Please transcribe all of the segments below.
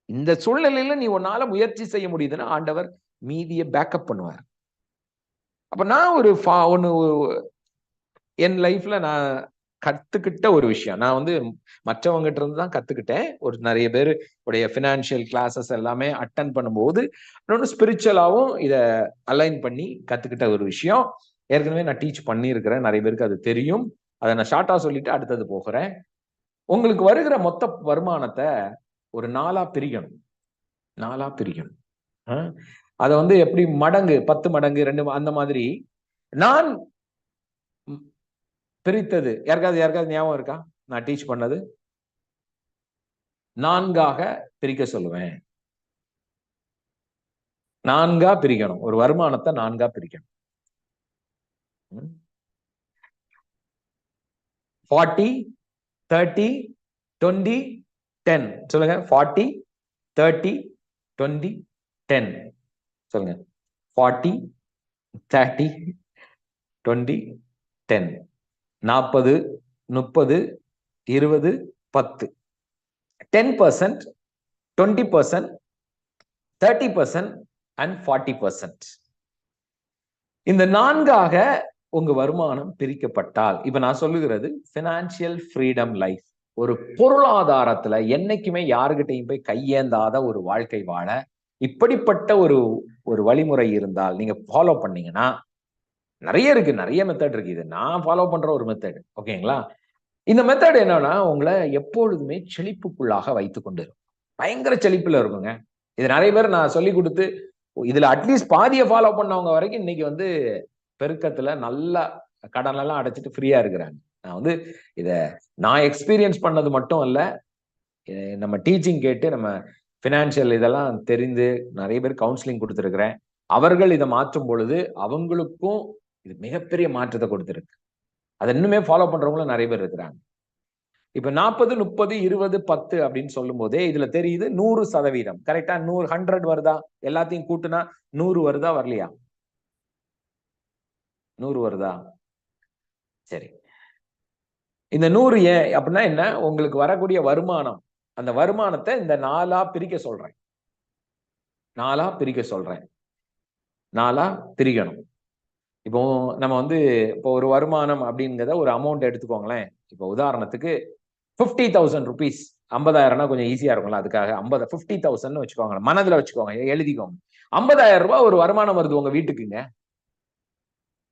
இந்த சூழ்நிலையில நீ உன்னால முயற்சி செய்ய முடியுதுன்னா ஆண்டவர் மீதியை பேக்கப் பண்ணுவார். அப்ப நான் ஒன்னு என் லைஃப்ல நான் கத்துக்கிட்ட ஒரு விஷயம், நான் வந்து மற்றவங்ககிட்ட இருந்து தான் கத்துக்கிட்டேன். ஒரு நிறைய பேர் உடைய ஃபினான்ஷியல் கிளாஸஸ் எல்லாமே அட்டன் பண்ணும்போது இன்னொன்று ஸ்பிரிச்சுவலாவும் இதை அலைன் பண்ணி கத்துக்கிட்ட ஒரு விஷயம். ஏற்கனவே நான் டீச் பண்ணியிருக்கிறேன், நிறைய பேருக்கு அது தெரியும். அதை நான் ஷார்ட்டா சொல்லிட்டு அடுத்தது போகிறேன். உங்களுக்கு வருகிற மொத்த வருமானத்தை ஒரு 4ஆ பிரிக்கணும். 4ஆ பிரிக்கணும். அதை வந்து எப்படி மடங்கு 10 மடங்கு 2 அந்த மாதிரி நான் பிரித்தது யாருக்காவது ஞாபகம் இருக்கா? நான் டீச் பண்ணது 4ஆக பிரிக்க சொல்லுவேன். 4ஆ பிரிக்கணும். ஒரு வருமானத்தை 4ஆ பிரிக்கணும். 40, 30, 20, 10 சொல்லுங்க. 40, 30, 20, 10 சொல்லுங்க. 40, 30, 20, 10 40, 30, 20, 10 10%, 20%, 30% and 40%. இந்த 4ஆக உங்க வருமானம் பிரிக்கப்பட்டால், இப்ப நான் சொல்லுகிறது பினான்சியல் ஃப்ரீடம் லைஃப். ஒரு பொருளாதாரத்துல என்னைக்குமே யாருகிட்டையும் போய் கையேந்தாத ஒரு வாழ்க்கை வாழ இப்படிப்பட்ட ஒரு வழிமுறை இருந்தால் நீங்க ஃபாலோ பண்ணீங்கன்னா, நிறைய இருக்கு, நிறைய மெத்தட் இருக்கு. இது நான் ஃபாலோ பண்ற ஒரு மெத்தட். ஓகேங்களா? இந்த மெத்தட் என்னன்னா உங்களை எப்பொழுதுமே செழிப்புக்குள்ளாக வைத்துக் கொண்டு இருக்கும். பயங்கர செழிப்புல இருக்குங்க. இது நிறைய பேர் நான் சொல்லி கொடுத்து இதுல அட்லீஸ்ட் பாதியை ஃபாலோ பண்ணவங்க வரைக்கும் இன்னைக்கு வந்து பெருக்கத்துல நல்லா கடன் எல்லாம் அடைச்சிட்டு ஃப்ரீயா இருக்கிறாங்க. நான் வந்து இத நான் எக்ஸ்பீரியன்ஸ் பண்ணது மட்டும் இல்ல, நம்ம டீச்சிங் கேட்டு நம்ம பினான்சியல் இதெல்லாம் தெரிந்து நிறைய பேர் கவுன்சிலிங் கொடுத்துருக்கிறேன். அவர்கள் இதை மாற்றும் பொழுது அவங்களுக்கும் இது மிகப்பெரிய மாற்றத்தை கொடுத்துருக்கு. அதை இன்னுமே ஃபாலோ பண்றவங்களும் நிறைய பேர் இருக்கிறாங்க. இப்ப 40, 30, 20, 10 அப்படின்னு சொல்லும் போதே இதுல தெரியுது 100%. கரெக்டா? 100 வருதா? எல்லாத்தையும் கூட்டுனா 100 வருதா வரலையா? 100 வருதா? சரி. இந்த 100 ஏன் அப்படின்னா என்ன? உங்களுக்கு வரக்கூடிய வருமானம், அந்த வருமானத்தை இந்த 4ஆ பிரிக்க சொல்றேன். 4ஆ பிரிக்க சொல்றேன். 4ஆ பிரிக்கணும். இப்போ நம்ம வந்து இப்போ ஒரு வருமானம் அப்படிங்கிறத ஒரு அமௌண்ட் எடுத்துக்கோங்களேன். இப்போ உதாரணத்துக்கு 50,000 rupees, 50,000 கொஞ்சம் ஈஸியா இருக்கும்ல, அதுக்காக 50,000 வச்சுக்கோங்க. மனதுல வச்சுக்கோங்க, எழுதிக்கோங்க. 50,000 ரூபாய் ஒரு வருமானம் வருது உங்க வீட்டுக்குங்க.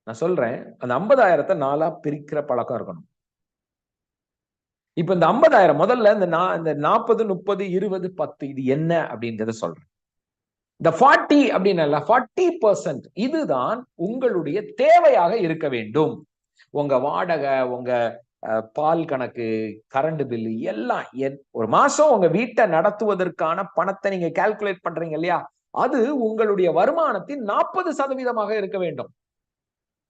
நான் சொல்றேன், அந்த 50,000 4ஆ பிரிக்கிற பழக்கம் இருக்கணும். இப்ப இந்த 50,000 முதல்ல இந்த 40, 30, 20, 10 இது என்ன அப்படின்றத சொல்றேன். இந்த 40 அப்படின்னு 40% இதுதான் உங்களுடைய தேவையாக இருக்க வேண்டும். உங்க வாடகை, உங்க பால் கணக்கு, கரண்ட் பில்லு எல்லாம் ஒரு மாசம் உங்க வீட்டை நடத்துவதற்கான பணத்தை நீங்க கால்குலேட் பண்றீங்க இல்லையா? அது உங்களுடைய வருமானத்தின் 40% இருக்க வேண்டும்.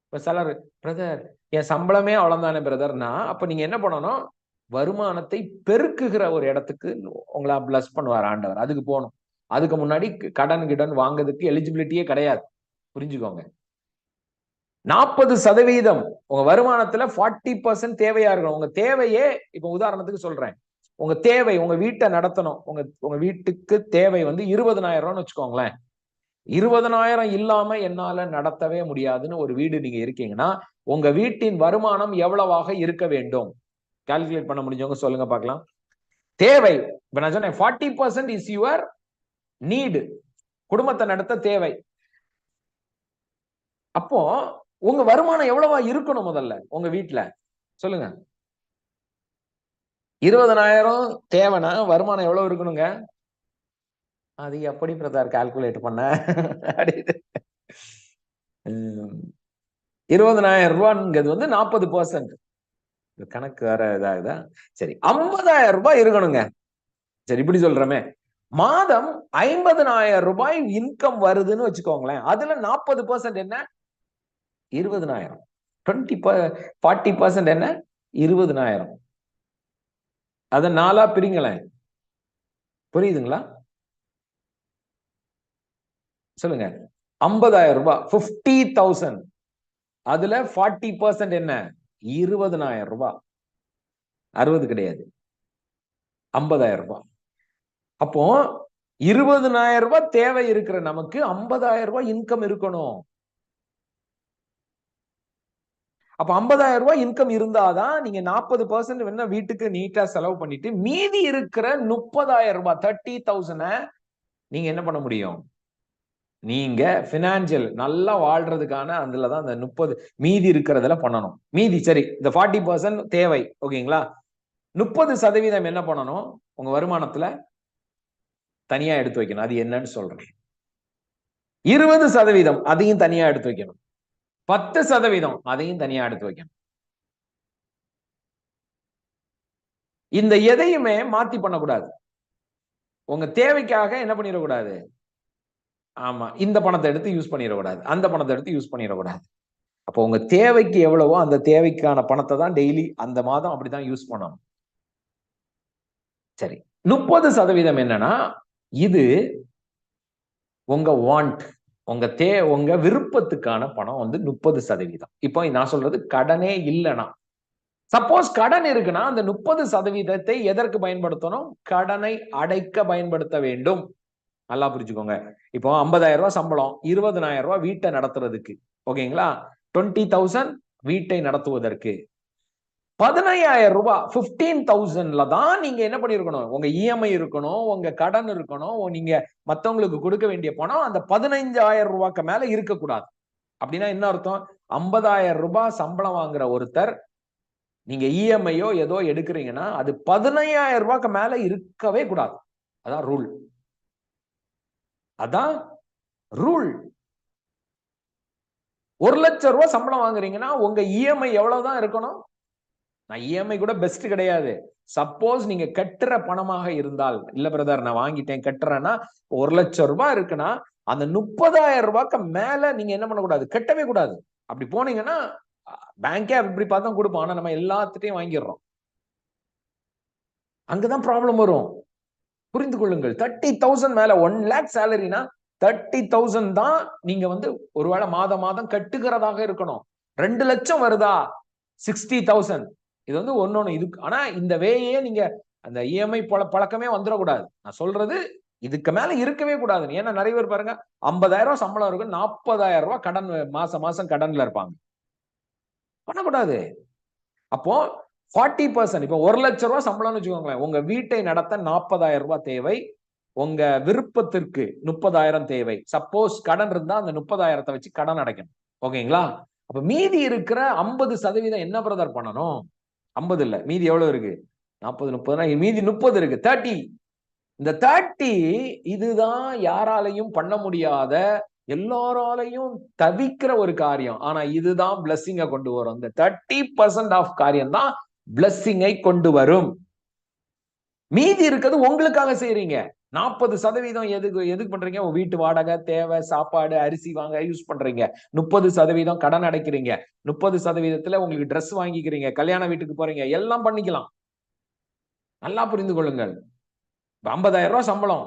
இப்ப சிலர், பிரதர் என் சம்பளமே அவ்வளவுதானே பிரதர்னா, அப்ப நீங்க என்ன பண்ணணும்? வருமானத்தை பெருக்குகிற ஒரு இடத்துக்கு உங்களை பிளஸ் பண்ணுவார் ஆண்டவர். அதுக்கு போகணும். அதுக்கு முன்னாடி கடன் கிடன் வாங்குறதுக்கு எலிஜிபிலிட்டியே கிடையாது. புரிஞ்சுக்கோங்க. 40% உங்க வருமானத்துல 40% தேவையா இருக்கணும். உங்க தேவையே, இப்ப உதாரணத்துக்கு சொல்றேன், உங்க தேவை, உங்க வீட்டை நடத்தணும், உங்க வீட்டுக்கு தேவை வந்து 20,000 வச்சுக்கோங்களேன். 20,000 இல்லாம என்னால நடத்தவே முடியாதுன்னு ஒரு வீடு நீங்க இருக்கீங்கன்னா, உங்க வீட்டின் வருமானம் எவ்வளவாக இருக்க வேண்டும்? கால்குலேட் பண்ண முடிஞ்சவங்க சொல்லுங்க பார்க்கலாம். தேவை, இப்ப நான் சொன்னேன் 40% இஸ் யுவர் நீடு, குடும்பத்தை நடத்த தேவை. அப்போ உங்க வருமானம் எவ்வளவா இருக்கணும் முதல்ல உங்க வீட்டுல? சொல்லுங்க. 20,000 தேவைன்னா வருமானம் எவ்வளவு இருக்கணுங்க? அது எப்படி பிரதர் கால்குலேட் பண்ண? 20,000 ரூபாங்கிறது வந்து 40%. கணக்கு வேற இதாகுதா? சரி, 50,000 ரூபாய் இருக்கணுங்க. சரி, இப்படி சொல்றமே, மாதம் 50,000 ரூபாய் இன்கம் வருதுன்னு வச்சுக்கோங்களேன். அதுல 40% என்ன? 20,000. 40% என்ன? 20,000. அத 4ஆ பிரிங்களேன். புரியுதுங்களா? சொல்லுங்க. 50,000 ரூபாய் 50,000. அதுல 40% என்ன? 20,000 ரூபாய். 60 கிடையாது, 50,000 ரூபாய். அப்போ 20,000 ரூபாய் தேவை இருக்கிற நமக்கு 50,000 ரூபாய் இன்கம் இருக்கணும். அப்ப 50,000 ரூபாய் இன்கம் இருந்தாதான் நீங்க 40% வேணா வீட்டுக்கு நீட்டா செலவு பண்ணிட்டு மீதி இருக்கிற 30,000 ரூபாய் 30,000 நீங்க என்ன பண்ண முடியும்? நீங்க பினான்சியல் நல்லா வாழ்றதுக்கான அதுலதான் அந்த 30 மீதி இருக்கிறதுல பண்ணணும். மீதி சரி, இந்த 40% தேவை, ஓகேங்களா? 30% என்ன பண்ணணும்? உங்க வருமானத்துல தனியா எடுத்து வைக்கணும். அது என்னன்னு சொல்றேன். 20% அதையும் தனியா எடுத்து வைக்கணும். 10% அதையும் தனியா எடுத்து வைக்கணும். இந்த எதையுமே மாத்தி பண்ணக்கூடாது. உங்க தேவைக்காக என்ன பண்ணிடக்கூடாது? ஆமா, இந்த பணத்தை எடுத்து யூஸ் பண்ணிடக்கூடாது, அந்த பணத்தை எடுத்து யூஸ் பண்ணிடக்கூடாது. அப்போ உங்க தேவைக்கு எவ்வளவோ அந்த தேவைக்கான பணத்தை தான் டெய்லி அந்த மாதம் அப்படிதான் யூஸ் பண்ணணும். சரி, 30% என்னன்னா இது உங்க வாண்ட், உங்க விருப்பத்துக்கான பணம் வந்து 30%. இப்போ நான் சொல்றது கடனே இல்லைன்னா, சப்போஸ் கடன் இருக்குன்னா அந்த 30% எதற்கு பயன்படுத்தணும்? கடனை அடைக்க பயன்படுத்த வேண்டும். நல்லா புரிஞ்சுக்கோங்க. இப்போ 50,000 ரூபாய் சம்பளம், 20,000 ரூபாய் வீட்டை நடத்துறதுக்கு, ஓகேங்களா? 20,000 வீட்டை நடத்துவதற்கு 15,000 ரூபாய் 15,000ல தான் நீங்க என்ன பண்ணிருக்கணும்? உங்க இஎம்ஐ இருக்கணும், உங்க கடன் இருக்கணும், நீங்க மத்தவங்களுக்கு கொடுக்க வேண்டிய பணம் அந்த 15,000 ரூபாய்க்கு மேல இருக்கக்கூடாது. அப்படின்னா என்ன அர்த்தம்? 50,000 ரூபாய் சம்பளம் வாங்குற ஒருத்தர் நீங்க இஎம்ஐயோ ஏதோ எடுக்கிறீங்கன்னா அது 15,000 ரூபாய்க்கு மேல இருக்கவே கூடாது. அதான் ரூல். அதான் ரூல். 1,00,000 ரூபாய் சம்பளம் வாங்குறீங்கன்னா உங்க இஎம்ஐ எவ்வளவுதான் இருக்கணும்? நான் இஎம்ஐ கூட பெஸ்ட் கிடையாது. சப்போஸ் நீங்க கட்டுற பணமாக இருந்தால், இல்ல பிரதர் நான் வாங்கிட்டேன் கட்டுறேன்னா 1,00,000 ரூபாய் இருக்குன்னா அந்த 30,000 ரூபாய்க்கு மேல நீங்க என்ன பண்ணக்கூடாது? கட்டவே கூடாது. அப்படி போனீங்கன்னா பேங்கே அப்படி பார்த்தா கொடுப்போம். ஆனா நம்ம எல்லாத்திட்டையும் வாங்கிடுறோம். அங்கதான் ப்ராப்ளம் வரும். புரிந்து கொள்ளுங்கள். 30,000 மேல 1 லேக் சேலரினா 30,000 தான் நீங்க வந்து ஒருவேளை மாதம் மாதம் கட்டுகிறதாக இருக்கணும். 2 லட்சம் வருதா 60,000. இது வந்து ஒன்னொன்னு இதுக்கு. ஆனா இந்த வேயே நீங்க அந்த இஎம்ஐ பழக்கமே வந்துடக்கூடாது. நான் சொல்றது இதுக்கு மேல இருக்கவே கூடாது. ஏன்னா நிறைய பேர் பாருங்க 50,000 ரூபாய் சம்பளம் இருக்கும், 40,000 ரூபாய் கடன் மாசம் மாசம் கடன்ல இருப்பாங்க. பண்ணக்கூடாது. அப்போ 40%, இப்போ 1,00,000 ரூபாய் சம்பளம்னு வச்சுக்கோங்களேன். உங்க வீட்டை நடத்த 40,000 ரூபாய் தேவை. உங்க விருப்பத்திற்கு 30,000 தேவை. சப்போஸ் கடன் இருந்தா அந்த 30,000 வச்சு கடன் அடைக்கணும். ஓகேங்களா? அப்ப மீதி இருக்கிற 50% என்ன பிரதர் பண்ணணும்? 50 இல்ல, மீதி எவ்வளவு இருக்கு? 40, 30, மீதி 30 இருக்கு. 30. இந்த 30 இதுதான் யாராலையும் பண்ண முடியாத, எல்லாராலையும் தவிக்கிற ஒரு காரியம். ஆனா இதுதான் பிளஸ்ஸிங்கை கொண்டு வரும். இந்த 30% ஆஃப் காரியம் தான் பிளஸ்ஸிங்கை கொண்டு வரும். மீதி இருக்கிறது உங்களுக்காக செய்றீங்க. 40% எதுக்கு பண்றீங்க? உங்க வீட்டு வாடகை, தேவை, சாப்பாடு, அரிசி வாங்க யூஸ் பண்றீங்க. 30% கடன் அடைக்கிறீங்க. 30%த்துல உங்களுக்கு ட்ரெஸ் வாங்கிக்கிறீங்க, கல்யாண வீட்டுக்கு போறீங்க, எல்லாம் பண்ணிக்கலாம். நல்லா புரிந்து கொள்ளுங்கள். 50,000 ரூபாய் சம்பளம்,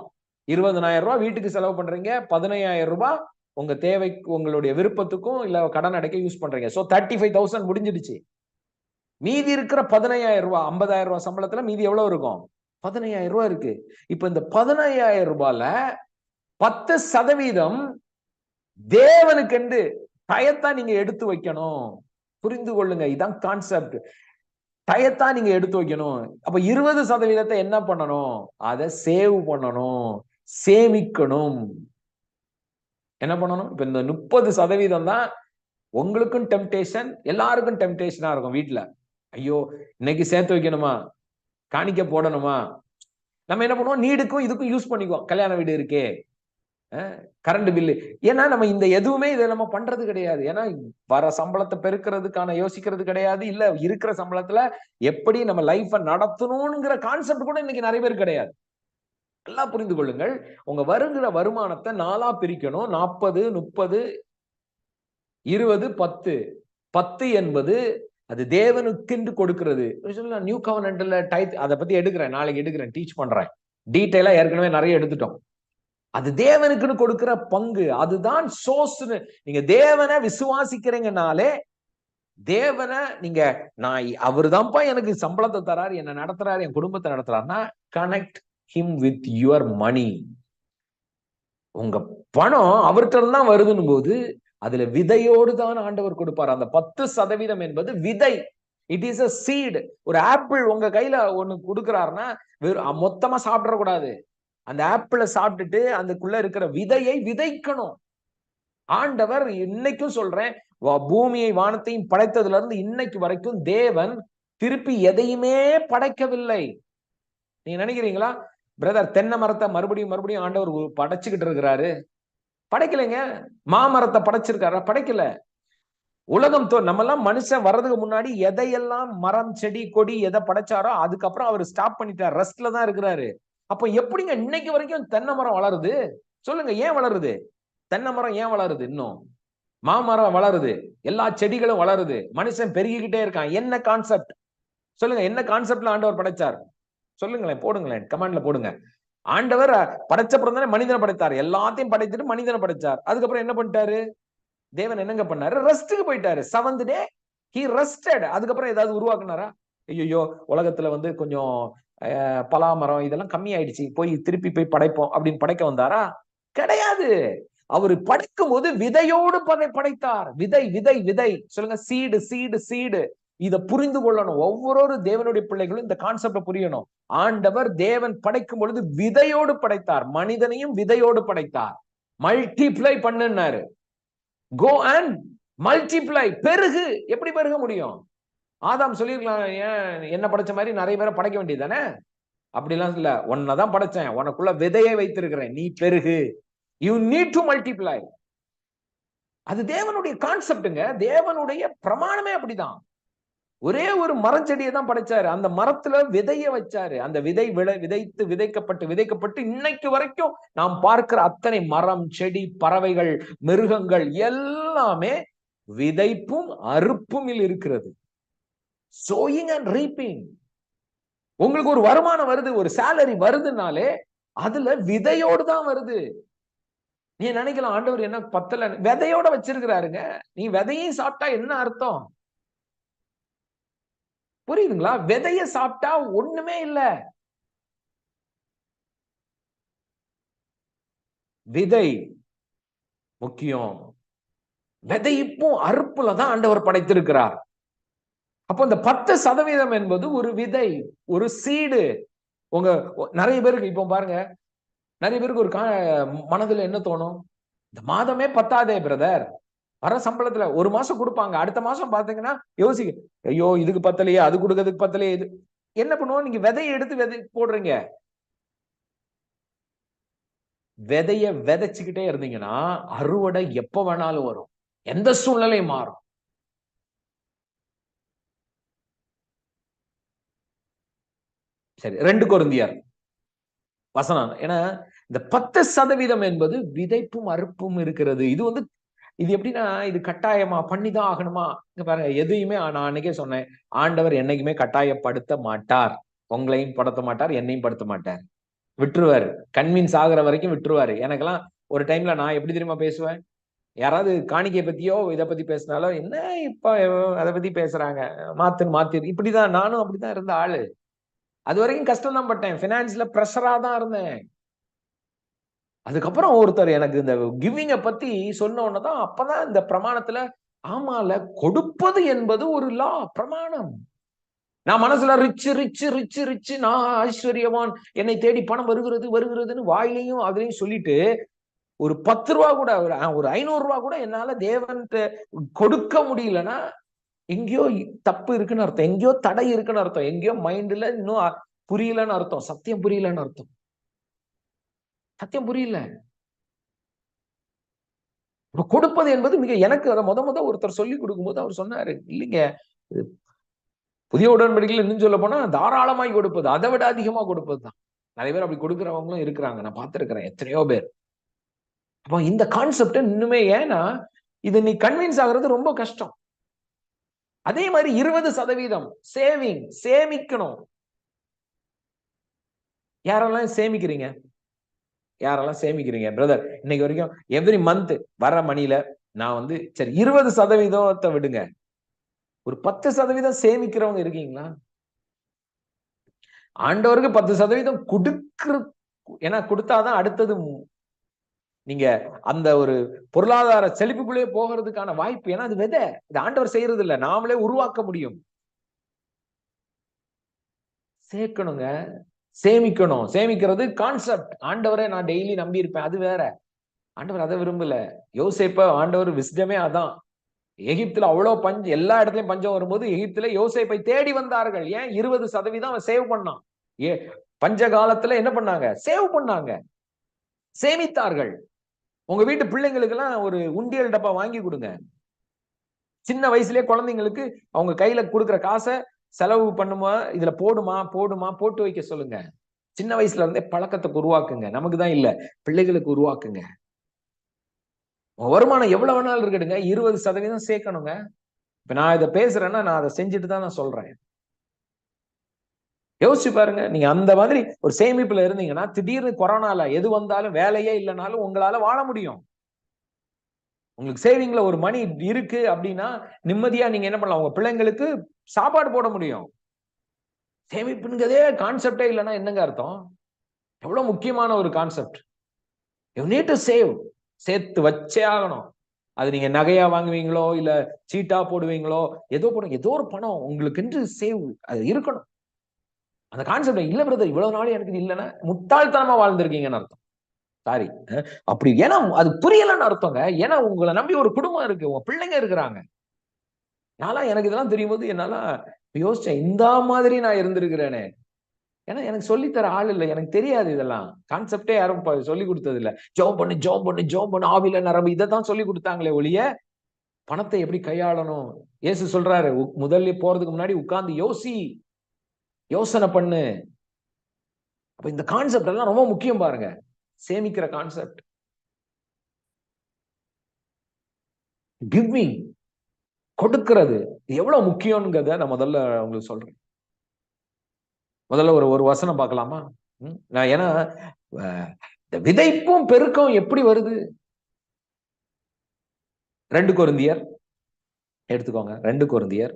20,000 ரூபாய் வீட்டுக்கு செலவு பண்றீங்க, 15,000 ரூபாய் உங்க தேவைக்கு, உங்களுடைய விருப்பத்துக்கும் இல்ல கடன் அடைக்க யூஸ் பண்றீங்க. சோ 35,000 முடிஞ்சிடுச்சு. மீதி இருக்கிற 15,000 ரூபாய், 50,000 ரூபாய் சம்பளத்துல மீதி எவ்வளவு இருக்கும்? 15,000 ரூபாய் இருக்கு. இப்ப இந்த 15,000 ரூபாயில 10% தேவனுக்கென்று டயத்தான் நீங்க எடுத்து வைக்கணும். புரிந்து கொள்ளுங்க, இதான் கான்செப்ட். டயத்தான் நீங்க எடுத்து வைக்கணும். அப்ப 20% என்ன பண்ணணும்? அதை சேவ் பண்ணணும், சேமிக்கணும். என்ன பண்ணணும்? இப்ப இந்த 30% தான் உங்களுக்கும் டெம்டேஷன், எல்லாருக்கும் டெம்டேஷனா இருக்கும். வீட்டுல ஐயோ இன்னைக்கு சேர்த்து வைக்கணுமா, காணிக்க போடணுமா, நம்ம என்ன பண்ணுவோம்? நீடுக்கும் இதுக்கும் யூஸ் பண்ணிக்குவோம். கல்யாண வீடு இருக்கே, கரண்ட் பில்லு. ஏன்னா நம்ம இந்த எதுவுமே இதை நம்ம பண்றது கிடையாது. ஏன்னா வர சம்பளத்தை பெருக்கிறதுக்கான யோசிக்கிறது கிடையாது. இல்ல இருக்கிற சம்பளத்துல எப்படி நம்ம லைஃப நடத்தணும்ங்கிற கான்செப்ட் கூட இன்னைக்கு நிறைய பேர் கிடையாது. நல்லா புரிந்து கொள்ளுங்கள். உங்க வருகிற வருமானத்தை 4ஆ பிரிக்கணும். 40, 30, 20, 10. 10 என்பது அது தேவனுக்கென்று கொடுக்கிறது. நியூ கவர்னன்ட்ல டைத் அதை பத்தி எடுக்கிறேன், நாளைக்கு எடுக்கிறேன், டீச் பண்றேன். டீடைலா ஏற்கனவே நிறைய எடுத்துட்டோம். அது தேவனுக்குன்னு கொடுக்கிற பங்கு, அதுதான் சோர்ஸ். நீங்க தேவனை விசுவாசிக்கிறீங்கனாலே, தேவனை நீங்க நான் அவரு தான்ப்பா எனக்கு சம்பளத்தை தராரு, என்ன நடத்துறாரு, என் குடும்பத்தை நடத்துறாருன்னா connect him with your money. உங்க பணம் அவர்கிட்ட தான் வருதுன்னு போது அதுல விதையோடு தான் ஆண்டவர் கொடுப்பார். அந்த 10% என்பது விதை. It is a seed. ஒரு ஆப்பிள் உங்க கையில ஒண்ணு கொடுக்கிறாருன்னா வெறும் மொத்தமா சாப்பிடக்கூடாது. அந்த ஆப்பிளை சாப்பிட்டுட்டு அதுக்குள்ள இருக்கிற விதையை விதைக்கணும். ஆண்டவர் இன்னைக்கும் சொல்றேன், பூமியை வானத்தையும் படைத்ததுல இருந்து இன்னைக்கு வரைக்கும் தேவன் திருப்பி எதையுமே படைக்கவில்லை. நீங்க நினைக்கிறீங்களா பிரதர் தென்னை மரத்தை மறுபடியும் மறுபடியும் ஆண்டவர் படைச்சுக்கிட்டு இருக்கிறாரு? படைக்கலைங்க. மாமரத்தை படைச்சிருக்காரா? படைக்கல. உலகம் நம்ம எல்லாம் மனுஷன் வர்றதுக்கு முன்னாடி எதையெல்லாம் மரம் செடி கொடி எதை படைச்சாரோ அதுக்கப்புறம் அவர் ஸ்டாப் பண்ணிட்டார். ரெஸ்ட்ல தான் இருக்கிறாரு. அப்ப எப்படிங்க இன்னைக்கு வரைக்கும் தென்னை மரம் வளருது? சொல்லுங்க, ஏன் வளருது? தென்னை மரம் ஏன் வளருது? இன்னும் மாமரம் வளருது, எல்லா செடிகளும் வளருது, மனுஷன் பெருகிக்கிட்டே இருக்கான். என்ன கான்செப்ட் சொல்லுங்க? என்ன கான்செப்ட்ல ஆண்டவர் படைச்சார்? சொல்லுங்களேன், போடுங்களேன், கமெண்ட்ல போடுங்க. ஆண்டவர் படைச்சப்புறம் தானே மனிதனை படைத்தார். எல்லாத்தையும் படைத்துட்டு மனிதனை படைச்சார். அதுக்கப்புறம் என்ன பண்ணிட்டாரு? தேவன் என்னங்க பண்ணாரு? ரெஸ்ட்டுக்கு போயிட்டாரு. 7th day he rested. அதுக்கப்புறம் ஏதாவது உருவாக்குனாரா? ஐயோ உலகத்துல கொஞ்சம் பலாமரம் இதெல்லாம் கம்மி ஆயிடுச்சு, போய் திருப்பி போய் படைப்போம் அப்படின்னு படைக்க வந்தாரா? கிடையாது. அவர் படைக்கும் போது விதையோடு படைத்தார். விதை விதை விதை. சொல்லுங்க, சீடு சீடு சீடு. இதை புரிந்து கொள்ளணும். ஒவ்வொரு தேவனுடைய பிள்ளைகளும் இந்த கான்செப்ட புரியணும். ஆண்டவர் தேவன் படைக்கும் பொழுது விதையோடு படைத்தார். மனிதனையும் விதையோடு படைத்தார். மல்டிப்ளை பண்ணுனாரு. Go and multiply. பெருகு. எப்படி பெருக முடியும்? ஆதாம் சொல்லிருக்கலாம், ஏன் என்ன படைச்ச மாதிரி நிறைய பேரை படைக்க வேண்டியதானே? அப்படிலாம் இல்ல, உன்னதான் படைச்சேன், உனக்குள்ள விதையை வைத்திருக்கிறேன், நீ பெருகு. You need to multiply. அது தேவனுடைய கான்செப்டுங்க. தேவனுடைய பிரமாணமே அப்படிதான். ஒரே ஒரு மரச்செடியை தான் படைச்சாரு. அந்த மரத்துல விதைய வச்சாரு. அந்த விதை விதைத்து விதைக்கப்பட்டு விதைக்கப்பட்டு இன்னைக்கு வரைக்கும் நாம் பார்க்கிற அத்தனை மரம் செடி பறவைகள் மிருகங்கள் எல்லாமே விதைப்பும் அறுப்பும் இருக்கிறது. Sowing and reaping. உங்களுக்கு ஒரு வருமானம் வருது, ஒரு சேலரி வருதுனாலே அதுல விதையோடு தான் வருது. நீ நினைக்கலாம், ஆண்டவர் என்ன பத்தல, விதையோட வச்சிருக்கிறாருங்க. நீ விதையும் சாப்பிட்டா என்ன அர்த்தம்? புரியுதுங்களா? விதைய சாப்பிட்டா ஒண்ணுமே இல்ல. விதை முக்கியம். விதைப்பும் அறுப்புல தான் ஆண்டவர் படைத்திருக்கிறார். அப்போ இந்த 10% என்பது ஒரு விதை, ஒரு சீடு. உங்க நிறைய பேருக்கு இப்போ பாருங்க, நிறைய பேருக்கு ஒரு மனதுல என்ன தோணும்? இந்த மாதமே பத்தாதே பிரதர், வர சம்பளத்துல ஒரு மாசம் கொடுப்பாங்க, அடுத்த மாசம் பாத்தீங்கன்னா யோசிக்க, ஐயோ இதுக்கு பத்தலையே, அது கொடுக்கறதுக்கு பத்தலையே. இது என்ன பண்ணுவோம்? நீங்க விதையை எடுத்து விதை போடுறீங்க. விதைய விதைச்சுக்கிட்டே இருந்தீங்கன்னா அறுவடை எப்ப வேணாலும் வரும், எந்த சூழ்நிலையும் மாறும். சரி, 2 கொரிந்தியர் வசனம். ஏன்னா இந்த 10% என்பது விதைப்பும் அறுப்பும் இருக்கிறது. இது எப்படின்னா, இது கட்டாயமா பண்ணிதான் ஆகணுமா? இங்க பாருங்க, எதையுமே நான் அன்னைக்கே சொன்னேன், ஆண்டவர் என்னைக்குமே கட்டாயப்படுத்த மாட்டார். உங்களையும் படுத்த மாட்டார், என்னையும் படுத்த மாட்டார். விட்டுருவாரு. கன்வின்ஸ் ஆகுற வரைக்கும் விட்டுருவாரு. எனக்கெல்லாம் ஒரு டைம்ல நான் எப்படி தெரியுமா பேசுவேன்? யாராவது காணிக்கை பத்தியோ இதை பத்தி பேசினாலோ, என்ன இப்ப அதை பத்தி பேசுறாங்க, மாத்து இப்படிதான். நானும் அப்படிதான் இருந்த ஆளு. அது வரைக்கும் கஷ்டம் தான் பட்டேன். பினான்ஸ்ல பிரஷரா தான் இருந்தேன். அதுக்கப்புறம் ஒருத்தர் எனக்கு இந்த கிவிங்க பத்தி சொன்ன உடனேதான், அப்பதான் இந்த பிரமாணத்துல, ஆமால, கொடுப்பது என்பது ஒரு லா, பிரமாணம். நான் மனசுல ரிச்சு ரிச்சு ரிச்சு ரிச்சு, நான் ஐஸ்வர்யவான், என்னை தேடி பணம் வருகிறது வருகிறதுன்னு வாயிலையும் அதுலயும் சொல்லிட்டு, ஒரு 10 ரூபா கூட, ஒரு 500 ரூபா கூட என்னால தேவன்கிட்ட கொடுக்க முடியலன்னா எங்கேயோ தப்பு இருக்குன்னு அர்த்தம், எங்கேயோ தடை இருக்குன்னு அர்த்தம், எங்கேயோ மைண்ட்ல இன்னும் புரியலன்னு அர்த்தம், சத்தியம் புரியலன்னு அர்த்தம். சத்தியம் புரியல. கொடுப்பது என்பது மிக, எனக்கு அதை முத ஒருத்தர் சொல்லி கொடுக்கும்போது அவர் சொன்னாரு, இல்லைங்க, புதிய உடன்படிக்கையில் இன்னும் சொல்ல போனா தாராளமாய் கொடுப்பது, அதை விட அதிகமா கொடுப்பது தான். நிறைய பேர் அப்படி கொடுக்கிறவங்களும் இருக்கிறாங்க, நான் பார்த்திருக்கிறேன் எத்தனையோ பேர். அப்ப இந்த கான்செப்ட் இன்னுமே, ஏன்னா இது நீ கன்வின்ஸ் ஆகுறது ரொம்ப கஷ்டம். அதே மாதிரி 20% சேவிங், சேமிக்கணும். யாரெல்லாம் சேமிக்கிறீங்க? யாரெல்லாம் சேமிக்கிறீங்க பிரதர்? இன்னைக்கு வரைக்கும் எவ்ரி மந்த் வர மணில நான் சரி 20% விடுங்க, ஒரு 10% சேமிக்கிறவங்க இருக்கீங்களா? ஆண்டவருக்கு 10% கொடுக்கிற, ஏன்னா கொடுத்தாதான் அடுத்தது நீங்க அந்த ஒரு பொருளாதார செழிப்புக்குள்ளே போகிறதுக்கான வாய்ப்பு. ஏன்னா அது விதை, இது ஆண்டவர் செய்யறது இல்ல, நாமளே உருவாக்க முடியும். சேர்க்கணுங்க, சேமிக்கணும். சேமிக்கிறது கான்செப்ட். ஆண்டவரை நான் டெய்லி நம்பி இருப்பேன், அது வேற. ஆண்டவர் அதை விரும்பல. யோசேப்ப ஆண்டவர் விஸ்டமே அதான். எகிப்துல அவ்வளவு பஞ்சம், எல்லா இடத்துலயும் பஞ்சம் வரும்போது எகிப்துல யோசேப்பை தேடி வந்தார்கள். ஏன்? 20% அவன் சேவ் பண்ணான். பஞ்ச காலத்துல என்ன பண்ணாங்க? சேவ் பண்ணாங்க, சேமித்தார்கள். உங்க வீட்டு பிள்ளைங்களுக்கு எல்லாம் ஒரு உண்டியல் டப்பா வாங்கி கொடுங்க. சின்ன வயசுலயே குழந்தைங்களுக்கு அவங்க கையில கொடுக்குற காசை செலவு பண்ணுமா, இதுல போடுமா போடுமா போட்டு வைக்க சொல்லுங்க. சின்ன வயசுல இருந்தே பழக்கத்தை உருவாக்குங்க. நமக்கு தான் இல்ல, பிள்ளைகளுக்கு உருவாக்குங்க. வருமானம் எவ்வளவு வேணாலும் இருக்கட்டுங்க, 20% சேர்க்கணுங்க. இப்ப நான் இதை பேசுறேன்னா நான் அதை செஞ்சுட்டு தான் நான் சொல்றேன். யோசிச்சு பாருங்க, நீங்க அந்த மாதிரி ஒரு சேமிப்புல இருந்தீங்கன்னா திடீர்னு கொரோனால எது வந்தாலும், வேலையே இல்லைனாலும் உங்களால வாழ முடியும். உங்களுக்கு சேவிங்ல ஒரு மணி இருக்கு அப்படின்னா நிம்மதியா நீங்க என்ன பண்ணலாம்? உங்க பிள்ளைங்களுக்கு சாப்பாடு போட முடியும். சேமிப்புங்கிறதே கான்செப்டே இல்லைன்னா என்னங்க அர்த்தம்? எவ்வளவு முக்கியமான ஒரு concept. You need to save. சேர்த்து வச்சே ஆகணும். அது நீங்க நகையா வாங்குவீங்களோ, இல்ல சீட்டா போடுவீங்களோ, ஏதோ போடுங்க, ஏதோ ஒரு பணம் உங்களுக்கு என்று சேவ் அது இருக்கணும். அந்த கான்செப்ட் இல்ல பிரதர், இவ்வளவு நாள் எனக்கு இல்லைன்னா முட்டாள்தனமா வாழ்ந்திருக்கீங்கன்னு அர்த்தம். சாரி, அப்படி. ஏன்னா அது புரியலன்னு அர்த்தங்க. ஏன்னா உங்களை நம்பி ஒரு குடும்பம் இருக்கு, உங்க பிள்ளைங்க இருக்கிறாங்க. நான்லாம் எனக்கு இதெல்லாம் தெரியும் போது என்னால யோசிச்சேன், இந்த மாதிரி நான் இருந்திருக்கிறேனே. ஏன்னா எனக்கு சொல்லித்தர ஆள் இல்லை, எனக்கு தெரியாது. இதெல்லாம் கான்செப்டே யாரும் சொல்லி கொடுத்தது இல்ல. ஜோம் பண்ணு ஜோம் பண்ணு ஜோம் பண்ணு, ஆவில நரம்பு, இதைத்தான் சொல்லி கொடுத்தாங்களே ஒழிய பணத்தை எப்படி கையாளணும். இயேசு சொல்றாரு, முதல்ல போறதுக்கு முன்னாடி உட்கார்ந்து யோசனை பண்ணு. அப்ப இந்த கான்செப்ட் எல்லாம் ரொம்ப முக்கியம் பாருங்க. சேமிக்கிற கான்செப்ட், கிவிங், கொடுக்கிறது எவ்வளவு முக்கியம்ங்கிறத நான் முதல்ல உங்களுக்கு சொல்றேன். முதல்ல ஒரு வசனம் பார்க்கலாமா? நான் ஏன்னா விதைப்பும் பெருக்கம் எப்படி வருது? 2 கொரிந்தியர் எடுத்துக்கோங்க. 2 கொரிந்தியர்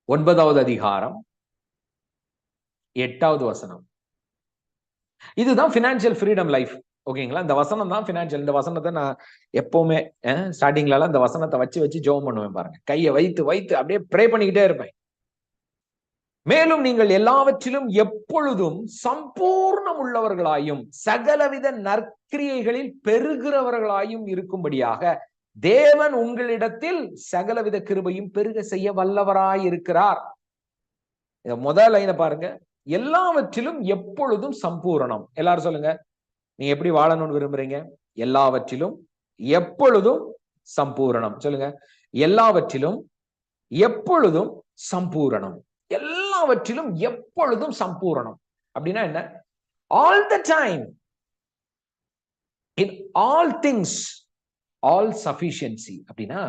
9வது அதிகாரம் 8வது வசனம். இதுதான் பினான்சியல் ஃப்ரீடம் லைஃப். ஓகேங்களா? இந்த வசனம் தான் பினான்சியல். இந்த வசனத்தை நான் எப்பவுமே ஸ்டார்டிங்ல எல்லாம் இந்த வசனத்தை வச்சு ஜெபம் பண்ணுவேன் பாருங்க. கையை வைத்து அப்படியே ப்ரே பண்ணிக்கிட்டே இருப்பேன். மேலும் நீங்கள் எல்லாவற்றிலும் எப்பொழுதும் சம்பூர்ணம் உள்ளவர்களாயும் சகலவித நற்கிரியைகளில் பெருகிறவர்களாயும் இருக்கும்படியாக தேவன் உங்களிடத்தில் சகலவித கிருபையும் பெருக செய்ய வல்லவராயிருக்கிறார். முதல் லைனை பாருங்க. எல்லாவற்றிலும் எப்பொழுதும் சம்பூரணம். எல்லாரும் சொல்லுங்க, நீங்க எப்படி வாழணும்னு விரும்புறீங்க? எல்லாவற்றிலும் எப்பொழுதும் சம்பூரணம். சொல்லுங்க, எல்லாவற்றிலும் எப்பொழுதும் சம்பூரணம். எல்லாவற்றிலும் எப்பொழுதும் சம்பூரணம் அப்படின்னா என்ன? All the time, in all things, all sufficiency. அப்படின்னா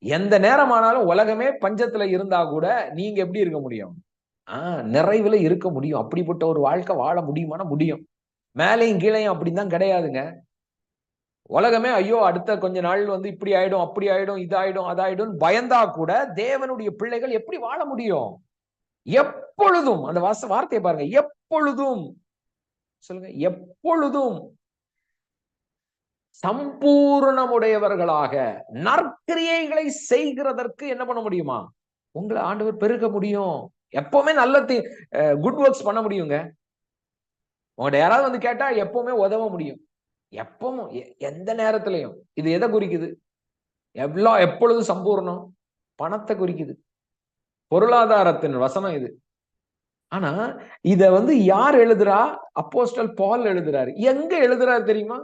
எந்த நேரமானாலும் உலகமே பஞ்சத்துல இருந்தா கூட நீங்க எப்படி இருக்க முடியும்? நிறைவுல இருக்க முடியும். அப்படிப்பட்ட ஒரு வாழ்க்கை வாழ முடியுமான முடியும். மேலையும் கீழையும் அப்படிதான் கிடையாதுங்க. உலகமே ஐயோ அடுத்த கொஞ்ச நாள் வந்து இப்படி ஆயிடும், அப்படி ஆயிடும், இதாயிடும், அதாயிடும் பயந்தா கூட தேவனுடைய பிள்ளைகள் எப்படி வாழ முடியும்? எப்பொழுதும், அந்த வார்த்தையை பாருங்க, எப்பொழுதும். சொல்லுங்க, எப்பொழுதும் சம்பூர்ணமுடையவர்களாக நற்கிரியைகளை செய்கிறதற்கு என்ன பண்ண முடியுமா? உங்களை ஆண்டவர் பெருக முடியும். எப்பவுமே நல்ல குட் ஒர்க்ஸ் பண்ண முடியுங்க. உங்கள்ட்ட யாராவது வந்து கேட்டா எப்பவுமே உதவ முடியும். எப்பவும், எந்த நேரத்திலையும். இது எதை குறிக்குது? எப்பொழுதும் சம்பூர்ணம் பணத்தை குறிக்குது. பொருளாதாரத்தின் வசனம் இது. ஆனா இத வந்து யார் எழுதுறா? அப்போஸ்தலன் பவுல் எழுதுறாரு. எங்க எழுதுறாரு தெரியுமா?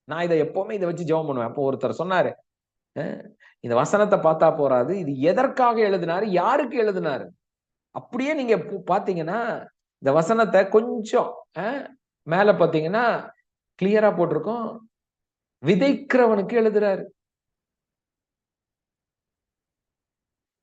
நான் இதை எப்பவுமே இதை வச்சு ஜெபம் பண்ணுவேன். அப்போ ஒருத்தர் சொன்னாரு, இந்த வசனத்தை பார்த்தா போறாது, இது எதற்காக எழுதினாரு, யாருக்கு எழுதினாரு? அப்படியே நீங்க பாத்தீங்கன்னா இந்த வசனத்தை கொஞ்சம் மேல பாத்தீங்கன்னா கிளியரா போட்டிருக்கோம். விதைக்கிறவனுக்கு எழுதுறாரு.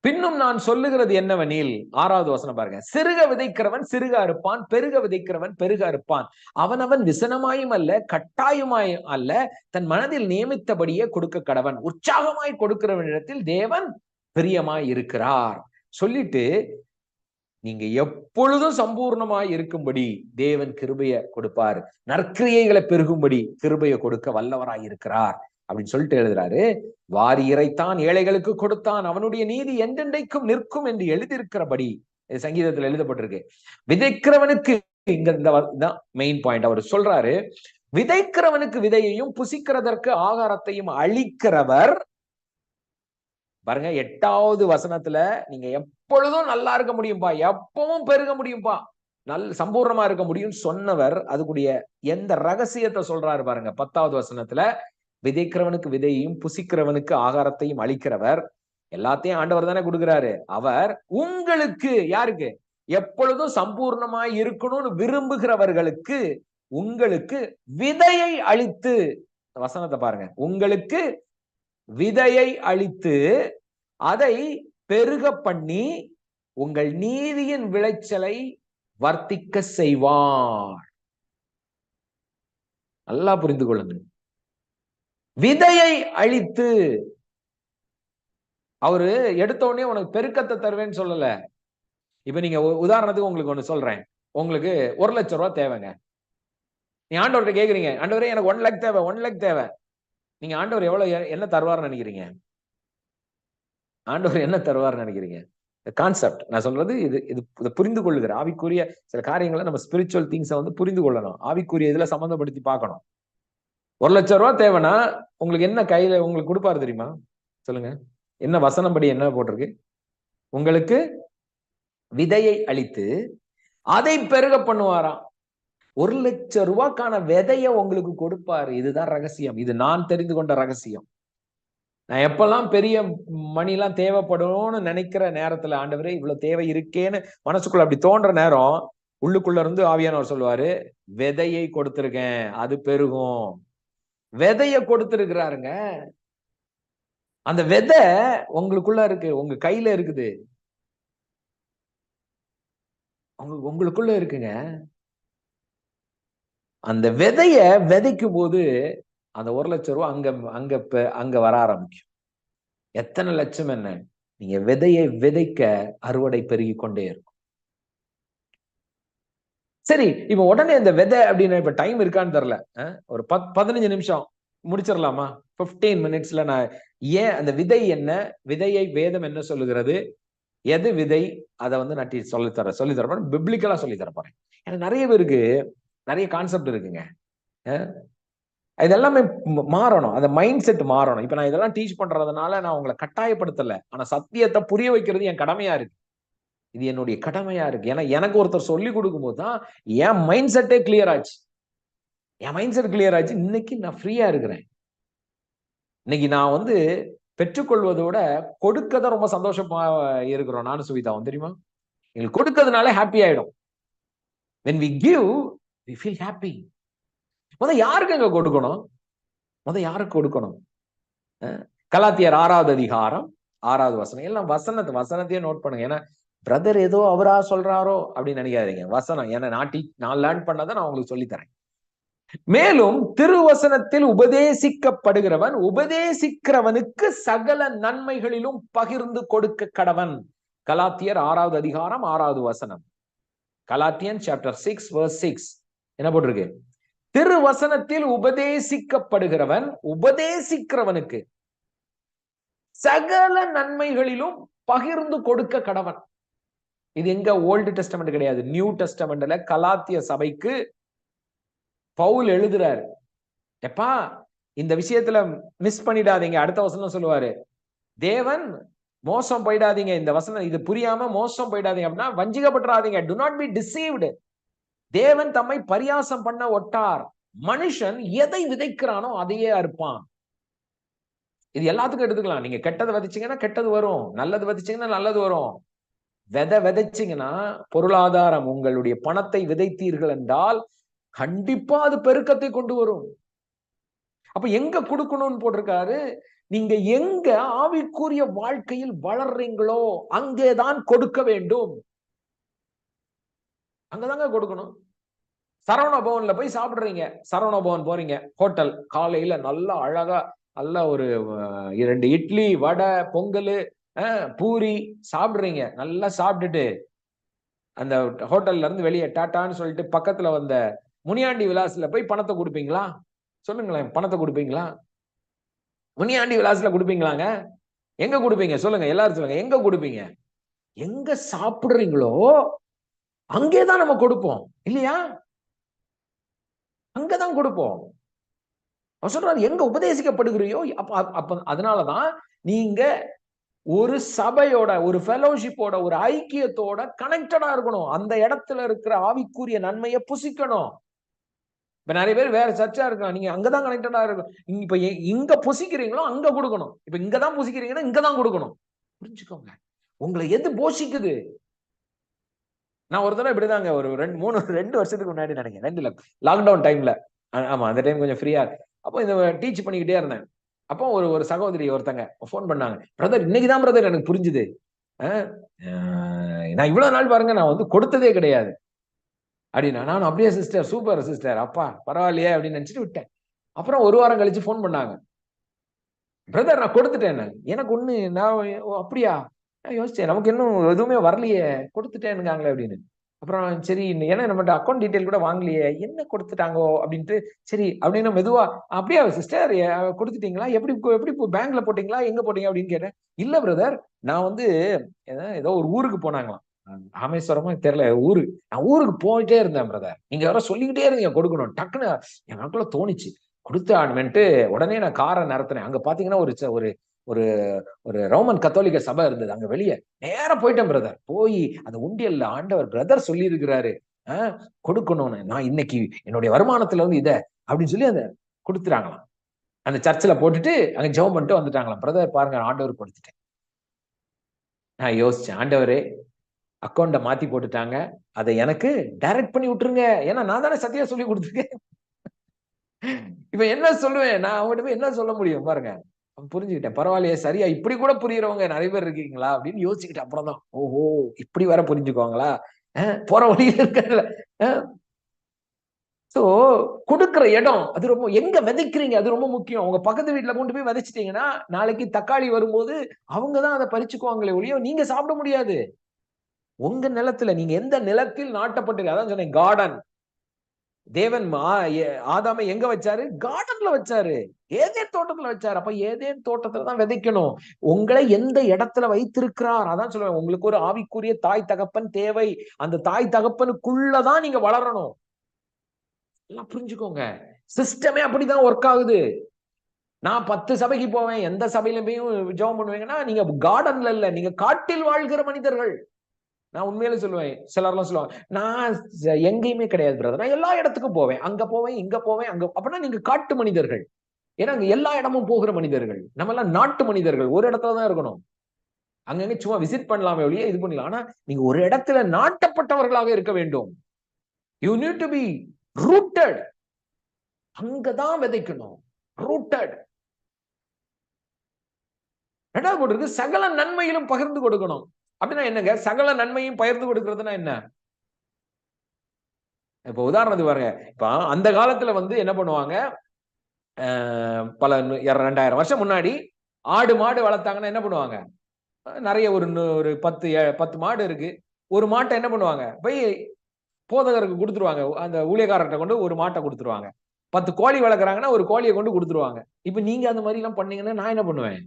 பின்னும் நான் சொல்லுகிறது என்னவெனில், 6வது வசனம் பாருங்க, சிறுக விதைக்கிறவன் சிறுக அறுப்பான், பெருக விதைக்கிறவன் பெருக அறுப்பான். அவனவன் விசனமாயும் அல்ல கட்டாயமாயும் அல்ல, தன் மனதில் நியமித்தபடியே கொடுக்க கடவன். உற்சாகமாய் கொடுக்கிறவனிடத்தில் தேவன் பிரியமாய் இருக்கிறார். சொல்லிட்டு நீங்க எப்பொழுதும் சம்பூர்ணமாய் இருக்கும்படி தேவன் கிருபையை கொடுப்பார், நற்கிரியைகளை பெருகும்படி கிருபையை கொடுக்க வல்லவராய் இருக்கிறார் அப்படின்னு சொல்லிட்டு எழுதுறாரு. வாரி இறைத்தான், ஏழைகளுக்கு கொடுத்தான், அவனுடைய நீதி என்றென்றைக்கும் நிற்கும் என்று எழுதியிருக்கிறபடி சங்கீதத்தில் எழுதப்பட்டிருக்கு. விதைக்கிறவனுக்கு, இங்க இந்த மெயின் பாயிண்ட் அவர் சொல்றாரு, விதைக்கிறவனுக்கு விதையையும் புசிக்கிறதற்கு ஆகாரத்தையும் அளிக்கிறவர். பாருங்க 8வது வசனத்துல, நீங்க எப்பொழுதும் நல்லா இருக்க முடியும்பா, எப்பவும் பெருக முடியும்பா, சம்பூர்ணமா இருக்க முடியும் சொன்னவர் அதுக்குரிய எந்த ரகசியத்தை சொல்றாரு பாருங்க. 10வது வசனத்துல, விதைக்கிறவனுக்கு விதையையும் புசிக்கிறவனுக்கு ஆகாரத்தையும் அளிக்கிறவர். எல்லாத்தையும் ஆண்டவர் தானே கொடுக்கிறாரு. அவர் உங்களுக்கு, யாருக்கு? எப்பொழுதும் சம்பூர்ணமாய் இருக்கணும்னு விரும்புகிறவர்களுக்கு உங்களுக்கு விதையை அளித்து, வசனத்தை பாருங்க, உங்களுக்கு விதையை அளித்து அதை பெருக பண்ணி உங்கள் நீதியின் விளைச்சலை வர்த்திக்க செய்வார். நல்லா புரிந்து கொள்ளுங்க. விதையை அளித்து, அவரு எடுத்த உடனே உனக்கு பெருக்கத்தை தருவேன்னு சொல்லல. இப்ப நீங்க உதாரணத்துக்கு உங்களுக்கு ஒண்ணு சொல்றேன். உங்களுக்கு 1 லட்சம் ரூபாய் தேவைங்க. நீ ஆண்டவர்கிட்ட கேக்குறீங்க, ஆண்டவரே எனக்கு 1 லட்சம் தேவை, 1 லட்சம் தேவை. நீங்க ஆண்டவர் எவ்வளவு என்ன தருவார்னு நினைக்கிறீங்க? ஆண்டவர் என்ன தருவார்னு நினைக்கிறீங்க? கான்செப்ட் நான் சொல்றது இது புரிந்து கொள்ளுகிற ஆவிக்குரிய சில காரியங்களை நம்ம ஸ்பிரிச்சுவல் திங்ஸை வந்து புரிந்து கொள்ளணும். ஆவிக்குரிய இதுல சம்பந்தப்படுத்தி பார்க்கணும். 1 லட்சம் ரூபாய் தேவைன்னா உங்களுக்கு என்ன கையில உங்களுக்கு கொடுப்பாரு தெரியுமா? சொல்லுங்க, என்ன வசனம் படி என்ன போட்டிருக்கு? உங்களுக்கு விதையை அளித்து அதை பெருக பண்ணுவாராம். 1 லட்சம் ரூபாய்க்கான விதைய உங்களுக்கு கொடுப்பாரு. இதுதான் ரகசியம். இது நான் தெரிந்து கொண்ட ரகசியம். நான் எப்பெல்லாம் பெரிய மணிலாம் தேவைப்படும்னு நினைக்கிற நேரத்துல, ஆண்டவரே இவ்வளவு தேவை இருக்கேன்னு மனசுக்குள்ள அப்படி தோன்ற நேரம், உள்ளுக்குள்ள இருந்து ஆவியானவர் சொல்லுவாரு, விதையை கொடுத்திருக்கேன், அது பெருகும். விதைய கொடுத்திருக்கிறாருங்க. அந்த விதை உங்களுக்குள்ள இருக்கு, உங்க கையில இருக்குது, உங்களுக்குள்ள இருக்குங்க. அந்த விதைய விதைக்கும் போது அந்த 1 லட்சம் ரூபாய் அங்க வர ஆரம்பிக்கும். எத்தனை லட்சம் என்ன, நீங்க விதையை விதைக்க அறுவடை பெருகி கொண்டே இருக்கும். சரி, இப்ப உடனே இந்த விதை அப்படின்னு இப்ப டைம் இருக்கான்னு தெரியல, ஒரு 15 நிமிஷம் முடிச்சிடலாமா? 15 மினிட்ஸ்ல நான் ஏன் அந்த விதை என்ன, விதையை வேதம் என்ன சொல்லுகிறது, எது விதை, அதை வந்து நான் சொல்லித்தரேன், பிப்ளிக்கலா சொல்லித்தர போறேன். ஏன்னா நிறைய பேருக்கு நிறைய கான்செப்ட் இருக்குங்க. இதெல்லாமே மாறணும், அந்த மைண்ட் செட் மாறணும். இப்ப நான் இதெல்லாம் டீச் பண்றதுனால நான் உங்களை கட்டாயப்படுத்தல, ஆனா சத்தியத்தை புரிய வைக்கிறது என் கடமையா இருக்கு. இது என்னுடைய கடமையா இருக்கு. ஏன்னா எனக்கு ஒருத்தர் சொல்லி கொடுக்கும் போதுதான் என் மைண்ட் செட்டே கிளியர் ஆச்சு. என் மைண்ட் செட் கிளியர் ஆச்சு. இன்னைக்கு நான் ஃப்ரீயா இருக்கிறேன். இன்னைக்கு நான் வந்து பெற்றுக்கொள்வதோட கொடுக்கதான் ரொம்ப சந்தோஷமா இருக்கிறோம். நானும் சுவிதாவும், தெரியுமா? எங்களுக்கு கொடுக்கறதுனால ஹாப்பி ஆயிடும். when we give we feel happy. யாருக்கு அங்க கொடுக்கணும்? யாருக்கு கொடுக்கணும்? கலாத்தியர் 6வது அதிகாரம் 6வது வசனம். எல்லாம் வசனத்தையே நோட் பண்ணுங்க. ஏன்னா பிரதர் ஏதோ அவரா சொல்றாரோ அப்படின்னு நினைக்காதீங்க. வசனம், ஏன்னா நான் லேர்ன் பண்ணதான் நான் உங்களுக்கு சொல்லித்தரேன். மேலும் திருவசனத்தில் உபதேசிக்கப்படுகிறவன் உபதேசிக்கிறவனுக்கு சகல நன்மைகளிலும் பகிர்ந்து கொடுக்க கடவன். கலாத்தியர் 6வது அதிகாரம் 6வது வசனம். கலாத்தியன் சாப்டர் 6 verse 6 என்ன போட்டிருக்கு? திருவசனத்தில் உபதேசிக்கப்படுகிறவன் உபதேசிக்கிறவனுக்கு சகல நன்மைகளிலும் பகிர்ந்து கொடுக்க கடவன். இது எங்க? ஓல்டு டெஸ்டமெண்ட் கிடையாது, நியூ டெஸ்டமெண்ட்ல கலாத்திய சபைக்கு பவுல் எழுதுறாரு. எப்பா இந்த விஷயத்துல மிஸ் பண்ணிடாதீங்க. அடுத்த வசனம் சொல்லுவாரு, தேவன் மோசம் போயிடாதீங்க, இந்த வசனம் இது புரியாம மோசம் போயிடாதீங்க அப்படின்னா வஞ்சிக்கப்பட்டுறாதீங்க. Do not be deceived. தேவன் தம்மை பரியாசம் பண்ண ஒட்டார். மனுஷன் எதை விதைக்கிறானோ அதையே அறுப்பான். இது எல்லாத்துக்கும் எடுத்துக்கலாம். நீங்க கெட்டதை விதைச்சீங்கன்னா கெட்டது வரும், நல்லது விதைச்சீங்கன்னா நல்லது வரும். விதைச்சீங்கன்னா பொருளாதாரம், உங்களுடைய பணத்தை விதைத்தீர்கள் என்றால் கண்டிப்பா அது பெருக்கத்தை கொண்டு வரும். அப்ப எங்க கொடுக்கணும்னு போட்டிருக்காரு. நீங்க எங்க ஆவிக்குரிய வாழ்க்கையில் வளர்றீங்களோ அங்கேதான் கொடுக்க வேண்டும். அங்கதாங்க கொடுக்கணும். சரவண பவன்ல போய் சாப்பிடுறீங்க, சரவண பவன் போறீங்க, ஹோட்டல், காலையில நல்லா அழகா நல்ல ஒரு 2 இட்லி, வடை, பொங்கல், பூரி சாப்பிடுறீங்க, நல்லா சாப்பிட்டுட்டு அந்த ஹோட்டல்ல இருந்து வெளியே டாட்டான்னு சொல்லிட்டு பக்கத்துல வந்த முனியாண்டி விலாஸ்ல போய் பணத்தை கொடுப்பீங்களா? சொல்லுங்களேன், பணத்தை கொடுப்பீங்களா? முனியாண்டி விலாஸ்ல கொடுப்பீங்களாங்க? எங்க கொடுப்பீங்க சொல்லுங்க, எல்லாரும் சொல்லுங்க, எங்க கொடுப்பீங்க? எங்க சாப்பிடுறீங்களோ அங்கேதான் நம்ம கொடுப்போம் இல்லையா? அங்கதான் கொடுப்போம். சொல்றாரு, எங்க உபதேசிக்கப்படுகிறியோ அப்ப அதனாலதான் நீங்க ஒரு சபையோட, ஒரு ஃபெலோஷிப்போட, ஒரு ஐக்கியத்தோட கனெக்டடா இருக்கணும். அந்த இடத்துல இருக்கிற ஆவிக்குரிய நன்மையை புசிக்கணும். இப்ப நிறைய பேர் வேற சர்ச்சா இருக்கலாம், நீங்க அங்கதான் கனெக்டடா இருக்கும். இப்ப இங்க புசிக்கிறீங்களோ அங்க கொடுக்கணும். இப்ப இங்கதான் புசிக்கிறீங்கன்னா இங்கதான் கொடுக்கணும். புரிஞ்சுக்கோங்க, உங்களை எது போஷிக்குது. நான் ஒரு தடவை இப்படிதாங்க ஒரு 2 வருஷத்துக்கு முன்னாடி நினைக்கிறேன், 2 லாக்டவுன் டைம்ல, ஆமா அந்த டைம் கொஞ்சம் ஃப்ரீயா அப்போ இந்த டீச் பண்ணிக்கிட்டே இருந்தேன். அப்போ ஒரு சகோதரி ஒருத்தங்க போன் பண்ணாங்க, பிரதர் இன்னைக்குதான் பிரதர் எனக்கு புரிஞ்சுது, நான் இவ்வளவு நாள் பாருங்க நான் வந்து கொடுத்ததே கிடையாது அப்படின்னா. நான் அப்படியே சிஸ்டர், சூப்பர் சிஸ்டர், அப்பா பரவாயில்லையே அப்படின்னு நினைச்சிட்டு விட்டேன். அப்புறம் ஒரு வாரம் கழிச்சு போன் பண்ணாங்க, பிரதர் நான் கொடுத்துட்டேன், எனக்கு ஒண்ணு நான் அப்படியா யோசிச்சேன், நமக்கு இன்னும் எதுவுமே வரலையே, கொடுத்துட்டேனுங்காங்களே அப்படின்னு. அப்புறம் சரி, ஏன்னா நம்மகிட்ட அக்கௌண்ட் டீட்டெயில் கூட வாங்கலையே, என்ன கொடுத்துட்டாங்கோ அப்படின்ட்டு, சரி அப்படின்னு மெதுவா, அப்படியா சிஸ்டர் கொடுத்துட்டீங்களா, எப்படி எப்படி பேங்க்ல போட்டீங்களா, எங்க போட்டீங்க அப்படின்னு கேட்டேன். இல்ல பிரதர், நான் வந்து ஏதோ ஒரு ஊருக்கு போனாங்களாம், ராமேஸ்வரமா தெரியல ஊரு, நான் ஊருக்கு போயிட்டே இருந்தேன் பிரதர், நீங்க யாரோ சொல்லிக்கிட்டே இருந்தீங்க கொடுக்கணும், டக்குன்னு எனக்குள்ள தோணிச்சு கொடுத்தானுமென்ட்டு உடனே நான் காரை நிறுத்தினேன். அங்க பாத்தீங்கன்னா ஒரு ஒரு ஒரு ரோமன் கத்தோலிக்க சபை இருந்தது, அங்க வெளியே நேரா போயிட்டேன் பிரதர். போய் அந்த உண்டியல்ல ஆண்டவர் பிரதர் சொல்லி இருக்கிறாரு கொடுக்கணும்னு, நான் இன்னைக்கு என்னுடைய வருமானத்துல வந்து இத அப்படின்னு சொல்லி அந்த கொடுத்துட்டாங்களாம். அந்த சர்ச்சில் போட்டுட்டு அங்க ஜெபம் பண்ணிட்டு வந்துட்டாங்களாம். பிரதர் பாருங்க ஆண்டவர் கொடுத்துட்டேன். நான் யோசிச்சேன், ஆண்டவரே அக்கௌண்ட மாத்தி போட்டுட்டாங்க, அதை எனக்கு டைரக்ட் பண்ணி விட்டுருங்க, ஏன்னா நான் தானே சத்தியம் சொல்லி கொடுத்துருக்கேன். இப்ப என்ன சொல்லுவேன் நான், அவங்ககிட்ட போய் என்ன சொல்ல முடியும் பாருங்க. புரிஞ்சுக்கிட்டேன், பரவாயில்லையே, சரியா இப்படி கூட புரியுறவங்க நிறைய பேர் இருக்கீங்களா அப்படின்னு யோசிச்சுக்கிட்டேன். அப்புறம் தான் ஓஹோ இப்படி வர புரிஞ்சுக்குவாங்களா, போற வழியில இருக்கிற. சோ கொடுக்கிற இடம் அது ரொம்ப, எங்க விதைக்கிறீங்க அது ரொம்ப முக்கியம். உங்க பக்கத்து வீட்டுல கொண்டு போய் விதைச்சிட்டீங்கன்னா நாளைக்கு தக்காளி வரும்போது அவங்கதான் அதை பறிச்சுக்குவாங்களே ஒழிய நீங்க சாப்பிட முடியாது. உங்க நிலத்துல, நீங்க எந்த நிலத்தில் நாட்டப்பட்டு, அதான் சொன்னேன் கார்டன். தேவன் ஆதாமை எங்க வச்சாரு? கார்டன்ல வச்சாரு, ஏதேன் தோட்டத்துல வச்சாரு. அப்ப ஏதேன் தோட்டத்துல தான் விதைக்கணும். உங்களை எந்த இடத்துல வைத்திருக்கிறார், அதான் சொல்லுவேன், உங்களுக்கு ஒரு ஆவிக்குரிய தாய் தகப்பன் தேவை. அந்த தாய் தகப்பனுக்குள்ளதான் நீங்க வளரணும். எல்லாம் புரிஞ்சுக்கோங்க, சிஸ்டமே அப்படிதான் ஒர்க் ஆகுது. நான் 10 சபைக்கு போவேன், எந்த சபையில போய் ஜெபம் பண்ணுவீங்கன்னா நீங்க கார்டன்ல இல்ல, நீங்க காட்டில் வாழ்கிற மனிதர்கள். நான் உண்மையில சொல்லுவேன், சிலர்லாம் சொல்லுவாங்க நான் எங்கேயுமே கிடையாது பிரதர், நான் எல்லா இடத்துக்கும் போவேன், அங்க போவேன் இங்க போவேன் அங்க. அப்படின்னா நீங்க காட்டு மனிதர்கள். ஏன்னா அங்க எல்லா இடமும் போகிற மனிதர்கள். நம்ம எல்லாம் நாட்டு மனிதர்கள், ஒரு இடத்துல தான் இருக்கணும். அங்கங்க சும்மா விசிட் பண்ணலாமே ஒழிய இது பண்ணலாம். ஆனா நீங்க ஒரு இடத்துல நாட்டப்பட்டவர்களாக இருக்க வேண்டும். You need to be rooted. அங்கதான் விதைக்கணும், ரூட்டட். ரெண்டாவது போட்டிருக்கு, சகல நன்மையிலும் பகிர்ந்து கொடுக்கணும். அப்படின்னா என்னங்க, சகல நன்மையும் பகிர்ந்து கொடுக்கறதுன்னா என்ன? இப்ப உதாரணத்துக்கு பாருங்க, இப்ப அந்த காலத்துல வந்து என்ன பண்ணுவாங்க, பல 2000 வருஷம் முன்னாடி ஆடு மாடு வளர்த்தாங்கன்னா என்ன பண்ணுவாங்க, நிறைய ஒரு 10 மாடு இருக்கு, ஒரு மாட்டை என்ன பண்ணுவாங்க, போய் போதகருக்கு கொடுத்துருவாங்க, அந்த ஊழியக்காரர்கிட்ட கொண்டு ஒரு மாட்டை கொடுத்துருவாங்க. 10 கோழி வளர்க்குறாங்கன்னா ஒரு கோழியை கொண்டு கொடுத்துருவாங்க. இப்ப நீங்க அந்த மாதிரி எல்லாம் பண்ணீங்கன்னா நான் என்ன பண்ணுவேன்,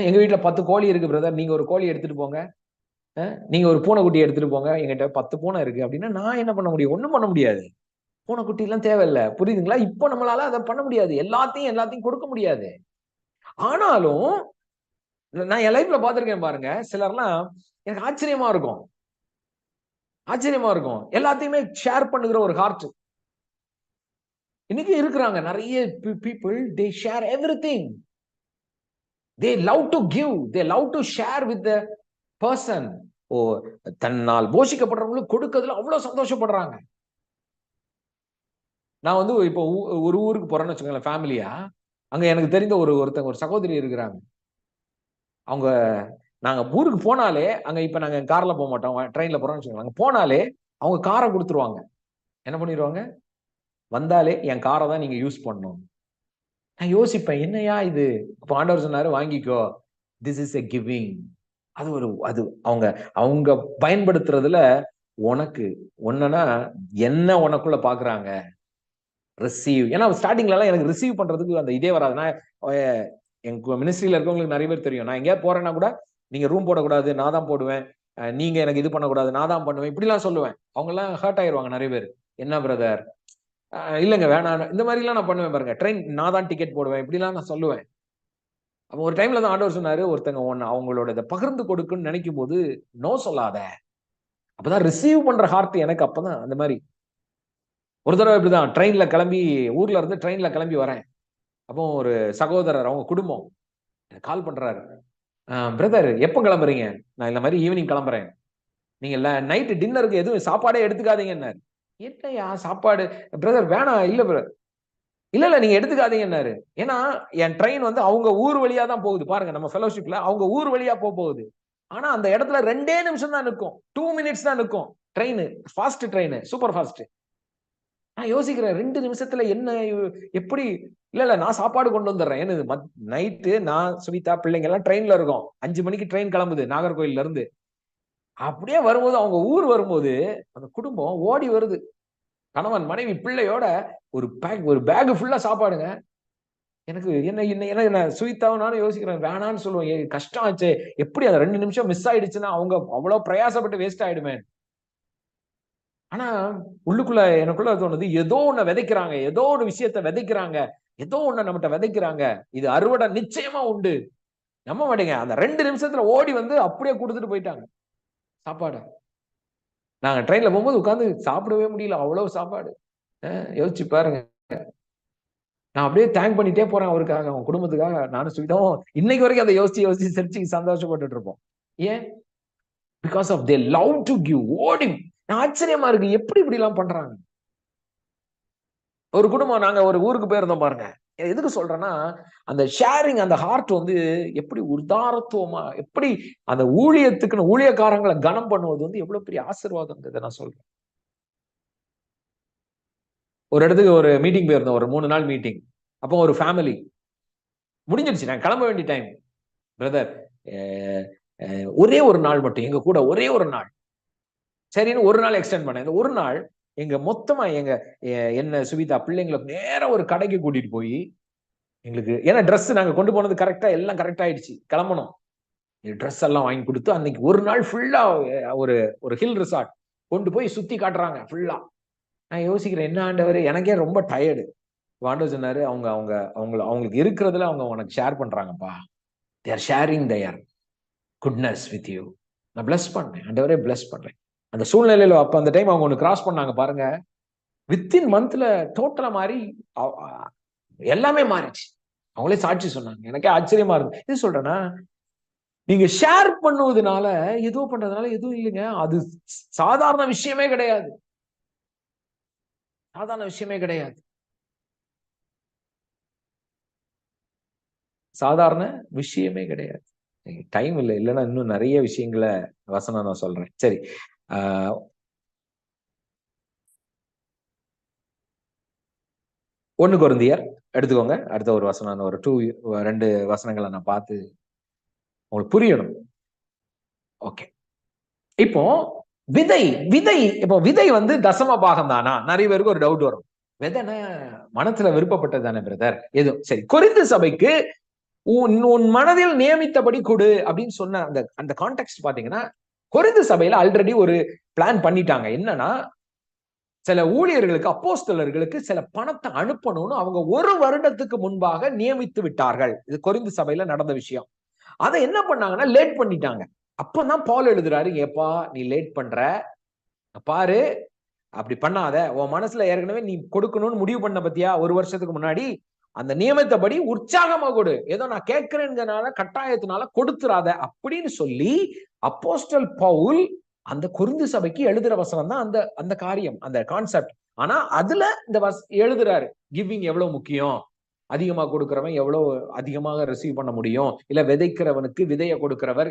எங்க வீட்டுல 10 கோழி இருக்கு பிரதர், நீங்க ஒரு கோழி எடுத்துட்டு போங்க, நீங்க ஒரு பூனைக்குட்டி எடுத்துட்டு போங்க, எங்கிட்ட 10 பூனை இருக்கு அப்படின்னா நான் என்ன பண்ண முடியும்? ஒண்ணும் பண்ண முடியாது. பூனைக்குட்டி எல்லாம் தேவையில்லை, புரியுதுங்களா? இப்போ நம்மளால அதை பண்ண முடியாது, எல்லாத்தையும் கொடுக்க முடியாது. ஆனாலும் நான் என் லைஃப்ல பாத்திருக்கேன் பாருங்க, சிலர்லாம் எனக்கு ஆச்சரியமா இருக்கும், எல்லாத்தையுமே ஷேர் பண்ணுகிற ஒரு ஹார்ட் இன்னைக்கு இருக்கிறாங்க. நிறைய people they share everything, they love to give, they love to share with the person. தன்னால் போஷிக்கப்படுறவங்களுக்கு கொடுக்கிறதுல அவ்வளவு சந்தோஷப்படுறாங்க. நான் வந்து இப்போ ஒரு ஊருக்கு போறேன்னு வச்சுக்கோங்களேன், ஃபேமிலியா. அங்க எனக்கு தெரிந்த ஒருத்தங்க, ஒரு சகோதரி இருக்கிறாங்க. அவங்க, நாங்க ஊருக்கு போனாலே, அங்க இப்ப நாங்க கார்ல போக மாட்டோம், ட்ரெயின்ல போறோம்னு வச்சுக்கோங்க, அங்க போனாலே அவங்க காரை கொடுத்துருவாங்க. என்ன பண்ணிடுவாங்க, வந்தாலே என் காரை தான் நீங்க யூஸ் பண்ணணும். நான் யோசிப்பேன், என்னையா இது? அப்ப ஆண்டவர் சொன்னாரு, வாங்கிக்கோ, திஸ் இஸ் எ கிவிங். அது அவங்க அவங்க பயன்படுத்துறதுல உனக்கு ஒண்ணுன்னா என்ன உனக்குள்ள பாக்குறாங்க, ரிசீவ். ஏன்னா ஸ்டார்டிங்ல எல்லாம் எனக்கு ரிசீவ் பண்றதுக்கு அந்த இதே வராது. நான் எங்க மினிஸ்ட்ரியில இருக்கவங்களுக்கு நிறைய பேர் தெரியும். நான் எங்கேயா போறேன்னா கூட நீங்க ரூம் போடக்கூடாது, நான் தான் போடுவேன், நீங்க எனக்கு இது பண்ணக்கூடாது, நான் தான் பண்ணுவேன், இப்படி எல்லாம் சொல்லுவேன். அவங்க எல்லாம் ஹர்ட் ஆயிருவாங்க நிறைய பேர். என்ன பிரதர், இல்லங்க வேணாம், இந்த மாதிரி எல்லாம் நான் பண்ணுவேன் பாருங்க. ட்ரெயின் நான் தான் டிக்கெட் போடுவேன், இப்படி எல்லாம் நான் சொல்லுவேன். அப்ப ஒரு டைம்ல தான் ஆண்டவர் சொன்னாரு, ஒருத்தங்க அவங்களோட இதை பகிர்ந்து கொடுக்குன்னு நினைக்கும் போது நோ சொல்லாத. அப்பதான் ரிசீவ் பண்ற ஹார்ட் எனக்கு அப்பதான் அந்த மாதிரி. ஒரு தடவை இப்படிதான் ட்ரெயின்ல கிளம்பி, ஊர்ல இருந்து ட்ரெயின்ல கிளம்பி வரேன். அப்போ ஒரு சகோதரர், அவங்க குடும்பம் கால் பண்றாரு, பிரதர் எப்ப கிளம்புறீங்க? நான் இந்த மாதிரி ஈவினிங் கிளம்புறேன், நீங்க நைட்டு டின்னருக்கு எதுவும் சாப்பாடே எடுத்துக்காதீங்கன்னாரு. என்னையா சாப்பாடு பிரதர்? வேணாம், இல்ல பிரதர், இல்ல நீங்க எடுத்துக்காதீங்கன்னாரு. ஏன்னா என் ட்ரெயின் வந்து அவங்க ஊர் வழியா தான் போகுது. பாருங்க, நம்ம ஃபெலோஷிப்ல அவங்க ஊர் வழியா போகுது. ஆனா அந்த இடத்துல 2 நிமிஷம் தான் நிற்கும், 2 மினிட்ஸ் தான் நிற்கும் train, fast train, super fast. நான் யோசிக்கிறேன் 2 நிமிஷத்துல என்ன, எப்படி? இல்ல நான் சாப்பாடு கொண்டு வந்துடுறேன். ஏன்னு நைட்டு நான், சுவிதா, பிள்ளைங்க எல்லாம் ட்ரெயின்ல இருக்கோம். 5 மணிக்கு ட்ரெயின் கிளம்புது நாகர்கோயில்ல இருந்து. அப்படியே வரும்போது, அவங்க ஊர் வரும்போது அந்த குடும்பம் ஓடி வருது, கணவன் மனைவி பிள்ளையோட ஒரு பேக் ஃபுல்லா சாப்பாடுங்க. எனக்கு என்ன சுவிதாவும் நானும் யோசிக்கிறேன், வேணான்னு சொல்லுவேன், கஷ்டம் ஆச்சு, எப்படி அந்த 2 நிமிஷம் மிஸ் ஆயிடுச்சுன்னா அவங்க அவ்வளவு பிரயாசப்பட்டு வேஸ்ட் ஆயிடுமே. ஆனா உள்ளுக்குள்ள எனக்குள்ள தோணுது, ஏதோ ஒண்ணு விதைக்கிறாங்க, ஏதோ ஒரு விஷயத்த விதைக்கிறாங்க, ஏதோ ஒண்ணு நம்மகிட்ட விதைக்கிறாங்க, இது அறுவடை நிச்சயமா உண்டு. நம்ப மாட்டீங்க, அந்த 2 நிமிஷத்துல ஓடி வந்து அப்படியே கொடுத்துட்டு போயிட்டாங்க சாப்பாடு. நாங்க ட்ரெயின்ல போகும்போது உட்கார்ந்து சாப்பிடவே முடியல, அவ்வளவு சாப்பாடு. யோசிச்சு பாருங்க. நான் அப்படியே தேங்க் பண்ணிட்டே போறேன் அவருக்காக, அவன் குடும்பத்துக்காக. நானும் சுவிதாவும் இன்னைக்கு வரைக்கும் அதை யோசிச்சு யோசிச்சு சிரிச்சு சந்தோஷப்பட்டுட்டு இருப்போம். ஏன்? Because of they love to give. ஓடி, ஆச்சரியமா இருக்கு, எப்படி இப்படி எல்லாம் பண்றாங்க. ஒரு குடும்பம், நாங்க ஒரு ஊருக்கு போயிருந்தோம் பாருங்க. எதுக்கு சொல்றேன்னா, அந்த ஷேரிங், அந்த ஹார்ட் வந்து எப்படி உதாரத்துவமா, எப்படி அந்த ஊழியத்துக்குன்னு ஊழியக்காரங்களை கனம் பண்ணுவது வந்து எவ்வளவு பெரிய ஆசீர்வாதம் நான் சொல்றேன். ஒரு இடத்துக்கு ஒரு மீட்டிங் போயிருந்தோம், ஒரு 3 நாள் மீட்டிங். அப்போ ஒரு ஃபேமிலி முடிஞ்சிருச்சு, நான் கிளம்ப வேண்டிய டைம். பிரதர், ஒரே ஒரு நாள் மட்டும் எங்க கூட, ஒரே ஒரு நாள், சரின்னு ஒரு நாள் எக்ஸ்டெண்ட் பண்ணேன். இந்த ஒரு நாள் எங்க மொத்தமா என்ன சுவிதா பிள்ளைங்களை நேரா ஒரு கடைக்கு கூட்டிட்டு போய், எங்களுக்கு ஏன்னா ட்ரெஸ் நாங்க கொண்டு போனது கரெக்டா, எல்லாம் கரெக்ட் ஆயிடுச்சு, கிளம்பணும். ட்ரெஸ் எல்லாம் வாங்கி கொடுத்து அன்னைக்கு ஒரு நாள் ஃபுல்லா ஒரு ஒரு ஹில் ரிசார்ட் கொண்டு போய் சுத்தி காட்டுறாங்க ஃபுல்லா. நான் யோசிக்கிறேன், என்ன ஆண்டவர், எனக்கே ரொம்ப டயர்டு. ஆண்டவர் சொன்னாரு, அவங்களுக்கு இருக்கிறதுல அவங்க உனக்கு ஷேர் பண்றாங்கப்பா. they are sharing their goodness with you. நான் பிளஸ் பண்ணேன், ஆண்டவரே பிளஸ் பண்றேன். அந்த சூழ்நிலையில அப்ப அந்த டைம் அவங்க ஒண்ணு கிராஸ் பண்ணாங்க பாருங்க. வித்தின் மந்த்ல டோட்டலா மாறி எல்லாமே மாறிச்சு. அவங்களே சாட்சி சொன்னாங்க. எனக்கே ஆச்சரியமா இருக்கு. இது சொல்றேன்னா, நீங்க ஷேர் பண்ணுவதனால, ஏதோ பண்றதுனால எதுவும் இல்லைங்க. அது சாதாரண விஷயமே கிடையாது, சாதாரண விஷயமே கிடையாது, சாதாரண விஷயமே கிடையாது. டைம் இல்லை, இல்லைன்னா இன்னும் நிறைய விஷயங்களை வசனம் நான் சொல்றேன். சரி, 1 கொரிந்தியர் எடுத்துக்கோங்க. அடுத்த ஒரு வசனம், ஒரு 2 வசனங்களை நான் பார்த்து உங்களுக்கு புரியணும். ஓகே, இப்போ விதை விதை இப்போ விதை வந்து தசம பாகம் தானா? நிறைய பேருக்கு ஒரு டவுட் வரும். விதைனா மனசுல விருப்பப்பட்டது தானே பிரதர்? எதுவும் சரி. கொரிந்து சபைக்கு உன் மனதில் நியமித்தபடி கொடு அப்படின்னு சொன்ன அந்த அந்த கான்டெக்ட் பாத்தீங்கன்னா, கொரிந்து சபையில ஆல்ரெடி ஒரு பிளான் பண்ணிட்டாங்க. என்னன்னா, சில ஊழியர்களுக்கு, அப்போஸ்தலர்களுக்கு சில பணத்தை அனுப்பணும்னு அவங்க 1 வருடத்துக்கு முன்பாக நியமித்து விட்டார்கள். இது கொரிந்து சபையில நடந்த விஷயம். அதை என்ன பண்ணாங்கன்னா, லேட் பண்ணிட்டாங்க. அப்பதான் பவுல் எழுதுறாரு, ஏப்பா நீ லேட் பண்ற, பாரு அப்படி பண்ணாத, உன் மனசுல ஏற்கனவே நீ கொடுக்கணும்னு முடிவு பண்ண பத்தியா 1 வருஷத்துக்கு முன்னாடி, அந்த நியமத்தபடி உற்சாகமா கொடு, ஏதோ நான் கேட்கிறேங்கிறனால கட்டாயத்தினால கொடுத்துறாத அப்படின்னு சொல்லி அப்போஸ்தலன் பவுல் அந்த கொரிந்து சபைக்கு எழுதுற வசனம் தான் அந்த அந்த காரியம், அந்த கான்செப்ட். ஆனா அதுல இந்த எழுதுறாரு, கிவிங் எவ்வளவு முக்கியம், அதிகமா கொடுக்கிறவன் எவ்வளவு அதிகமாக ரிசீவ் பண்ண முடியும், இல்ல விதைக்கிறவனுக்கு விதைய கொடுக்கிறவர்,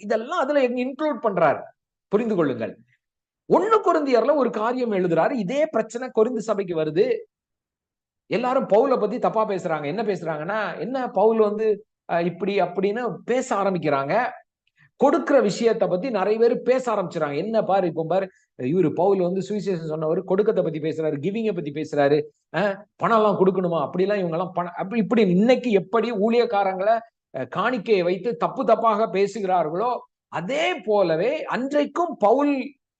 இதெல்லாம் அதுல இன்க்ளூட் பண்றாரு. புரிந்து கொள்ளுங்கள். 1 கொரிந்தியர்ல ஒரு காரியம் எழுதுறாரு, இதே பிரச்சனை கொரிந்து சபைக்கு வருது. எல்லாரும் பவுல பத்தி தப்பா பேசுறாங்க. என்ன பேசுறாங்கன்னா, என்ன பவுல் வந்து இப்படி அப்படின்னு பேச ஆரம்பிக்கிறாங்க. கொடுக்கிற விஷயத்தை பத்தி நிறைய பேர் பேச ஆரம்பிச்சுறாங்க. என்ன பாரு, இப்போ பாரு, இவரு பவுல் வந்து சுவிசேஷம் சொன்னவர் கொடுக்கத்தை பத்தி பேசுறாரு, கிவிங்க பத்தி பேசுறாரு, பணம் எல்லாம் கொடுக்கணுமா, அப்படிலாம் இவங்க எல்லாம் பணம் அப்படி இப்படி. இன்னைக்கு எப்படி ஊழியக்காரங்களை காணிக்கையை வைத்து தப்பு தப்பாக பேசுகிறார்களோ அதே போலவே அன்றைக்கும் பவுல்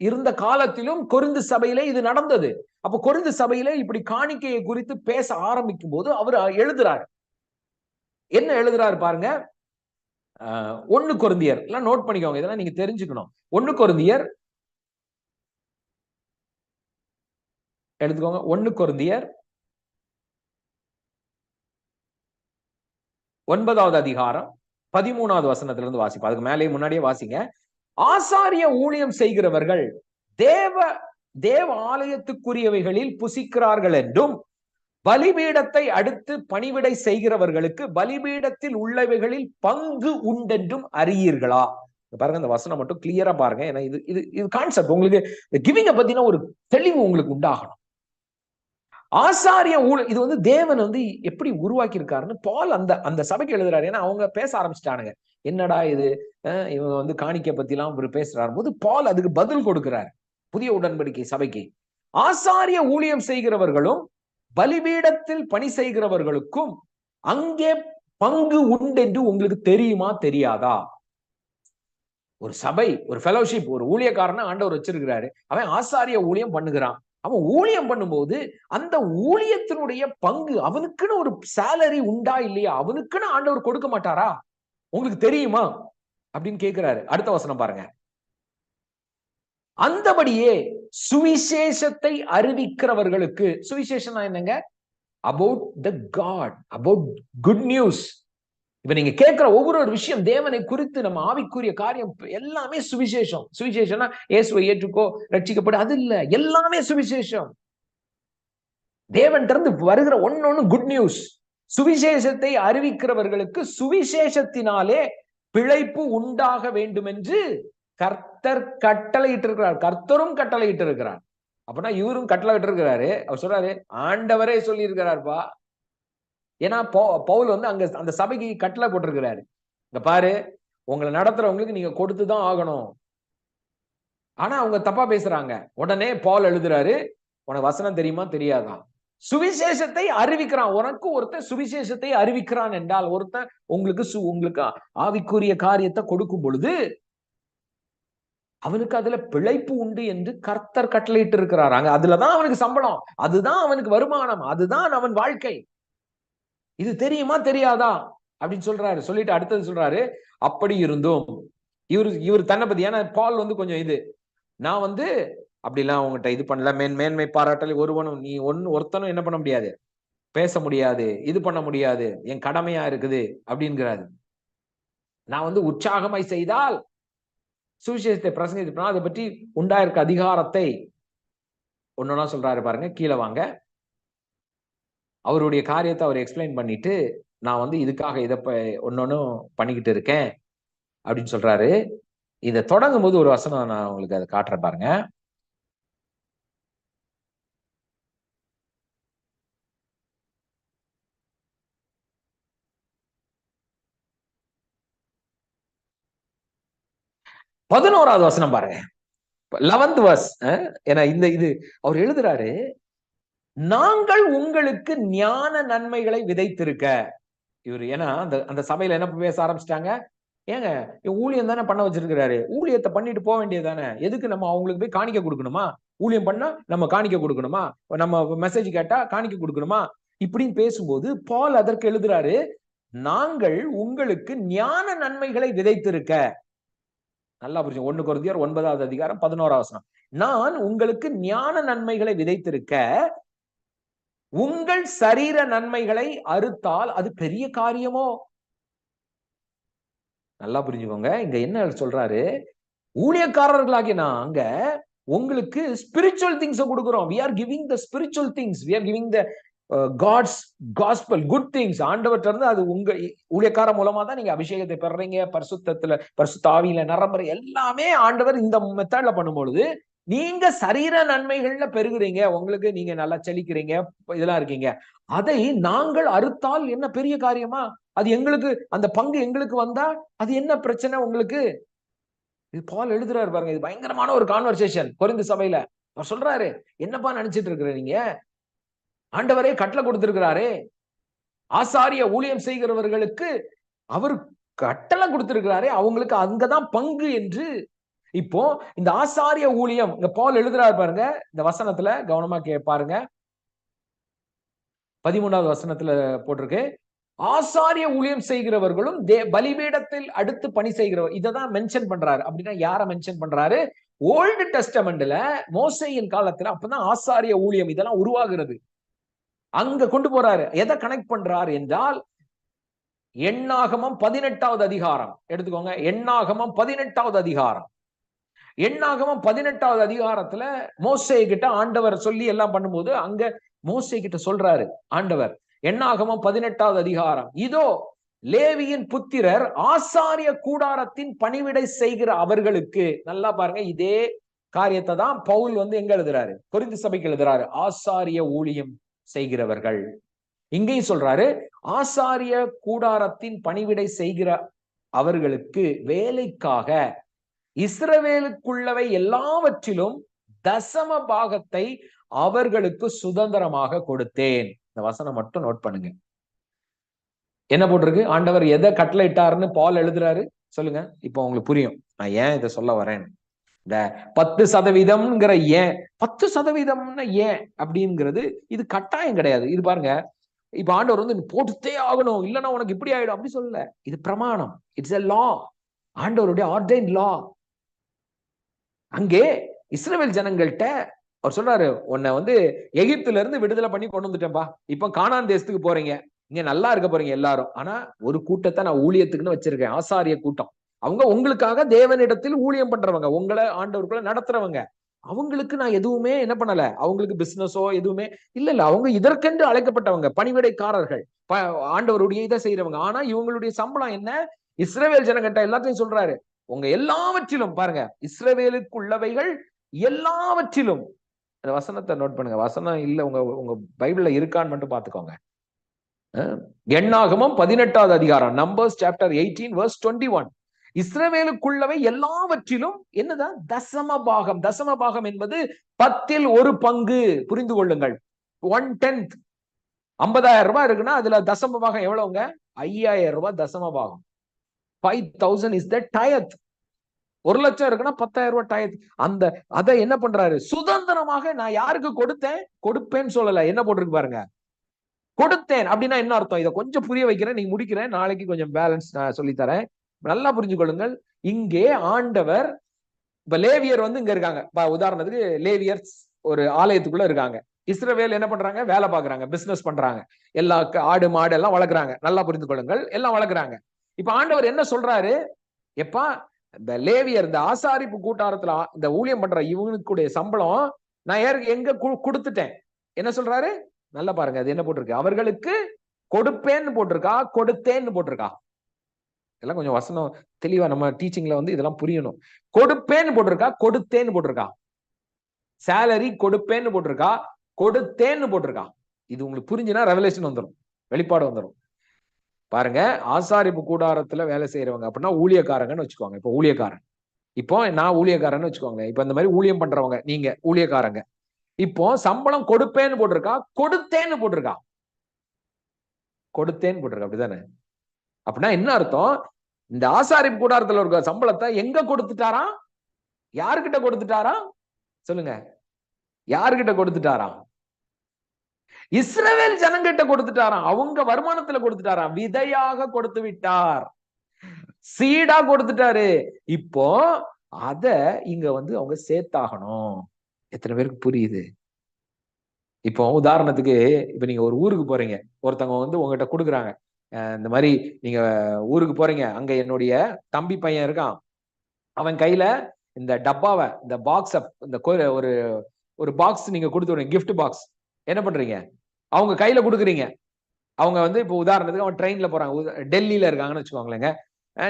இருந்த காலத்திலும் கொரிந்து சபையிலே இது நடந்தது. அப்ப கொரிந்து சபையிலே இப்படி காணிக்கையை குறித்து பேச ஆரம்பிக்கும் போது அவர் எழுதுறாரு. என்ன எழுதுறாரு பாருங்க. 1 கொரிந்தியர் எல்லாம் நோட் பண்ணிக்கோங்க, இதெல்லாம் நீங்க தெரிஞ்சுக்கணும். 1 கொரிந்தியர் எடுத்துக்கோங்க. 1 கொரிந்தியர் 9வது அதிகாரம் 13வது வசனத்திலிருந்து வாசிப்போம். அதுக்கு மேலே முன்னாடியே வாசிங்க. ஆசாரிய ஊழியம் செய்கிறவர்கள் தேவ ஆலயத்துக்குரியவைகளில் புசிக்கிறார்கள் என்றும், பலிபீடத்தை அடுத்து பணிவிடை செய்கிறவர்களுக்கு பலிபீடத்தில் உள்ளவைகளில் பங்கு உண்டென்றும் அறியீர்களா? பாருங்க, இந்த வசனம் மட்டும் கிளியரா பாருங்க. ஏன்னா இது கான்செப்ட் உங்களுக்கு கிவிங்க பத்தின ஒரு தெளிவு உங்களுக்கு உண்டாகணும். ஆசாரிய இது வந்து தேவன் வந்து எப்படி உருவாக்கி இருக்காருன்னு பால் அந்த சபைக்கு எழுதுறாரு. ஏன்னா அவங்க பேச ஆரம்பிச்சுட்டானுங்க, என்னடா இது, இவங்க வந்து காணிக்கை பத்தி எல்லாம் இவர் பேசுறாரு போது பால் அதுக்கு பதில் கொடுக்கிறார். புதிய உடன்படிக்கை சபைக்கு ஆசாரிய ஊழியம் செய்கிறவர்களும் பலிபீடத்தில் பணி செய்கிறவர்களுக்கும் அங்கே பங்கு உண்டு என்று உங்களுக்கு தெரியுமா தெரியாதா? ஒரு சபை, ஒரு ஃபெலோஷிப், ஒரு ஊழியக்காரனை ஆண்டவர் வச்சிருக்கிறாரு. அவன் ஆசாரிய ஊழியம் பண்ணுகிறான். அவன் ஊழியம் பண்ணும்போது அந்த ஊழியத்தினுடைய பங்கு அவனுக்குன்னு ஒரு சேலரி உண்டா இல்லையா, அவனுக்குன்னு ஆண்டவர் கொடுக்க மாட்டாரா? உங்களுக்கு தெரியுமா அப்படின்னு கேட்கிறாரு. அடுத்த வசனம் பாருங்க. அந்தபடியே சுவிசேஷத்தை அறிவிக்கிறவர்களுக்கு, சுவிசேஷம் என்னங்க? About the God, about good news. இப்ப நீங்க கேட்கிற ஒவ்வொரு விஷயம் தேவனை குறித்து, நம்ம ஆவிக்குரிய காரியம் எல்லாமே சுவிசேஷம். சுவிசேஷம்னா இயேசுவை ஏற்றுக்கோ ரட்சிக்கப்படு, அது இல்ல, எல்லாமே சுவிசேஷம். தேவன் இருந்து வருகிற ஒன்னொன்னு குட் நியூஸ். சுவிசேஷத்தை அறிவிக்கிறவர்களுக்கு சுவிசேஷத்தினாலே பிழைப்பு உண்டாக வேண்டும் என்று கர்த்தர் கட்டளையிட்டு இருக்கிறார். கர்த்தரும் கட்டளையிட்டு இருக்கிறார். அப்படின்னா இவரும் கட்டளையிட்டு இருக்கிறாரு. அவர் சொல்றாரு, ஆண்டவரே சொல்லி இருக்கிறார்ப்பா. ஏன்னா பவுல் வந்து அங்க அந்த சபைக்கு கட்டளை போட்டிருக்கிறாரு. இங்க பாரு, உங்களை நடத்துறவங்களுக்கு நீங்க கொடுத்துதான் ஆகணும். ஆனா அவங்க தப்பா பேசுறாங்க. உடனே பவுல் எழுதுறாரு, உனக்கு வசனம் தெரியுமா தெரியாதான்? சுவிசேஷத்தை அறிவிக்கிறான். உனக்கு ஒருத்தன் சுவிசேஷத்தை அறிவிக்கிறான் என்றால், ஒருத்தன் உங்களுக்கு ஆவிக்குரிய காரியத்தை கொடுக்கும் பொழுது அவனுக்கு அதுல பிழைப்பு உண்டு என்று கர்த்தர் கட்டளையிட்டு இருக்கிறாராங்க. அதுலதான் அவனுக்கு சம்பளம், அதுதான் அவனுக்கு வருமானம், அதுதான் அவன் வாழ்க்கை. இது தெரியுமா தெரியாதா அப்படின்னு சொல்றாரு. சொல்லிட்டு அடுத்தது சொல்றாரு, அப்படி இருந்தும் இவர் தன்னை பத்தி, ஏன்னா பால் வந்து கொஞ்சம் நான் வந்து அப்படிலாம் அவங்ககிட்ட இது பண்ணல, மேன்மை பாராட்டல் ஒருவனும் நீ ஒருத்தனும் என்ன பண்ண முடியாது, பேச முடியாது, இது பண்ண முடியாது, என் கடமையா இருக்குது அப்படிங்கிறாரு. நான் வந்து உற்சாகமாய் செய்தால் சுவிசேஷத்தை பிரசங்கித்து அதை பற்றி உண்டாயிருக்க அதிகாரத்தை ஒன்னொன்னா சொல்றாரு பாருங்க. கீழே வாங்க. அவருடைய காரியத்தை அவர் எக்ஸ்பிளைன் பண்ணிட்டு, நான் வந்து இதுக்காக இதை ஒன்னொன்னும் பண்ணிக்கிட்டு இருக்கேன் அப்படின்னு சொல்றாரு. இதை தொடங்கும் போது ஒரு வசனம் நான் உங்களுக்கு அதை காட்டுறேன் பாருங்க. பதினோராவது வசனம் பாருங்க, 11th verse. ஏன்னா இது அவர் எழுதுறாரு, நாங்கள் உங்களுக்கு ஞான நன்மைகளை விதைத்திருக்க. இவர் ஏன்னா அந்த சபையில என்ன பேச ஆரம்பிச்சிட்டாங்க, ஏங்க ஊழியம் தானே பண்ண வச்சிருக்கிறாரு, ஊழியத்தை பண்ணிட்டு போக வேண்டியது தானே, எதுக்கு நம்ம அவங்களுக்கு போய் காணிக்க கொடுக்கணுமா, ஊழியம் பண்ணா நம்ம காணிக்க கொடுக்கணுமா, நம்ம மெசேஜ் கேட்டா காணிக்க கொடுக்கணுமா, இப்படின்னு பேசும்போது பால் அதற்கு எழுதுறாரு, நாங்கள் உங்களுக்கு ஞான நன்மைகளை விதைத்திருக்க. நல்லா புரிஞ்சு. 1 கொரிந்தியர் 9வது அதிகாரம் 11வது வசனம். நான் உங்களுக்கு ஞான நன்மைகளை விதைத்திருக்க, உங்கள் சரீர நன்மைகளை அறுத்தால் அது பெரிய காரியமோ? நல்லா புரிஞ்சுக்கோங்க. இங்க என்ன சொல்றாரு, ஊழியக்காரர்களாகிய நாங்க உங்களுக்கு ஸ்பிரிச்சுவல் திங்ஸ் கொடுக்கிறோம். we are giving the spiritual things, we are giving the God's gospel, good things. ஆண்டவர்ட்ட இருந்து அது உங்க ஊழியக்கார மூலமா தான் நீங்க அபிஷேகத்தை பெறறீங்க, பரிசுத்த ஆவியில நிரம்புற எல்லாமே ஆண்டவர் இந்த மெத்தட்ல பண்ணும்பொழுது நீங்க சரீர நன்மைகள்ல பெருகுறீங்க, உங்களுக்கு நீங்க நல்லா செழிக்கிறீங்க, இதெல்லாம் இருக்கீங்க. அதை நாங்கள் அறுத்தால் என்ன பெரிய காரியமா? அது எங்களுக்கு அந்த பங்கு எங்களுக்கு வந்தா அது என்ன பிரச்சனை உங்களுக்கு? இது பால் எழுதுறாரு பாருங்க. இது பயங்கரமான ஒரு கான்வர்சேஷன் கொரிந்து சபையில. அவர் சொல்றாரு, என்னப்பா நினைச்சிட்டு இருக்கிற நீங்க? ஆண்டவரே கட்டளை கொடுத்திருக்கிறாரே, ஆசாரிய ஊழியம் செய்கிறவர்களுக்கு அவர் கட்டளை கொடுத்திருக்கிறாரே, அவங்களுக்கு அங்கதான் பங்கு என்று. இப்போ இந்த ஆசாரிய ஊழியம் இங்க பால் எழுதுறாரு பாருங்க. இந்த வசனத்துல கவனமா பாருங்க. 13வது வசனத்துல போட்டிருக்கு, ஆசாரிய ஊழியம் செய்கிறவர்களும் பலிபீடத்தில் அடுத்து பணி செய்கிறவர். இததான் மென்ஷன் பண்றாரு. அப்படின்னா யார மென்ஷன் பண்றாரு? ஓல்டு டெஸ்டமெண்ட்ல மோசேயின் காலத்துல அப்பதான் ஆசாரிய ஊழியம் இதெல்லாம் உருவாகிறது. அங்க கொண்டு போறாரு. எதை கனெக்ட் பண்றாரு என்றால், எண்ணாகமம் 18வது அதிகாரம் எடுத்துக்கோங்க. எண்ணாகமம் 18வது அதிகாரம். எண்ணாகமம் 18வது அதிகாரத்துல மோசே கிட்ட ஆண்டவர் சொல்லி எல்லாம் பண்ணும்போது அங்க மோசே கிட்ட சொல்றாரு ஆண்டவர். எண்ணாகமம் 18வது அதிகாரம், இதோ லேவியின் புத்திரர் ஆசாரிய கூடாரத்தின் பணிவிடை செய்கிற அவர்களுக்கு. நல்லா பாருங்க, இதே காரியத்தை தான் பவுல் வந்து எங்க எழுதுறாரு? கொரிந்து சபைக்கு எழுதுறாரு. ஆசாரிய ஊழியம் செய்கிறவர்கள். இங்கேயும் சொல்றாரு, ஆசாரிய கூடாரத்தின் பணிவிடை செய்கிற அவர்களுக்கு வேலைக்காக இஸ்ரவேலுக்குள்ளவை எல்லாவற்றிலும் தசம பாகத்தை அவர்களுக்கு சுதந்திரமாக கொடுத்தேன். இந்த வசனம் மட்டும் நோட் பண்ணுங்க. என்ன போட்டிருக்கு? ஆண்டவர் எதை கட்டளையிட்டாருன்னு பால் எழுதுறாரு சொல்லுங்க. இப்போ உங்களுக்கு புரியும் நான் ஏன் இதை சொல்ல வரேன். இந்த 10% ஏன் 10% ஏன் அப்படிங்கிறது இது கட்டாயம் கிடையாது. இது பாருங்க, இப்ப ஆண்டவர் வந்து போட்டுத்தே ஆகணும், இல்லைன்னா உனக்கு இப்படி ஆயிடும் அப்படி சொல்லல. இது பிரமாணம். இட்ஸ் எ லா, ஆண்டவருடைய ஆர்டைன் லா. அங்கே இஸ்ரவேல் ஜனங்கள்கிட்ட அவர் சொல்றாரு, உன்னை வந்து எகிப்துல இருந்து விடுதலை பண்ணி கொண்டு வந்துட்டேன்பா, இப்ப கானான் தேசத்துக்கு போறீங்க, இங்க நல்லா இருக்க போறீங்க எல்லாரும். ஆனா ஒரு கூட்டத்தை நான் ஊழியத்துக்குன்னு வச்சிருக்கேன், ஆசாரிய கூட்டம். அவங்க உங்களுக்காக தேவனிடத்தில் ஊழியம் பண்றவங்க, உங்களை ஆண்டவருக்குள்ள நடத்துறவங்க. அவங்களுக்கு நான் எதுவுமே என்ன பண்ணல, அவங்களுக்கு பிசினஸோ எதுவுமே இல்ல. அவங்க இதற்கென்று அழைக்கப்பட்டவங்க, பணிவிடைக்காரர்கள், ஆண்டவருடைய இதை செய்யறவங்க. ஆனா இவங்களுடைய சம்பளம் என்ன? இஸ்ரவேல் ஜனங்கிட்ட எல்லாத்தையும் சொல்றாரு, உங்க எல்லாவற்றிலும் பாருங்க, இஸ்ரவேலுக்குள்ளவைகள் எல்லாவற்றிலும். அந்த வசனத்தை நோட் பண்ணுங்க. வசனம் இல்ல உங்க உங்க பைபிள்ல இருக்கான்னு மட்டும் பாத்துக்கோங்க. எண்ணாகமம் 18வது அதிகாரம், நம்பர்ஸ் சாப்டர் 18 verse 21. இஸ்ரவேலுக்குள்ளவை எல்லாவற்றிலும் என்னதான்? தசம பாகம். தசம பாகம் என்பது 10ல் 1 பங்கு. புரிந்து கொள்ளுங்கள். 1/10. 50,000 ரூபாய் இருக்குன்னா அதுல தசம பாகம் எவ்வளவுங்க? 5,000 ரூபாய் தசம பாகம். 5,000 is the tithe. 1 லட்சம் இருக்குன்னா 10,000 ரூபாய் டயத். அந்த அதை என்ன பண்றாரு? சுதந்திரமாக நான் யாருக்கு கொடுத்தேன்? கொடுப்பேன்னு சொல்லல. என்ன போட்டிருக்கு பாருங்க, கொடுத்தேன். அப்படின்னா என்ன அர்த்தம்? இதை கொஞ்சம் புரிய வைக்கிறேன், நீங்க முடிக்கிறேன், நாளைக்கு கொஞ்சம் பேலன்ஸ் நான் சொல்லித்தரேன். நல்லா புரிஞ்சு கொள்ளுங்கள். இங்கே ஆண்டவர், இப்ப லேவியர் வந்து இங்க இருக்காங்க, உதாரணத்துக்கு லேவியர் ஒரு ஆலயத்துக்குள்ள இருக்காங்க. இஸ்ரவேல் என்ன பண்றாங்க? வேலை பாக்குறாங்க, பிசினஸ் பண்றாங்க, எல்லா ஆடு மாடு எல்லாம் வளர்க்குறாங்க. நல்லா புரிந்து கொள்ளுங்கள், எல்லாம் வளர்க்குறாங்க. இப்ப ஆண்டவர் என்ன சொல்றாரு? எப்பா இந்த லேவியர், இந்த ஆசாரிப்பு கூட்டாரத்துல இந்த ஊழியம் பண்ற இவங்களுடைய சம்பளம் நான் எங்க கொடுத்துட்டேன். என்ன சொல்றாரு? நல்லா பாருங்க, அது என்ன போட்டிருக்கு? அவர்களுக்கு கொடுப்பேன்னு போட்டிருக்கா, கொடுத்தேன்னு போட்டிருக்கா? இதெல்லாம் கொஞ்சம் வசனம் தெளிவா நம்ம டீச்சிங்ல வந்து இதெல்லாம் புரியணும். கொடுப்பேன்னு போட்டிருக்கா, கொடுத்தேன்னு போட்டிருக்கா? சேலரி கொடுப்பேன்னு போட்டிருக்கா, கொடுத்தேன்னு போட்டிருக்கா? இது உங்களுக்கு புரிஞ்சுன்னா ரெவலேஷன் வந்துடும், வெளிப்பாடு வந்துடும். பாருங்க, ஆசாரிப்பு கூடாரத்துல வேலை செய்யறவங்க அப்படின்னா ஊழியக்காரங்கன்னு வச்சுக்கோங்க. இப்போ ஊழியக்காரன், இப்போ நான் ஊழியக்காரன்னு வச்சுக்கோங்க. இப்ப இந்த மாதிரி ஊழியம் பண்றவங்க நீங்க ஊழியக்காரங்க. இப்போ சம்பளம் கொடுப்பேன்னு போட்டிருக்கா, கொடுத்தேன்னு போட்டிருக்கா? கொடுத்தேன்னு போட்டிருக்கா, அப்படிதானே? அப்படின்னா என்ன அர்த்தம்? இந்த ஆசாரிப்பு கூடாரத்துல இருக்க சம்பளத்தை எங்க கொடுத்துட்டாரா? யாருக்கிட்ட கொடுத்துட்டாரா? சொல்லுங்க, யாருக்கிட்ட கொடுத்துட்டாரா? இஸ்ரவேல் ஜனங்கிட்ட கொடுத்துட்டாராம். அவங்க வருமானத்துல கொடுத்துட்டாராம். விதையாக கொடுத்து விட்டார், சீடா கொடுத்துட்டாரு. இப்போ அத இங்க வந்து அவங்க சேர்த்தாகணும். எத்தனை பேருக்கு புரியுது? இப்போ உதாரணத்துக்கு, இப்ப நீங்க ஒரு ஊருக்கு போறீங்க, ஒருத்தவங்க வந்து உங்ககிட்ட கொடுக்குறாங்க, இந்த மாதிரி நீங்க ஊருக்கு போறீங்க, அங்க என்னுடைய தம்பி பையன் இருக்கான், அவன் கையில இந்த டப்பாவை, இந்த பாக்ஸ, இந்த ஒரு பாக்ஸ் நீங்க கொடுத்து கிஃப்ட் பாக்ஸ் என்ன பண்றீங்க? அவங்க கையில கொடுக்குறீங்க. அவங்க வந்து இப்போ உதாரணத்துக்கு அவன் ட்ரெயின்ல போறாங்க, டெல்லியில இருக்காங்கன்னு வச்சுக்கோங்களேங்க.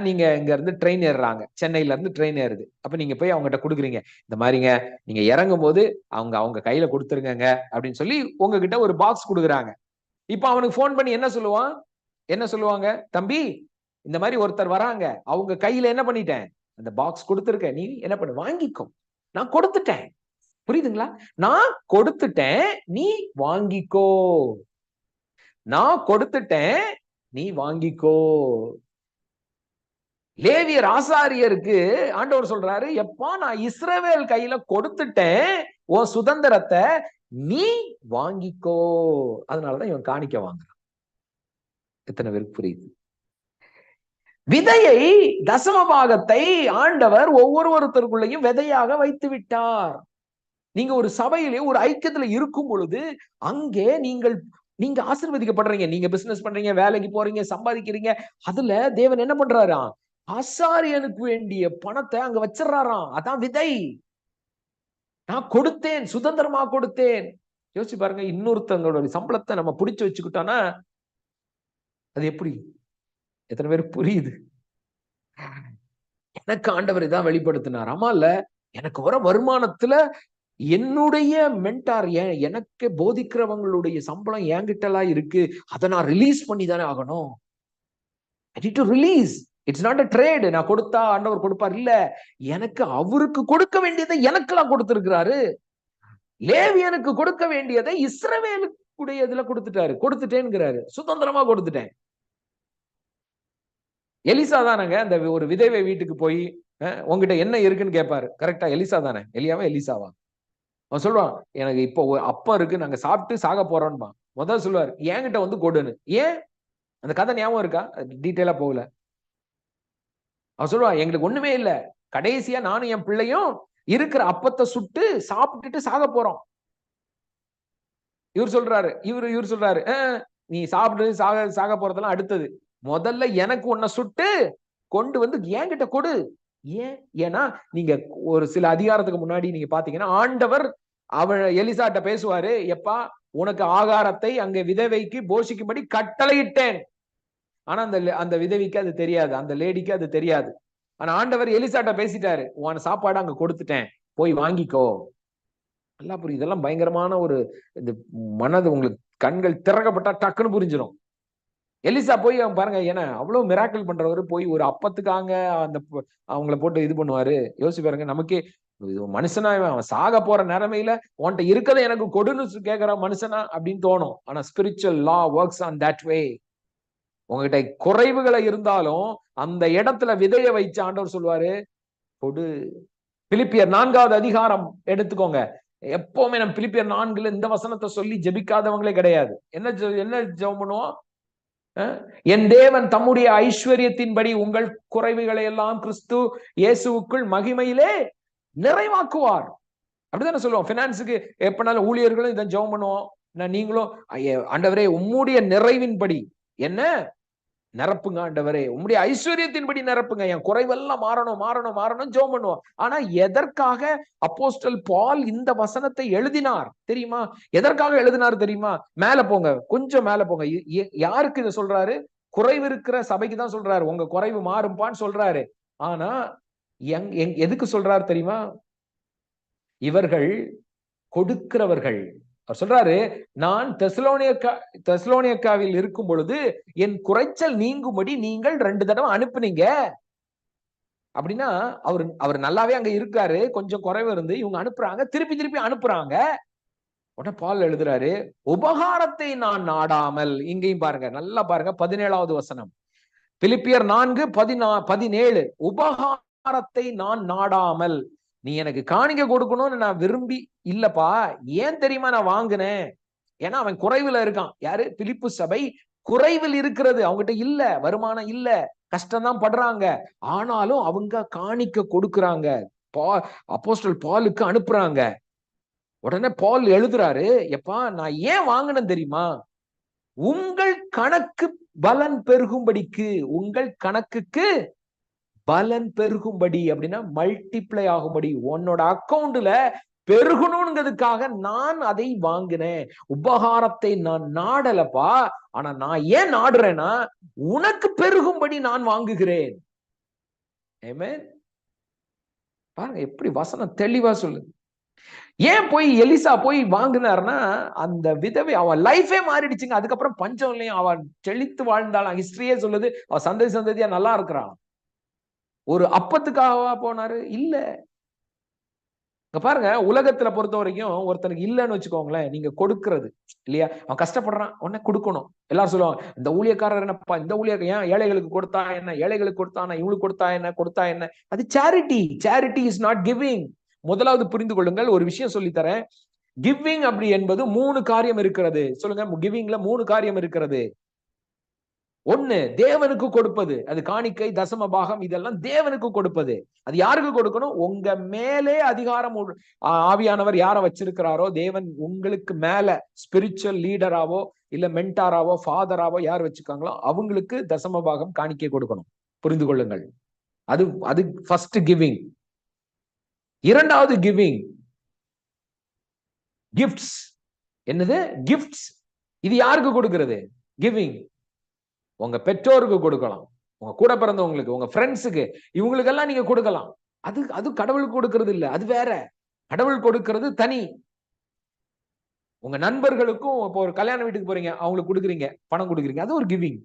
நீங்க இங்க இருந்து ட்ரெயின் ஏறுறாங்க, சென்னையில இருந்து ட்ரெயின் ஏறுது. அப்ப நீங்க போய் அவங்ககிட்ட கொடுக்குறீங்க, இந்த மாதிரிங்க நீங்க இறங்கும் போது அவங்க கையில கொடுத்துருங்க அப்படின்னு சொல்லி உங்ககிட்ட ஒரு பாக்ஸ் கொடுக்குறாங்க. இப்ப அவனுக்கு போன் பண்ணி என்ன சொல்லுவான்? என்ன சொல்லுவாங்க? தம்பி, இந்த மாதிரி ஒருத்தர் வராங்க, அவங்க கையில என்ன பண்ணிட்டேன்? அந்த பாக்ஸ் கொடுத்துருக்கேன், நீ என்ன பண்ணு, வாங்கிக்கோ. நான் கொடுத்துட்டேன். புரியுதுங்களா? நான் கொடுத்துட்டேன், நீ வாங்கிக்கோ. நான் கொடுத்துட்டேன், நீ வாங்கிக்கோ. லேவியர் ஆசாரியருக்கு ஆண்டவர் சொல்றாரு, எப்பா நான் இஸ்ரவேல் கையில கொடுத்துட்டேன் உன் சுதந்திரத்தை, நீ வாங்கிக்கோ. அதனாலதான் இவன் காணிக்க வாங்குறான். எத்தனை பேருக்கு புரியுது? விதையை, தசம பாகத்தை ஆண்டவர் ஒவ்வொருத்தருக்குள்ளேயும் விதையாக வைத்து விட்டார். நீங்க ஒரு சபையிலே ஒரு ஐக்கியத்துல இருக்கும் பொழுது அங்கே நீங்க ஆசீர்வதிக்கப்படுறீங்க. நீங்க பிசினஸ் பண்றீங்க, வேலைக்கு போறீங்க, சம்பாதிக்கிறீங்க. அதுல தேவன் என்ன பண்றாராம்? ஆசாரியனுக்கு வேண்டிய பணத்தை அங்க வச்சிடறாராம். அதான் விதை. நான் கொடுத்தேன், சுதந்திரமா கொடுத்தேன். யோசிச்சு பாருங்க, இன்னொருத்தவங்களோட சம்பளத்தை நம்ம பிடிச்சு வச்சுக்கிட்டோம்னா அது எப்படி? எத்தனை பேருக்கு புரியுது? எனக்கு ஆண்டவர் இதான் வெளிப்படுத்தினார். ஆமா இல்ல, எனக்கு வர வருமானத்துல என்னுடைய மென்டார், எனக்கு போதிக்கிறவங்களுடைய சம்பளம் என்கிட்ட எல்லாம் இருக்கு, அதை நான் ரிலீஸ் பண்ணி தானே ஆகணும். I need to release. It's not a trade. நான் கொடுத்தா ஆண்டவர் கொடுப்பார் இல்ல, எனக்கு அவருக்கு கொடுக்க வேண்டியதை எனக்கெல்லாம் கொடுத்திருக்கிறாரு. லேவியனுக்கு கொடுக்க வேண்டியதை இஸ்ரவேலுடைய இதுல கொடுத்துட்டாரு. கொடுத்துட்டேங்கிறாரு, சுதந்திரமா கொடுத்துட்டேன். எலிசா தானங்க அந்த ஒரு விதவை வீட்டுக்கு போய் உங்ககிட்ட என்ன இருக்குன்னு கேட்பாரு. கரெக்டா? எலிசா தானே? எலியாவா எலிசாவா? அவன் சொல்லுவான், எனக்கு இப்போ அப்பம் இருக்கு, நாங்க சாப்பிட்டு சாக போறோம்மா. முதல்ல சொல்லுவார், என்கிட்ட வந்து கொடுன்னு. ஏன்? அந்த கதை ஞாபகம் இருக்கா? டீட்டெயிலா போகல. அவன் சொல்லுவான், எங்களுக்கு ஒண்ணுமே இல்ல, கடைசியா நானும் என் பிள்ளையும் இருக்கிற அப்பத்தை சுட்டு சாப்பிட்டுட்டு சாக போறோம். இவர் சொல்றாரு, நீ சாப்பிட்டு சாக போறதெல்லாம் அடுத்தது, முதல்ல எனக்கு உன்னை சுட்டு கொண்டு வந்து என்கிட்ட கொடு. ஏன்னா நீங்க ஒரு சில அதிகாரத்துக்கு முன்னாடி நீங்க பாத்தீங்கன்னா ஆண்டவர் எலிசாட்ட பேசுவாரு, எப்பா உனக்கு ஆகாரத்தை அங்க விதவைக்கு போஷிக்கும்படி கட்டளையிட்டேன். ஆனா அந்த விதவிக்கு அது தெரியாது, அந்த லேடிக்கு அது தெரியாது. ஆனா ஆண்டவர் எலிசாட்ட பேசிட்டாரு, உன் சாப்பாடு அங்க கொடுத்துட்டேன், போய் வாங்கிக்கோ. நல்லா புரியுது. இதெல்லாம் பயங்கரமான ஒரு இந்த மனது உங்களுக்கு கண்கள் திறக்கப்பட்டா டக்குன்னு புரிஞ்சிடும். எலிசா போய் அவன் பாருங்க, ஏன்னா அவ்வளவு மிராக்கிள் பண்றவரு போய் ஒரு அப்பத்துக்காக அந்த அவங்கள போட்டு இது பண்ணுவாரு. யோசிச்சு பாருங்க, நமக்கே மனுஷனா அவன் சாக போற நிலைமையில உன்கிட்ட இருக்கதை எனக்கு கொடுன்னு கேட்கிற மனுஷனா அப்படின்னு தோணும். ஆனா spiritual law works on that way. உங்ககிட்ட குறைவுகளை இருந்தாலும் அந்த இடத்துல விதைய வச்சு ஆண்டவர் சொல்லுவாரு, கொடு. பிலிப்பியர் 4வது அதிகாரம் எடுத்துக்கோங்க. எப்பவுமே நம்ம பிலிப்பியர் 4ல இந்த வசனத்தை சொல்லி ஜெபிக்காதவங்களே கிடையாது. என்ன ஜெபம் பண்ணுவோம்? என் தேவன் தம்முடைய ஐஸ்வர்யத்தின்படி உங்கள் குறைவுகளை எல்லாம் கிறிஸ்து இயேசுவுக்குள் மகிமையிலே நிறைவாக்குவார். அப்படித்தானே சொல்லுவோம். பினான்ஸுக்கு எப்பனாலும் ஊழியர்களும் இதை ஜெபம் பண்ணுவோம். நீங்களும், ஆண்டவரே உம்முடைய நிறைவின்படி என்ன நிரப்புங்க, ஆண்டவரே உம்முடைய ஐஸ்வர்யத்தின்படி நிரப்புங்க, என் குறைவெல்லாம் மாறணும் மாறணும் மாறணும் ஜெபம் பண்ணுவோம். ஆனா எதற்காக அப்போஸ்தலன் பால் இந்த வசனத்தை எழுதினார் தெரியுமா? எதற்காக எழுதினார் தெரியுமா? மேல போங்க, கொஞ்சம் மேல போங்க. யாருக்கு இதை சொல்றாரு? குறைவு இருக்கிற சபைக்கு தான் சொல்றாரு, உங்க குறைவு மாறும்பான்னு சொல்றாரு. ஆனா எதுக்கு சொல்றாரு தெரியுமா? இவர்கள் கொடுக்கிறவர்கள். அவர் சொல்றாரு, நான் தெசலோனியக்காவில் இருக்கும் பொழுது என் குறைச்சல் நீங்கும்படி நீங்கள் 2 தடவை அனுப்புனீங்க அப்படின்னா, அவர் நல்லாவே அங்க இருக்காரு, கொஞ்சம் குறைவு இருந்து இவங்க அனுப்புறாங்க, திருப்பி அனுப்புறாங்க. உடனே பால் எழுதுறாரு, உபகாரத்தை நான் நாடாமல். இங்கேயும் பாருங்க, நல்லா பாருங்க, 17வது வசனம், பிலிப்பியர் 4:17. உபகாரத்தை நான் நாடாமல். நீ எனக்கு காணிக்க கொடுக்கணும்னு நான் விரும்பி இல்லப்பா. ஏன் தெரியுமா நான் வாங்கினேன்? ஏன்னா அவன் குறைவுல இருக்கான். யாரு? பிலிப்பு சபை குறைவில் இருக்கிறது. அவங்ககிட்ட இல்ல, வருமானம் இல்ல, கஷ்டம்தான் படுறாங்க. ஆனாலும் அவங்க காணிக்க கொடுக்குறாங்க, அப்போஸ்தலன் பாலுக்கு அனுப்புறாங்க. உடனே பால் எழுதுறாரு, எப்பா நான் ஏன் வாங்கினேன் தெரியுமா? உங்கள் கணக்கு பலன் பெருகும்படிக்கு. உங்கள் கணக்குக்கு பலன் பெருகும்படி அப்படின்னா மல்டிப்ளை ஆகும்படி, உன்னோட அக்கௌண்ட்ல பெருகணுங்கிறதுக்காக நான் அதை வாங்கினேன். உபகாரத்தை நான் நாடலப்பா. ஆனா நான் ஏன் நாடுறேன்னா உனக்கு பெருகும்படி நான் வாங்குகிறேன். ஆமென். பாருங்க எப்படி வசனம் தெளிவா சொல்லுது. ஏன் போய் எலிசா போய் வாங்கினார்னா, அந்த விதவை அவன் லைஃபே மாறிடுச்சுங்க. அதுக்கப்புறம் பஞ்சம் இல்லையும், அவன் செழித்து வாழ்ந்தாள். ஹிஸ்டரியே சொல்லுது, அவ சந்ததியா நல்லா இருக்கிறான். ஒரு அப்பத்துக்காகவா போனாரு? இல்ல. பாருங்க, உலகத்துல பொறுத்த வரைக்கும் ஒருத்தனுக்கு இல்லன்னு வச்சுக்கோங்களேன், நீங்க கொடுக்கிறது இல்லையா, அவன் கஷ்டப்படுறான், உடனே கொடுக்கணும். எல்லாரும் சொல்லுவாங்க, இந்த ஊழியக்காரர் என்னப்பா, இந்த ஊழியர் ஏன் ஏழைகளுக்கு கொடுத்தா என்ன, ஏழைகளுக்கு கொடுத்தா இவங்களுக்கு கொடுத்தா என்ன, கொடுத்தா என்ன? அது charity. Charity is not giving. முதலாவது புரிந்து கொள்ளுங்கள், ஒரு விஷயம் சொல்லித்தரேன். கிவிங் அப்படி என்பது 3 காரியம் இருக்கிறது. சொல்லுங்க, கிவிங்ல 3 காரியம் இருக்கிறது. ஒண்ணு, தேவனுக்கு கொடுப்பது. அது காணிக்கை, தசம பாகம், இதெல்லாம் தேவனுக்கு கொடுப்பது. அது யாருக்கு கொடுக்கணும்? உங்க மேலே அதிகாரம் ஆவியானவர் யார வச்சிருக்கிறாரோ, தேவன் உங்களுக்கு மேல ஸ்பிரிச்சுவல் லீடராவோ இல்ல மென்டாராவோ ஃபாதராவோ யார் வச்சுக்காங்களோ அவங்களுக்கு தசம பாகம் காணிக்கை கொடுக்கணும். புரிந்து கொள்ளுங்கள். அது அது ஃபர்ஸ்ட் கிவிங். இரண்டாவது கிவிங் கிஃப்ட்ஸ். என்னது? கிஃப்ட்ஸ். இது யாருக்கு கொடுக்கிறது? கிவிங் உங்க பெற்றோருக்கு கொடுக்கலாம், உங்க கூட பிறந்தவங்களுக்கு, உங்க ஃப்ரெண்ட்ஸுக்கு, இவங்களுக்கெல்லாம் நீங்க கொடுக்கலாம். அது அது கடவுளுக்கு கொடுக்கிறது இல்ல, அது வேற. கடவுள் கொடுக்கிறது தனி. உங்க நண்பர்களுக்கும் இப்போ ஒரு கல்யாண வீட்டுக்கு போறீங்க, அவங்களுக்கு கொடுக்குறீங்க, பணம் கொடுக்குறீங்க, அது ஒரு கிவிங்.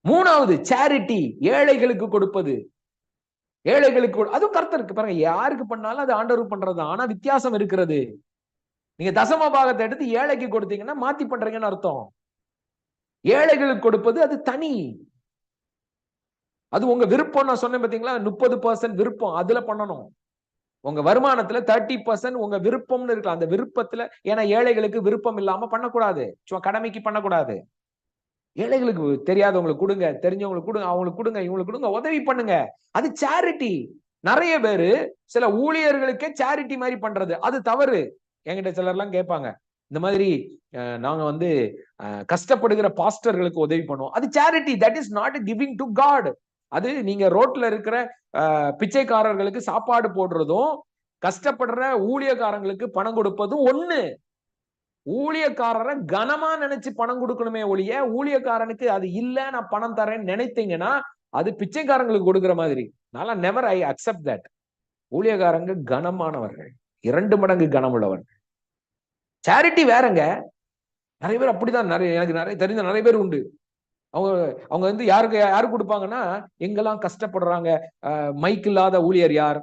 மூணாவது சேரிட்டி, ஏழைகளுக்கு கொடுப்பது. ஏழைகளுக்கு அதுவும் கர்த்தருக்கு. பாருங்க, யாருக்கு பண்ணாலும் அது ஆண்டவருக்கு பண்றது. ஆனா வித்தியாசம் இருக்கிறது. நீங்க தசம பாகத்தை எடுத்து ஏழைக்கு கொடுத்தீங்கன்னா மாத்தி பண்றீங்கன்னு அர்த்தம். ஏழைகளுக்கு கொடுப்பது அது தனி. அது உங்க விருப்பம். நான் சொன்னேன் பாத்தீங்களா, 30% விருப்பம், அதுல பண்ணணும். உங்க வருமானத்துல 30% உங்க விருப்பம்னு இருக்கலாம். அந்த விருப்பத்துல, ஏன்னா ஏழைகளுக்கு விருப்பம் இல்லாம பண்ணக்கூடாது, சும்மா கடமைக்கு பண்ணக்கூடாது. ஏழைகளுக்கு தெரியாதவங்களுக்கு கொடுங்க, தெரிஞ்சவங்களுக்கு கொடுங்க, அவங்களுக்கு கொடுங்க, இவங்களுக்கு கொடுங்க, உதவி பண்ணுங்க. அது சேரிட்டி. நிறைய பேரு சில ஊழியர்களுக்கே சேரிட்டி மாதிரி பண்றது, அது தவறு. என்கிட்ட சிலர் எல்லாம் கேட்பாங்க, இந்த மாதிரி நாங்க வந்து கஷ்டப்படுகிற பாஸ்டர்களுக்கு உதவி பண்ணுவோம். அது charity. That is not giving to God. அது நீங்க ரோட்ல இருக்கிற பிச்சைக்காரர்களுக்கு சாப்பாடு போடுறதும், கஷ்டப்படுற ஊழியக்காரங்களுக்கு பணம் கொடுப்பதும் ஒண்ணு. ஊழியக்காரரை கனமா நினைச்சு பணம் கொடுக்கணுமே ஒழிய, ஊழியக்காரனுக்கு அது இல்ல நான் பணம் தரேன்னு நினைத்தீங்கன்னா அது பிச்சைக்காரங்களுக்கு கொடுக்கிற மாதிரி. நான் நெவர் ஐ அக்செப்ட் தட். ஊழியக்காரங்க கனமானவர்கள், 2 மடங்கு கனம் உள்ளவர்கள். சேரிட்டி வேறங்க. நிறைய பேர் அப்படிதான். எனக்கு நிறைய தெரிஞ்ச நிறைய பேர் உண்டு. அவங்க அவங்க வந்து யாரு கொடுப்பாங்கன்னா, எங்கெல்லாம் கஷ்டப்படுறாங்க, மைக் இல்லாத ஊழியர் யார்,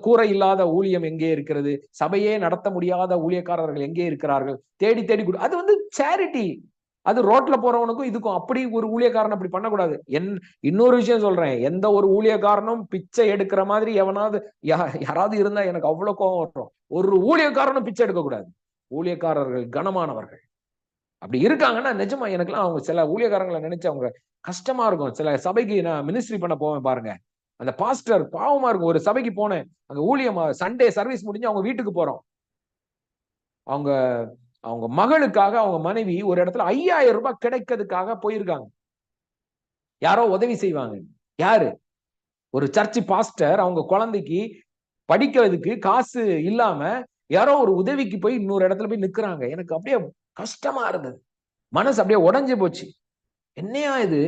கூரை இல்லாத ஊழியம் எங்கே இருக்கிறது, சபையே நடத்த முடியாத ஊழியக்காரர்கள் எங்கே இருக்கிறார்கள், தேடி தேடி அது வந்து சேரிட்டி. அது ரோட்ல போறவனுக்கும் இதுக்கும் அப்படி ஒரு ஊழியக்காரன் அப்படி பண்ணக்கூடாது. இன்னொரு விஷயம் சொல்றேன், எந்த ஒரு ஊழியக்காரனும் பிச்சை எடுக்கிற மாதிரி எவனாவது யாராவது இருந்தா எனக்கு அவ்வளவு கோபம் வரும். ஒரு ஊழியக்காரனும் பிச்சை எடுக்க கூடாது. ஊழியக்காரர்கள் கனமானவர்கள். அப்படி இருக்காங்கன்னா நிஜமா எனக்குலாம் அவங்க சில ஊழியக்காரங்களை நினைச்சு அவங்க கஷ்டமா இருக்கும். சில சபைக்கு நான் மினிஸ்ட்ரி பண்ண போவேன் பாருங்க, அந்த பாஸ்டர் பாவமா இருக்கும். ஒரு சபைக்கு போனேன், அங்க ஊழியம் சண்டே சர்வீஸ் முடிஞ்சு அவங்க வீட்டுக்கு போறோம். அவங்க அவங்க மகளுக்காக அவங்க மனைவி ஒரு இடத்துல 5000 ரூபாய் கிடைக்கிறதுக்காக போயிருக்காங்க. யாரோ உதவி செய்வாங்க. யாரு? ஒரு சர்ச் பாஸ்டர் அவங்க குழந்தைக்கு படிக்கிறதுக்கு காசு இல்லாம யாரோ ஒரு உதவிக்கு போய் இன்னொரு இடத்துல போய் நிக்கிறாங்க. எனக்கு அப்படியே கஷ்டமா இருந்தது, மனசு அப்படியே உடைஞ்சு போச்சு. என்னையா இது?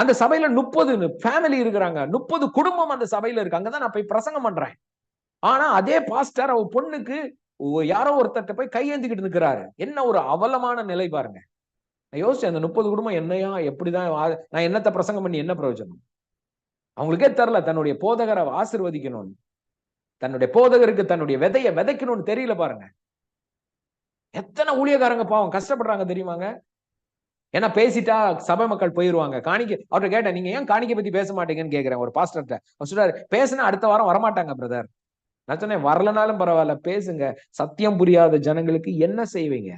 அந்த சபையில 30 ஃபேமிலி இருக்கிறாங்க, 30 குடும்பம் அந்த சபையில இருக்கு. அங்கதான் நான் போய் பிரசங்கம் பண்றேன். ஆனா அதே பாஸ்டர் அவ பொண்ணுக்கு யாரோ ஒருத்தட்ட போய் கையேந்திக்கிட்டு நிக்கிறாரு. என்ன ஒரு அவலமான நிலை பாருங்க. நான் யோசிச்சேன், அந்த 30 குடும்பம் என்னையா எப்படிதான், நான் என்னத்த பிரசங்கம் பண்ணி என்ன பிரயோஜனம்? அவங்களுக்கே தெரியல தன்னுடைய போதகரை ஆசீர்வதிக்கணும்னு, தன்னுடைய போதகருக்கு தன்னுடைய விதைய விதைக்கணும்னு தெரியல பாருங்க. எத்தனை ஊழியக்காரங்க பாவம் கஷ்டப்படுறாங்க தெரியுமாங்க? ஏன்னா பேசிட்டா சபை மக்கள் போயிருவாங்க. காணிக்கை அவர்கிட்ட கேட்டேன், நீங்க ஏன் காணிக்கை பத்தி பேச மாட்டீங்கன்னு கேட்கிறேன் ஒரு பாஸ்டர்கிட்ட. அவர் சொல்றாரு, பேசினா அடுத்த வாரம் வரமாட்டாங்க பிரதர். நான் சொன்னேன், வரலனாலும் பரவாயில்ல பேசுங்க. சத்தியம் புரியாத ஜனங்களுக்கு என்ன செய்வீங்க?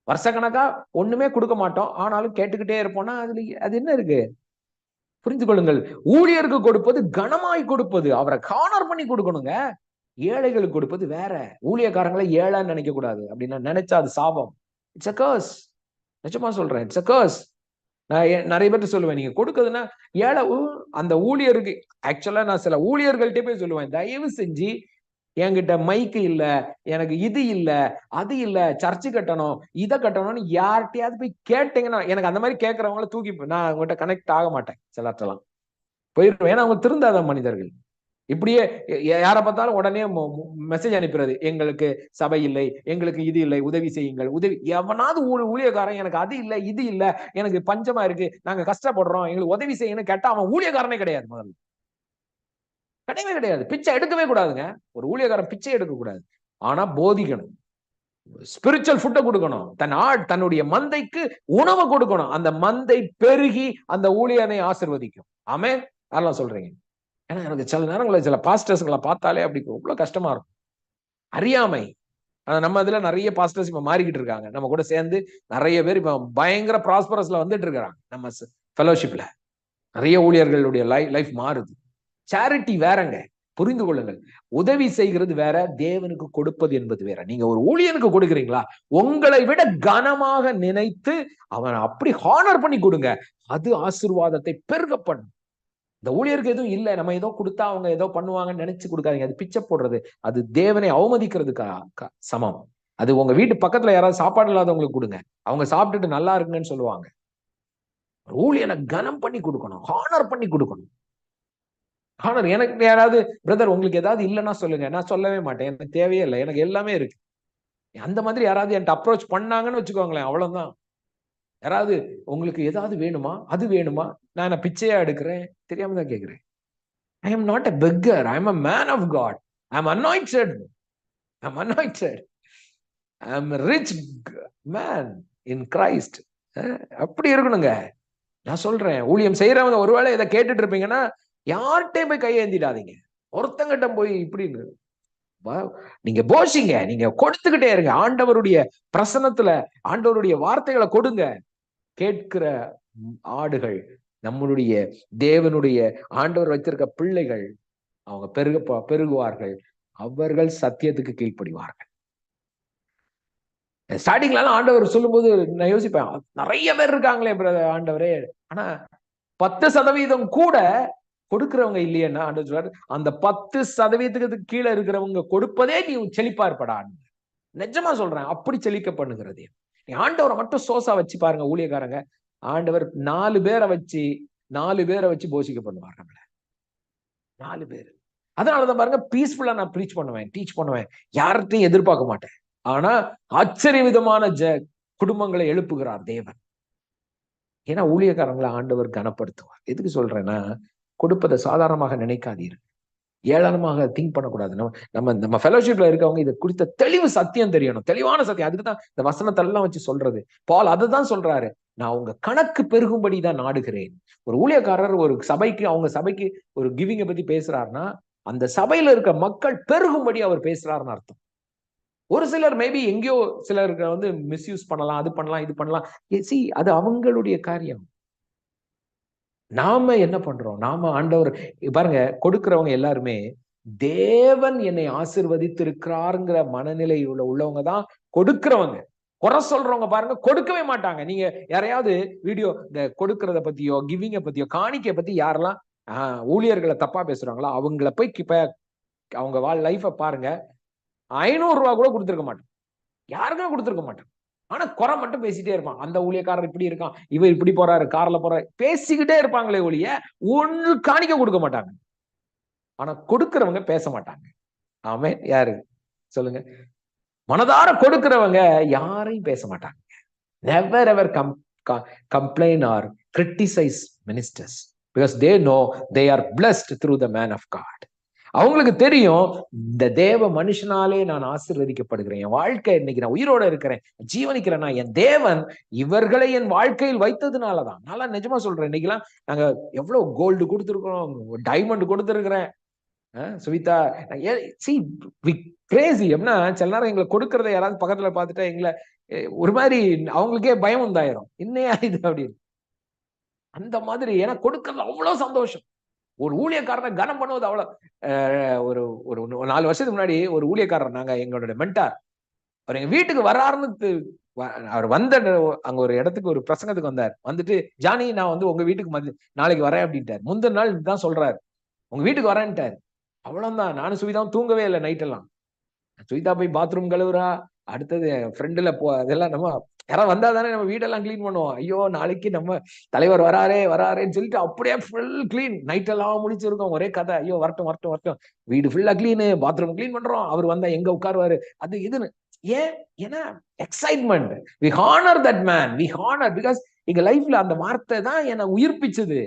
வருஷக்கணக்கா ஒண்ணுமே கொடுக்க மாட்டோம், ஆனாலும் கேட்டுக்கிட்டே இருப்போம்னா அதுல அது என்ன இருக்கு? புரிந்து கொள்ளுங்கள். ஊழியருக்கு கொடுப்பது கனமாய் கொடுப்பது, அவரை கார்னர் பண்ணி கொடுக்கணுங்க. ஏழைகளுக்கு கொடுப்பது வேற. ஊழியக்காரங்களை ஏழைன்னு நினைக்க கூடாது. அப்படின்னா நினைச்சா அது சாபம். It's a curse. நிஜமா சொல்றேன், இட்ஸ் அ கர்ஸ். நான் நிறைய பேர்ட்ட சொல்லுவேன், நீங்க கொடுக்குதுன்னா ஏழை அந்த ஊழியருக்கு. ஆக்சுவலா நான் சில ஊழியர்கள்ட்டே போய் சொல்லுவேன், தயவு செஞ்சு என்கிட்ட மைக்கு இல்ல, எனக்கு இது இல்ல, அது இல்ல, சர்ச்சு கட்டணும், இதை கட்டணும்னு யார்கிட்டயாவது போய் கேட்டீங்கன்னா, எனக்கு அந்த மாதிரி கேட்கறவங்கள தூக்கி நான் அவங்ககிட்ட கனெக்ட் ஆக மாட்டேன். சிலர்ட்டெல்லாம் போயிருவேன். ஏன்னா அவங்க திருந்தாத மனிதர்கள். இப்படியே யாரை பார்த்தாலும் உடனே மெசேஜ் அனுப்புறது, எங்களுக்கு சபை இல்லை, எங்களுக்கு இது இல்லை, உதவி செய்யுங்கள். உதவி எவனாவது ஊழியக்காரன் எனக்கு அது இல்லை இது இல்லை, எனக்கு பஞ்சமா இருக்கு, நாங்க கஷ்டப்படுறோம், எங்களுக்கு உதவி செய்யணும்னு கேட்டா அவன் ஊழியக்காரனே கிடையாது. முதல்ல கிடையவே கிடையாது. பிச்சை எடுக்கவே கூடாதுங்க. ஒரு ஊழியக்காரன் பிச்சை எடுக்க கூடாது. ஆனா போதிக்கணும், ஸ்பிரிச்சுவல் ஃபுட்டை கொடுக்கணும், தன்னுடைய மந்தைக்கு உணவை கொடுக்கணும். அந்த மந்தை பெருகி அந்த ஊழியனை ஆசீர்வதிக்கும். ஆமென். அதெல்லாம் சொல்றீங்க. ஏன்னா எனக்கு சில நேரங்களில் சில பாஸ்டர்ஸ்களை பார்த்தாலே அப்படி எவ்வளவு கஷ்டமா இருக்கும். அறியாமை. நம்ம இதுல நிறைய பாஸ்டர்ஸ் இப்ப மாறிக்கிட்டு இருக்காங்க. நம்ம கூட சேர்ந்து நிறைய பேர் இப்ப பயங்கர ப்ராஸ்பரஸ்ல வந்துட்டு இருக்கிறாங்க. நம்ம ஃபெலோஷிப்ல நிறைய ஊழியர்களுடைய லைஃப் மாறுது. சேரிட்டி வேறங்க, புரிந்து கொள்ளுங்கள். உதவி செய்கிறது வேற, தேவனுக்கு கொடுப்பது என்பது வேற. நீங்க ஒரு ஊழியனுக்கு கொடுக்குறீங்களா, உங்களை விட கனமாக நினைத்து அவன் அப்படி ஹானர் பண்ணி கொடுங்க. அது ஆசீர்வாதத்தை பெருக பண்ணும். இந்த ஊழியருக்கு எதுவும் இல்லை, நம்ம ஏதோ கொடுத்தா அவங்க ஏதோ பண்ணுவாங்கன்னு நினைச்சு கொடுக்காதீங்க. அது பிச்சை போடுறது, அது தேவனை அவமதிக்கிறதுக்கு சமம். அது உங்க வீட்டு பக்கத்துல யாராவது சாப்பாடு இல்லாதவங்களுக்கு கொடுங்க, அவங்க சாப்பிட்டுட்டு நல்லா இருக்குங்கன்னு சொல்லுவாங்க. ஊழியனை கனம் பண்ணி கொடுக்கணும், ஹானர் பண்ணி கொடுக்கணும். ஹானர். எனக்கு யாராவது பிரதர் உங்களுக்கு ஏதாவது இல்லைன்னா சொல்லுங்க, நான் சொல்லவே மாட்டேன், எனக்கு தேவையே இல்லை, எனக்கு எல்லாமே இருக்கு. அந்த மாதிரி யாராவது என்கிட்ட அப்ரோச் பண்ணாங்கன்னு வச்சுக்கோங்களேன், அவ்வளவுதான். யாராவது உங்களுக்கு ஏதாவது வேணுமா, அது வேணுமா, நான் பிச்சையா எடுக்கிறேன், தெரியாம தான் கேட்கிறேன். I am not a beggar. I am a man of God. I am anointed. I am anointed. I am a rich man in Christ. அப்படி இருக்கணுங்க. நான் சொல்றேன், ஊழியம் செய்யறவங்க ஒருவேளை இதை கேட்டுட்டு இருப்பீங்கன்னா யார்கிட்டையும் போய் கையேந்திடாதீங்க. ஒருத்தங்கிட்ட போய் இப்படின்னு நீங்க போஷிங்க, நீங்க கொடுத்துக்கிட்டே இருங்க. ஆண்டவருடைய பிரசனத்துல ஆண்டவருடைய வார்த்தைகளை கொடுங்க. கேட்கிற ஆடுகள், நம்மளுடைய தேவனுடைய ஆண்டவர் வைத்திருக்க பிள்ளைகள், அவங்க பெருகுவார்கள், அவர்கள் சத்தியத்துக்கு கீழ்ப்படிவார்கள். ஸ்டார்டிங்ல ஆண்டவர் சொல்லும் போது நான் யோசிப்பேன், நிறைய பேர் இருக்காங்களே ஆண்டவரே, ஆனா 10% கூட கொடுக்கிறவங்க இல்லையன்னா ஆண்டவர் சொல்றாரு, அந்த 10% கீழே இருக்கிறவங்க கொடுப்பதே நீ செழிப்பா இருப்படா. நிஜமா சொல்றேன், அப்படி செழிக்க பண்ணுகிறது. நீ ஆண்டவரை மட்டும் சோசா வச்சு பாருங்க. ஊழியக்காரங்க ஆண்டவர் 4 பேரை வச்சு போஷிக்க பண்ணுவார் நம்மள. 4 பேர். அதனாலதான் பாருங்க, பீஸ்ஃபுல்லா நான் டீச் பண்ணுவேன், யார்கிட்டையும் எதிர்பார்க்க மாட்டேன். ஆனா ஆச்சரிய விதமான குடும்பங்களை எழுப்புகிறார் தேவன். ஏன்னா ஊழியக்காரங்களை ஆண்டவர் கனப்படுத்துவார். எதுக்கு சொல்றேன்னா, கொடுப்பதை சாதாரணமாக நினைக்காதீர்கள், ஏளனமாக திங்க் பண்ணக்கூடாது. நம்ம ஃபெலோஷிப்ல இருக்கவங்க இதை குறித்த தெளிவு சத்தியம் தெரியணும், தெளிவான சத்தியம். அதுக்குதான் இந்த வசனத்தெல்லாம் வச்சு சொல்றது. பால் அதுதான் சொல்றாரு, நான் உங்க கணக்கு பெருகும்படி தான் நாடுகிறேன். ஒரு ஊழியக்காரர் ஒரு சபைக்கு, அவங்க சபைக்கு ஒரு கிவிங்கை பத்தி பேசுறாருன்னா, அந்த சபையில இருக்க மக்கள் பெருகும்படி அவர் பேசுறாருன்னு அர்த்தம். ஒரு சிலர் மேபி எங்கேயோ சிலருக்கு மிஸ்யூஸ் பண்ணலாம், அது பண்ணலாம், இது பண்ணலாம். அது அவங்களுடைய காரியம். நாம என்ன பண்றோம்? நாம ஆண்டவர் பாருங்க, கொடுக்கிறவங்க எல்லாருமே தேவன் என்னை ஆசீர்வதித்து இருக்கிறாருங்கிற மனநிலை உள்ளவங்க தான் கொடுக்கிறவங்க. குறை சொல்றவங்க பாருங்க கொடுக்கவே மாட்டாங்க. நீங்க யாரையாவது வீடியோ இந்த கொடுக்கறத பத்தியோ கிவிங்க பத்தியோ காணிக்கை பத்தி யாரெல்லாம் ஊழியர்களை தப்பா பேசுறாங்களோ அவங்கள போய் அவங்க லைஃப பாருங்க. 500 ரூபா கூட கொடுத்துருக்க மாட்டேன், யாருக்குமே கொடுத்துருக்க மாட்டேன். ஆனா குறை மட்டும் பேசிட்டே இருப்பான். அந்த ஊழியக்காரர் இப்படி இருக்கான், இவர் இப்படி போறாரு, கார்ல போறாரு, பேசிக்கிட்டே இருப்பாங்களே ஒழிய ஒன்று காணிக்க கொடுக்க மாட்டாங்க. ஆனா கொடுக்கிறவங்க பேச மாட்டாங்க. ஆமே, யாரு சொல்லுங்க? மனதார கொடுக்கிறவங்க யாரையும் பேச மாட்டாங்க. Never ever complain or criticise ministers because they know they are blessed through the man of God. அவங்களுக்கு தெரியும், இந்த தேவ மனுஷனாலே நான் ஆசீர்வதிக்கப்படுகிறேன், என் வாழ்க்கை இன்னைக்கு நான் உயிரோட இருக்கிறேன், ஜீவனிக்கிறேன்னா என் தேவன் இவர்களை என் வாழ்க்கையில் வைத்ததுனாலதான். நல்லா நிஜமா சொல்றேன், இன்னைக்கெல்லாம் நாங்க எவ்வளவு கோல்டு கொடுத்துருக்கிறோம், டைமண்ட் கொடுத்துருக்கிறேன். சுவிதா கிரேசி. அப்படின்னா சில நேரம் எங்களை கொடுக்கறத யாராவது பக்கத்துல பார்த்துட்டா எங்களை ஒரு மாதிரி அவங்களுக்கே பயம் உண்டாயிரும், இன்னையா இது அப்படின்னு. அந்த மாதிரி ஏன்னா கொடுக்கறது அவ்வளவு சந்தோஷம். ஒரு ஊழியக்காரனை கனம் பண்ணுவது அவ்வளவு. ஒரு 4 வருஷத்துக்கு முன்னாடி ஒரு ஊழியக்காரர், நாங்க எங்களோட மென்டார், அவர் எங்க வீட்டுக்கு வர்றாருன்னு அவர் அங்க ஒரு இடத்துக்கு ஒரு பிரசங்கத்துக்கு வந்தார். வந்துட்டு, ஜானி நான் உங்க வீட்டுக்கு நாளைக்கு வரேன் அப்படின்ட்டார். முந்தின நாள் தான் சொல்றாரு, உங்க வீட்டுக்கு வரேன்ட்டார். அவ்வளவுதான். நானும் சுவிதாவும் தூங்கவே இல்லை நைட் எல்லாம். சுவிதா போய் பாத்ரூம் கழுவுறா, அடுத்தது ஃப்ரெண்டுல அதெல்லாம் நம்ம யாராவது வந்தா தானே நம்ம வீடெல்லாம் கிளீன் பண்ணுவோம். ஐயோ நாளைக்கு நம்ம தலைவர் வராரேன்னு சொல்லிட்டு அப்படியே ஃபுல் கிளீன், நைட் எல்லாம் முடிச்சிருக்கோம், ஒரே கதை. ஐயோ வரட்டும் வரட்டும் வரட்டும், வீடு ஃபுல்லா கிளீனு, பாத்ரூம் கிளீன் பண்றோம், அவர் வந்தா எங்க உட்காருவாரு, அது இதுன்னு. ஏன்? ஏன்னா excitement. We honour that man, we honour, because எங்க லைஃப்ல அந்த வார்த்தை தான் என்னை உயிர்ப்பிச்சது.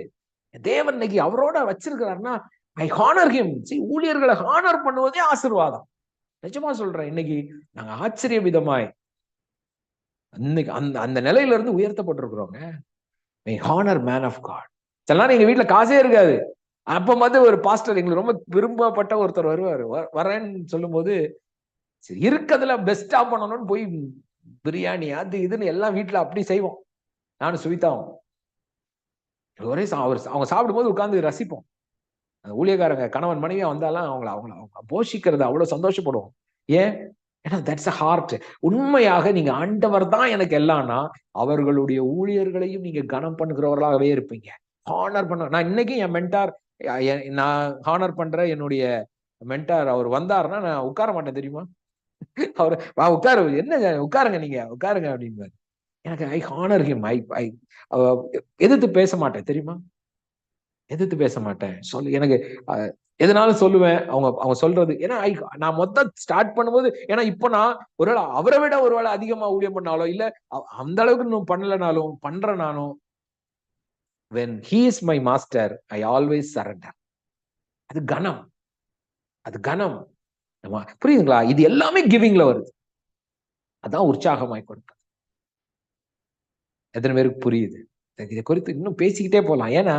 தேவன் இன்னைக்கு அவரோட வச்சிருக்கிறாருன்னா ஐ ஹானர் ஹிம். ஊழியர்களை ஹானர் பண்ணுவதே ஆசீர்வாதம். நிஜமா சொல்றேன், இன்னைக்கு நாங்க ஆச்சரிய விதமாய் இன்னைக்கு அந்த அந்த நிலையில இருந்து உயர்த்தப்பட்டிருக்கிறோங்க. Honour man of God. சில நேரம் எங்க வீட்டுல காசே இருக்காது, அப்ப வந்து ஒரு பாஸ்டர் எங்களுக்கு ரொம்ப விரும்பப்பட்ட ஒருத்தர் வருவாரு. வரேன்னு சொல்லும் போது சரி இருக்கிறதுல பெஸ்டா பண்ணணும்னு போய் பிரியாணி அது இதுன்னு எல்லாம் வீட்டுல அப்படி செய்வோம். நானும் சுவிதாவும் ஒரே அவங்க சாப்பிடும் போது உட்கார்ந்து ரசிப்போம். ஊழியக்காரங்க கணவன் மனைவியா வந்தாலும் அவங்க போஷிக்கிறது அவ்வளவு சந்தோஷப்படுவோம். ஏன்? ஏன்னா தட்ஸ் அ ஹார்ட். உண்மையாக நீங்க ஆண்டவர் தான் எனக்கு எல்லாம்னா அவர்களுடைய ஊழியர்களையும் நீங்க கனம் பண்ணுகிறவர்களாகவே இருப்பீங்க. ஹானர் பண்ண நான் இன்னைக்கு என் மென்டார், நான் ஹானர் பண்ற என்னுடைய மென்டார் அவர் வந்தாருன்னா நான் உட்கார மாட்டேன் தெரியுமா? அவர் உட்காரு, என்ன உட்காருங்க, நீங்க உட்காருங்க அப்படின்னு. எனக்கு ஐ ஹானர் ஹிம். ஐ எதிர்த்து பேச மாட்டேன் தெரியுமா? எதிர்த்து பேச மாட்டேன். எனக்கு எதனாலும் சொல்லுவேன். அவங்க சொல்றது, ஏன்னா நான் மொத்தம் ஸ்டார்ட் பண்ணும்போது, ஏன்னா இப்ப நான் ஒருவேளை அவரை விட ஒருவேளை அதிகமா ஊழியம் பண்ணாலோ இல்ல அந்த அளவுக்கு இன்னும் பண்ணலனாலும் பண்றேன் நானும். when he is my master I always surrender. அது கனம், அது கனம். புரியுதுங்களா? இது எல்லாமே கிவிங்ல வருது. அதான் உற்சாகமாய் கொடுப்பது. எத்தனை பேருக்கு புரியுது? இதை குறித்து இன்னும் பேசிக்கிட்டே போலாம். ஏன்னா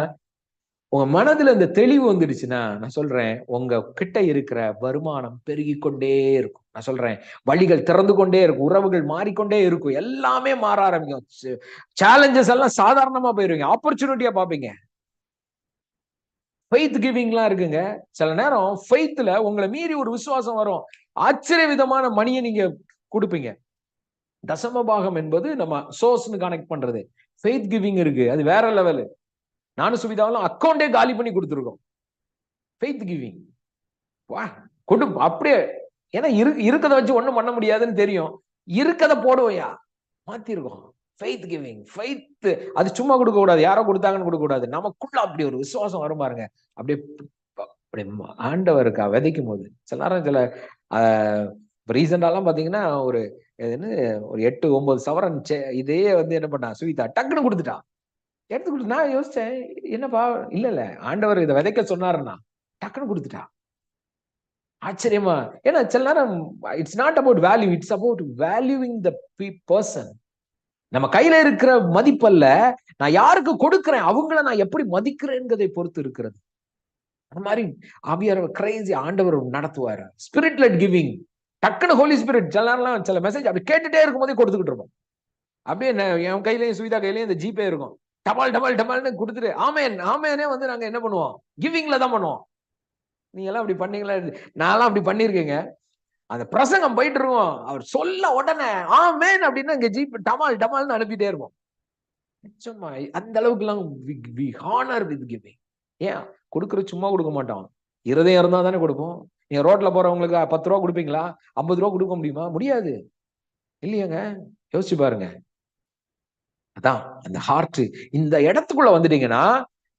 உங்க மனதுல இந்த தெளிவு வந்துடுச்சுன்னா நான் சொல்றேன், உங்க கிட்ட இருக்கிற வருமானம் பெருகி கொண்டே இருக்கும். நான் சொல்றேன், வழிகள் திறந்து கொண்டே இருக்கும், உறவுகள் மாறிக்கொண்டே இருக்கும், எல்லாமே மாற ஆரம்பிக்கும். சேலஞ்சஸ் எல்லாம் சாதாரணமா போயிருவீங்க, ஆப்பர்ச்சுனிட்டியா பாப்பீங்க. ஃபெய்த் கிவிங்லாம் இருக்குங்க. சில நேரம் ஃபெய்த்ல உங்களை மீறி ஒரு விசுவாசம் வரும், ஆச்சரிய விதமான மணியை நீங்க கொடுப்பீங்க. தசமபாகம் என்பது நம்ம சோர்ஸ்னு கனெக்ட் பண்றது. ஃபெய்த் கிவிங் இருக்கு, அது வேற லெவலு. நானும் சுவிதாவும் அக்கௌண்டே காலி பண்ணி கொடுத்துருக்கோம். ஃபெய்த் கிவிங் வா கொடு அப்படியே. ஏன்னா இருக்கதை வச்சு ஒண்ணும் பண்ண முடியாதுன்னு தெரியும், இருக்கதை போடுவையா மாத்திருக்கோம். ஃபெய்த் கிவிங், ஃபெய்த் அது சும்மா கொடுக்க கூடாது, யாரோ கொடுத்தாங்கன்னு கொடுக்க கூடாது, நமக்குள்ள அப்படி ஒரு விசுவாசம் வரும் பாருங்க. அப்படியே அப்படி ஆண்டவருக்கா விதைக்கும் போது சில நேரம் சில ரீசெண்டாலாம் பாத்தீங்கன்னா ஒரு 8-9 சவரன் இதே வந்து என்ன பண்ணா சுவிதா டக்குன்னு கொடுத்துட்டா. எடுத்து கொடுத்து நான் யோசிச்சேன், என்னப்பா? இல்ல ஆண்டவர் இதை விதைக்க சொன்னாருன்னா டக்குன்னு கொடுத்துட்டா. ஆச்சரியமா. ஏன்னா சில நேரம் it's not about value, it's about valuing the person. நம்ம கையில இருக்கிற மதிப்பல்ல, நான் யாருக்கு கொடுக்கிறேன் அவங்கள நான் எப்படி மதிக்கிறேங்கிறதை பொறுத்து இருக்கிறது. அந்த மாதிரி ஆவியார் கிரேசி ஆண்டவர் நடத்துவாரு. Spirit let giving. டக்குன்னு ஹோலி ஸ்பிரிட் சில நேரம் சில மெசேஜ் அப்படி கேட்டுட்டே இருக்கும் போதே கொடுத்துக்கிட்டு இருப்போம். அப்படியே என் கையிலயும் சுவிதா கையிலயும் இந்த ஜிபே இருக்கும், டபால் டபால் டபால்னு கொடுத்துட்டு ஆமேன் ஆமேனே வந்து நாங்க என்ன பண்ணுவோம், கிவிங்ல தான் பண்ணுவோம். நீங்க எல்லாம் அப்படி பண்ணீங்களா? நான் அப்படி பண்ணிருக்கேங்க. அந்த பிரசங்கம் போயிட்டு இருக்கோம், அவர் சொல்ல உடனே ஆமேன் அப்படின்னா இங்க ஜிபே டமால் டமால்னு அனுப்பிட்டே இருப்போம். நிச்சயமா அந்த அளவுக்கு எல்லாம் we honor with giving. ஏன் கொடுக்கறது? சும்மா கொடுக்க மாட்டோம், இருதயம் இருந்தா தானே கொடுப்போம். நீங்க ரோட்ல போறவங்களுக்கு 10 ரூபா கொடுப்பீங்களா? 50 ரூபா கொடுக்க முடியுமா? முடியாது இல்லையாங்க? யோசிச்சு பாருங்க. அதான் அந்த ஹார்ட். இந்த இடத்துக்குள்ள வந்துட்டீங்கன்னா